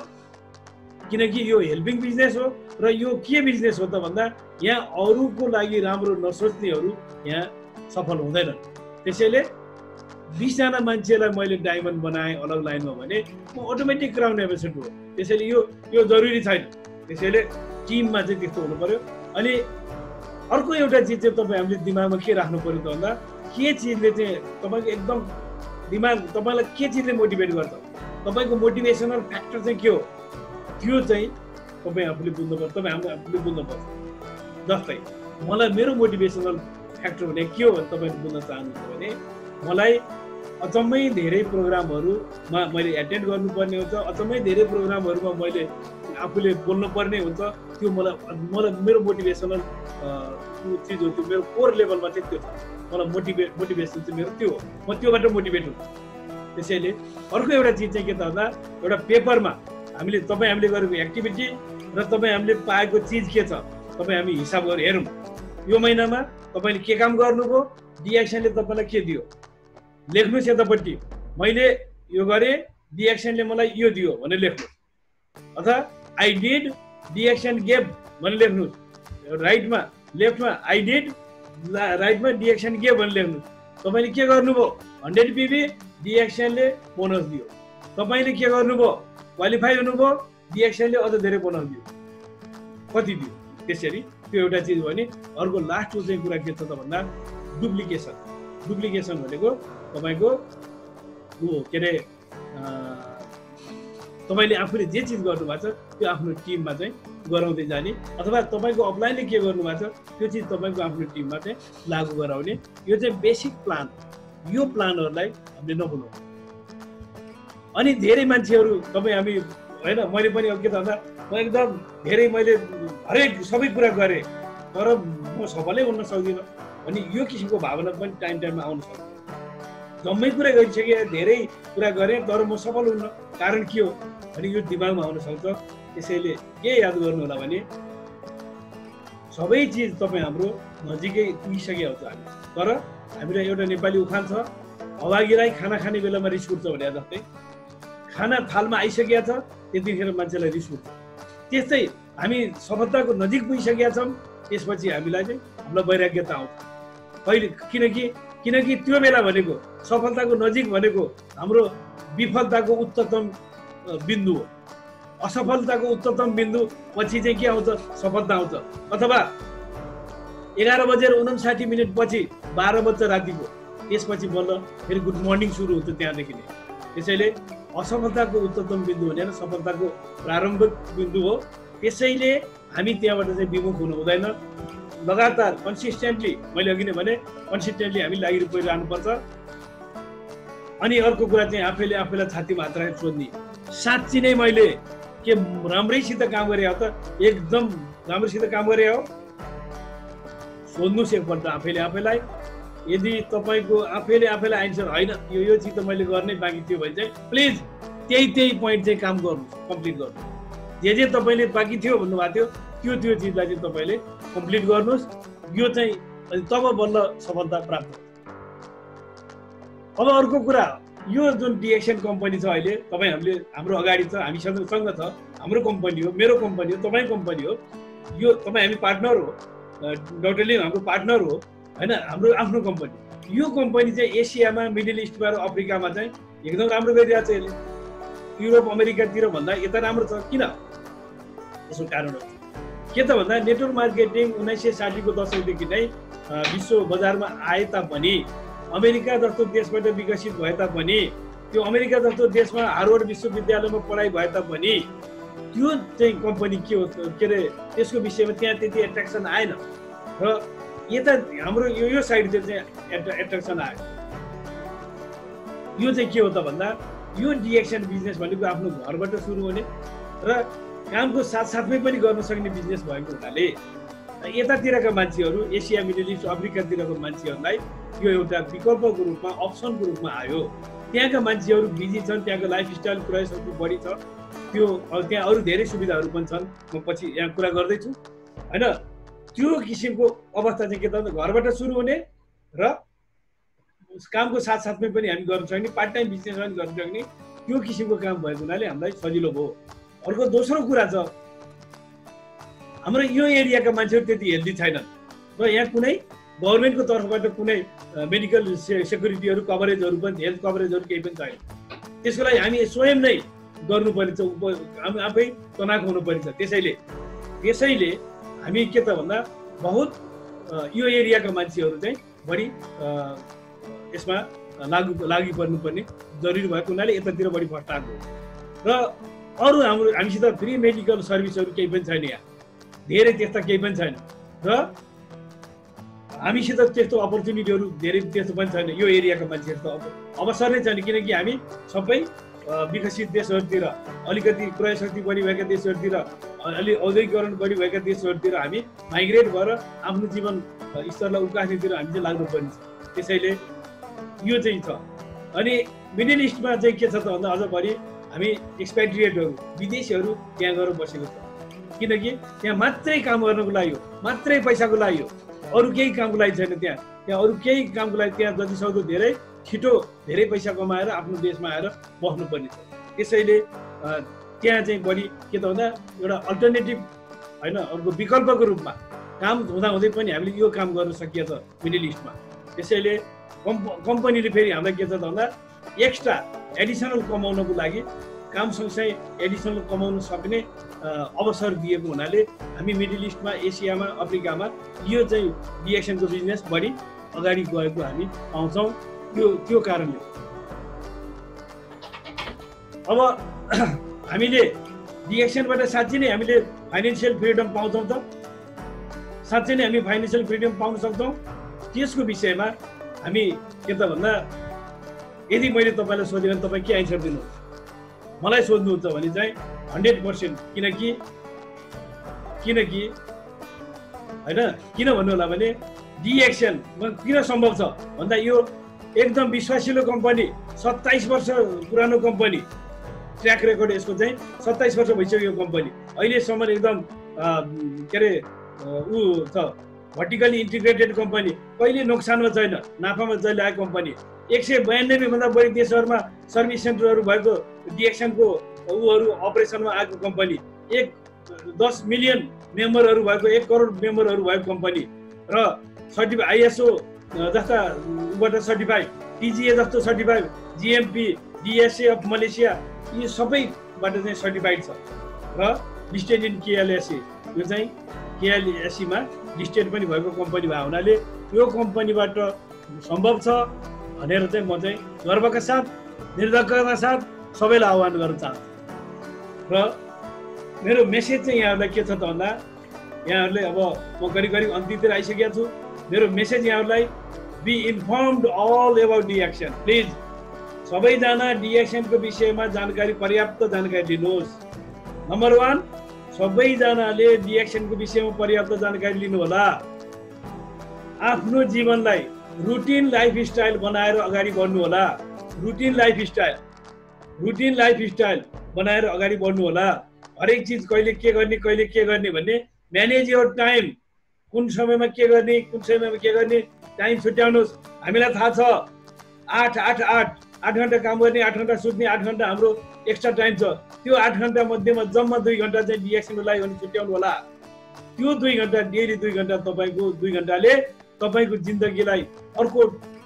किनकि यो हेल्पिङ बिजनेस हो र यो के बिजनेस हो त भन्दा यहाँ अरूको लागि राम्रो नसोच्नेहरू यहाँ सफल हुँदैनन्। त्यसैले 20 जना मान्छेलाई मैले डायमन्ड बनाएँ अलग लाइनमा भने म अटोमेटिक क्राउन एम्बेसडर हो। त्यसैले यो जरुरी छैन। त्यसैले टिममा चाहिँ त्यस्तो हुनु पर्यो। अनि अर्को एउटा चिज चाहिँ तपाईँ हामीले दिमागमा के राख्नु पर्यो त भन्दा के चिजले चाहिँ तपाईँको एकदम दिमाग तपाईँलाई के चिजले मोटिभेट गर्छ, तपाईँको मोटिभेसनल फ्याक्टर चाहिँ के हो, त्यो चाहिँ तपाईँ आफूले बुझ्नुपर्छ, तपाईँ हामीले आफूले बुझ्नुपर्छ। जस्तै मलाई मेरो मोटिभेसनल फ्याक्टर भने के हो भने तपाईँले बुझ्न चाहनुहुन्छ भने मलाई अचम्मै धेरै प्रोग्रामहरूमा मैले एटेन्ड गर्नुपर्ने हुन्छ, अचम्मै धेरै प्रोग्रामहरूमा मैले आफूले बोल्नुपर्ने हुन्छ। त्यो मलाई मेरो मोटिभेसनल चिज हो, त्यो मेरो कोर लेभलमा चाहिँ त्यो छ। मलाई मोटिभेसन चाहिँ मेरो त्यो हो, म त्योबाट मोटिभेट हुन्छु। त्यसैले अर्को एउटा चिज चाहिँ के त भन्दा एउटा पेपरमा हामीले गरेको एक्टिभिटी र हामीले पाएको चिज के छ, हामी हिसाब गरेर हेरौँ। यो महिनामा तपाईँले के काम गर्नुभयो, डिएक्सनले तपाईँलाई के दियो, लेख्नुहोस् यतापट्टि। मैले यो गरेँ, डिएक्सनले मलाई यो दियो भनेर लेख्नुहोस्। अथवा आई डिड, डिएक्सन गेभ भनेर लेख्नुहोस्। राइटमा लेफ्टमा आई डिड, राइटमा डिएक्सन गेभ भनेर लेख्नुहोस्। तपाईँले के गर्नुभयो, 100 PB, डिएक्सनले बोनस दियो। तपाईँले के गर्नुभयो, क्वालिफाई हुनुभयो, डिएक्सनले अझ धेरै बोनस दियो। कति दियो? त्यसरी त्यो एउटा चिज भने अर्को लास्टको चाहिँ कुरा के छ त भन्दा डुप्लिकेसन भनेको तपाईँको के अरे तपाईँले आफूले जे चिज गर्नुभएको छ त्यो आफ्नो टिममा चाहिँ गराउँदै जाने, अथवा तपाईँको अपलाइनले के गर्नुभएको छ त्यो चिज तपाईँको आफ्नो टिममा चाहिँ लागू गराउने। यो चाहिँ बेसिक प्लान। यो प्लानहरूलाई हामीले नभुल्नु। अनि धेरै मान्छेहरू हामी होइन, मैले पनि के त भन्दा म एकदम धेरै मैले हरेक सबै कुरा गरेँ तर म सफलै हुन सक्दिनँ अनि यो किसिमको भावना पनि टाइममा आउन सक्छ। जम्मै कुरा गरिसकेँ, धेरै कुरा गरेँ तर म सफल हुन्न, कारण के हो भने यो दिमागमा आउन सक्छ। त्यसैले के याद गर्नु होला भने सबै चिज तपाईँ हाम्रो नजिकै पुगिसकेको हुन्छ हामी, तर हामीलाई एउटा नेपाली उखान छ, अभागीलाई खाना खाने बेलामा रिस उठ्छ भने जस्तै खाना थालमा आइसकेको छ त्यतिखेर मान्छेलाई रिस उठ्छ। त्यस्तै हामी सफलताको नजिक पुगिसकेका छौँ, त्यसपछि हामीलाई चाहिँ हामीलाई वैराग्यता आउँछ। कहिले किनकि त्यो बेला भनेको सफलताको नजिक भनेको हाम्रो विफलताको उच्चतम बिन्दु हो। असफलताको उच्चतम बिन्दु पछि चाहिँ के आउँछ, सफलता आउँछ। अथवा 11:59 पछि 12 बज्छ रातिको, त्यसपछि बल्ल फेरि गुड मर्निङ सुरु हुन्छ त्यहाँदेखि नै। त्यसैले असफलताको उच्चतम बिन्दु भनेर सफलताको प्रारम्भिक बिन्दु हो। त्यसैले हामी त्यहाँबाट चाहिँ विमुख हुनु हुँदैन। लगातार कन्सिस्टेन्टली, मैले अघि नै भने कन्सिस्टेन्टली हामी लागिरहनुपर्छ। अनि अर्को कुरा चाहिँ आफैलाई छातीमा हात राखेर सोध्ने, साँच्ची नै मैले के राम्रैसित काम गरे हो त, एकदम राम्रैसित काम गरे हो? सोध्नुहोस् एकपल्ट आफैलाई। यदि तपाईँको आफैलाई आन्सर होइन यो चिज त मैले गर्नै बाँकी थियो भने चाहिँ प्लिज त्यही पोइन्ट चाहिँ काम गर्नुहोस्, कम्प्लिट गर्नुहोस्। जे तपाईँले बाँकी थियो भन्नुभएको थियो त्यो चिजलाई चाहिँ तपाईँले कम्प्लिट गर्नुहोस्। यो चाहिँ तब बल्ल सफलता प्राप्त हुन्छ। अब अर्को कुरा, यो जुन डिएक्सन कम्पनी छ अहिले हाम्रो अगाडि छ, हामीसँग छ, हाम्रो कम्पनी हो, मेरो कम्पनी हो, तपाईँको कम्पनी हो। यो हामी पार्टनर हो, डाक्टर लिम हाम्रो पार्टनर हो होइन, हाम्रो आफ्नो कम्पनी। यो कम्पनी चाहिँ एसियामा, मिडल इस्टमा र अफ्रिकामा चाहिँ एकदम राम्रो गरिरहेको छ यसले। युरोप अमेरिकातिर भन्दा यता राम्रो छ। किन? यसको कारणहरू के त भन्दा नेटवर्क मार्केटिङ 1960 को दशकदेखि नै विश्व बजारमा आए तापनि, अमेरिका जस्तो देशबाट विकसित भए तापनि, त्यो अमेरिका जस्तो देशमा हार्वर्ड विश्वविद्यालयमा पढाइ भए तापनि त्यो चाहिँ कम्पनी के हो के अरे त्यसको विषयमा त्यहाँ त्यति एट्र्याक्सन आएन। र यता हाम्रो यो साइडतिर चाहिँ एट्र्याक्सन आयो। यो चाहिँ के हो त भन्दा यो डिएक्सन बिजनेस भनेको आफ्नो घरबाट सुरु हुने र कामको साथसाथमै पनि गर्न सक्ने बिजनेस भएको हुनाले यतातिरका मान्छेहरू, एसिया, मिडल इस्ट, अफ्रिकातिरको मान्छेहरूलाई यो एउटा विकल्पको रूपमा, अप्सनको रूपमा आयो। त्यहाँका मान्छेहरू बिजी छन्, त्यहाँको लाइफस्टाइल प्रयासहरू बढी छ, त्यो त्यहाँ अरू धेरै सुविधाहरू पनि छन्। म पछि यहाँ कुरा गर्दैछु होइन। त्यो किसिमको अवस्था चाहिँ के त भन्दा घरबाट सुरु हुने र कामको साथसाथमै पनि हामी गर्न सक्ने, पार्ट टाइम बिजनेस पनि गर्न सक्ने त्यो किसिमको काम भएको हुनाले हामीलाई सजिलो भयो। अर्को दोस्रो कुरा छ, हाम्रो यो एरियाका मान्छेहरू त्यति हेल्दी छैनन् र यहाँ कुनै गभर्मेन्टको तर्फबाट कुनै मेडिकल सेक्युरिटीहरू, कभरेजहरू पनि, हेल्थ कभरेजहरू केही पनि छैन। त्यसको लागि हामी स्वयं नै गर्नुपर्छ, आफै तनाख हुनुपर्छ। त्यसैले हामी के त भन्दा बहुत यो एरियाका मान्छेहरू चाहिँ बढी यसमा लागि पर्नुपर्ने जरुरी भएको हुनाले यतातिर बढी फस्टाएको र अरू हामीसित फ्री मेडिकल सर्भिसहरू केही पनि छैन। यहाँ धेरै त्यस्ता केही पनि छैन र हामीसित त्यस्तो अपर्च्युनिटीहरू धेरै त्यस्तो पनि छैन। यो एरियाका मान्छेहरू त अवसर नै छैन, किनकि हामी सबै विकसित देशहरूतिर, अलिकति क्रय शक्ति बढी भएका देशहरूतिर, अलि औद्योगिकरण बढी भएका देशहरूतिर हामी माइग्रेट भएर आफ्नो जीवन स्तरलाई उकास्नेतिर हामी चाहिँ लाग्नुपर्ने छ। त्यसैले यो चाहिँ छ। अनि मिडल इस्टमा चाहिँ के छ त भन्दा अझ बढी हामी एक्सपेट्रिएटहरू, विदेशीहरू त्यहाँ गएर बसेको छ। किनकि त्यहाँ मात्रै काम गर्नको लागि हो, मात्रै पैसाको लागि हो, अरू केही कामको लागि छैन। त्यहाँ अरू केही कामको लागि त्यहाँ जति सक्दो धेरै छिटो धेरै पैसा कमाएर आफ्नो देशमा आएर बस्नुपर्ने छ। त्यसैले त्यहाँ चाहिँ बढी के त भन्दा एउटा अल्टरनेटिभ होइन, अर्को विकल्पको रूपमा काम हुँदाहुँदै पनि हामीले यो काम गर्न सकिएको छ मिडल इस्टमा। त्यसैले कम्पनीले फेरि हामीलाई के छ त भन्दा एक्स्ट्रा एडिसनल कमाउनको लागि काम सँगसँगै एडिसनल कमाउन सक्ने अवसर दिएको हुनाले हामी मिडल इस्टमा, एसियामा, अफ्रिकामा यो चाहिँ डिएक्सनको बिजनेस बढी अगाडि गएको हामी पाउँछौँ। त्यो कारणले अब हामीले डिएक्सनबाट साँच्चै नै हामीले फाइनेन्सियल फ्रिडम पाउँछौँ त? साँच्चै नै हामी फाइनेन्सियल फ्रिडम पाउन सक्छौँ? त्यसको विषयमा हामी के त भन्दा यदि मैले तपाईँलाई सोधेँ भने तपाईँ के एन्सर दिनुहुन्छ? मलाई सोध्नुहुन्छ भने चाहिँ 100%। किनकि होइन, किन भन्नु होला भने डिएक्सन किन सम्भव छ भन्दा यो एकदम विश्वासिलो कम्पनी, 27 वर्ष पुरानो कम्पनी, ट्र्याक रेकर्ड यसको चाहिँ 27 वर्ष भइसक्यो कम्पनी। अहिलेसम्म एकदम के अरे छ भर्टिकली इन्टिग्रेटेड कम्पनी, कहिले नोक्सानमा छैन, नाफामा जहिले आएको कम्पनी। 192 भन्दा बढी देशहरूमा सर्भिस सेन्टरहरू भएको डिएक्सनको अपरेसनमा आएको कम्पनी, 10 मिलियन मेम्बरहरू भएको, 1 करोड मेम्बरहरू भएको कम्पनी र सर्टिफाइड आइएसओ जस्ता बाट सर्टिफाइड, टिजिए जस्तो certified, GMP, DSA of Malaysia, यी सबैबाट चाहिँ सर्टिफाइड छ र लिस्टेड इन केएलएसए। यो चाहिँ केएलएससीमा लिस्टेड पनि भएको कम्पनी भएको हुनाले यो कम्पनीबाट सम्भव छ भनेर चाहिँ म चाहिँ गर्वका साथ, निर्धक्कका साथ सबैलाई आह्वान गर्न चाहन्छु। र मेरो मेसेज चाहिँ यहाँहरूलाई के छ त भन्दा यहाँहरूले अब म करिब अन्तिमतिर आइसकेको छु। मेरो मेसेज यहाँहरूलाई बी इन्फर्मड अल अबाउट डिएक्सन। प्लिज सबैजना डिएक्सनको विषयमा जानकारी, पर्याप्त जानकारी लिनुहोस्। नम्बर 1, सबैजनाले डिएक्सनको विषयमा पर्याप्त जानकारी लिनुहोला। आफ्नो जीवनलाई रुटिन लाइफस्टाइल बनाएर अगाडि बढ्नु होला। रुटिन लाइफस्टाइल बनाएर अगाडि बढ्नु होला। हरेक चिज कहिले के गर्ने भन्ने म्यानेज योर टाइम। कुन समयमा के गर्ने, कुन समयमा के गर्ने, टाइम छुट्याउनुहोस्। हामीलाई थाहा छ 8 घन्टा काम गर्ने, 8 घन्टा सुत्ने, 8 घन्टा हाम्रो एक्स्ट्रा टाइम छ। त्यो 8 घन्टा मध्येमा जम्मा 2 घन्टा चाहिँ डिएक्सनको लागि भने छुट्याउनु होला। त्यो 2 घन्टा, डेली 2 घन्टा, तपाईँको 2 घन्टाले तपाईँको जिन्दगीलाई अर्को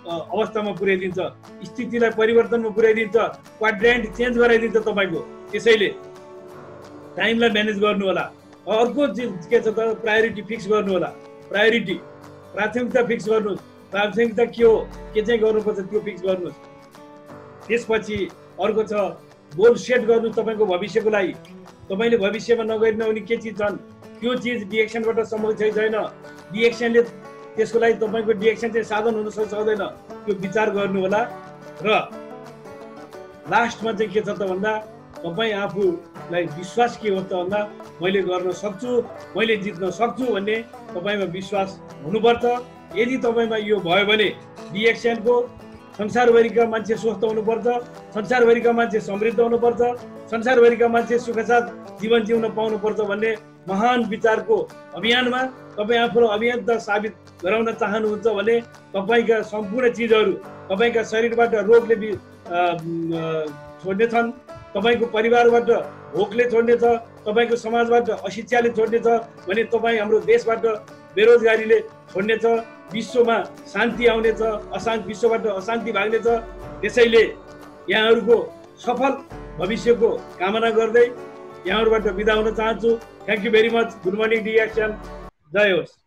अवस्थामा पुर्याइदिन्छ, स्थितिलाई परिवर्तनमा पुर्याइदिन्छ, क्वाड्रेन्ट चेन्ज गराइदिन्छ तपाईँको। त्यसैले टाइमलाई म्यानेज गर्नु होला। अर्को चिज के छ त, प्रायोरिटी फिक्स गर्नु होला। प्रायोरिटी प्राथमिकता फिक्स गर्नुहोस्। प्राथमिकता के हो, के चाहिँ गर्नुपर्छ त्यो फिक्स गर्नुहोस्। त्यसपछि अर्को छ गोल सेट गर्नु तपाईँको भविष्यको लागि। तपाईँले भविष्यमा नगरी नहुने के चिज छन्, त्यो चिज डिएक्सनबाट सम्भव छैन। डिएक्सनले त्यसको लागि तपाईँको डिएक्सन चाहिँ साधन हुन सक्दैन, त्यो विचार गर्नु होला। र लास्टमा चाहिँ के छ त भन्दा, तपाईँ आफूलाई विश्वास के हो त भन्दा, मैले गर्न सक्छु, मैले जित्न सक्छु भन्ने तपाईँमा विश्वास हुनुपर्छ। यदि तपाईँमा यो भयो भने डिएक्सनको संसारभरिका मान्छे स्वस्थ हुनुपर्छ, संसारभरिका मान्छे समृद्ध हुनुपर्छ, संसारभरिका मान्छे सुखसाथ जीवन जिउन पाउनुपर्छ भन्ने महान विचारको अभियानमा तपाईँ आफूलाई अभियन्ता साबित गराउन चाहनुहुन्छ भने तपाईँका सम्पूर्ण चिजहरू तपाईँका शरीरबाट रोगले छोड्ने छन्, तपाईँको परिवारबाट भोकले छोड्ने छ, तपाईँको समाजबाट अशिक्षाले छोड्ने छ भने तपाईँ हाम्रो देशबाट बेरोजगारीले छोड्ने छ, विश्वमा शान्ति आउनेछ, विश्वबाट अशान्ति भाग्नेछ। त्यसैले यहाँहरूको सफल भविष्यको कामना गर्दै यहाँहरूबाट बिदा हुन चाहन्छु। Thank you very much. Good morning डिएक्सन। जय होस्।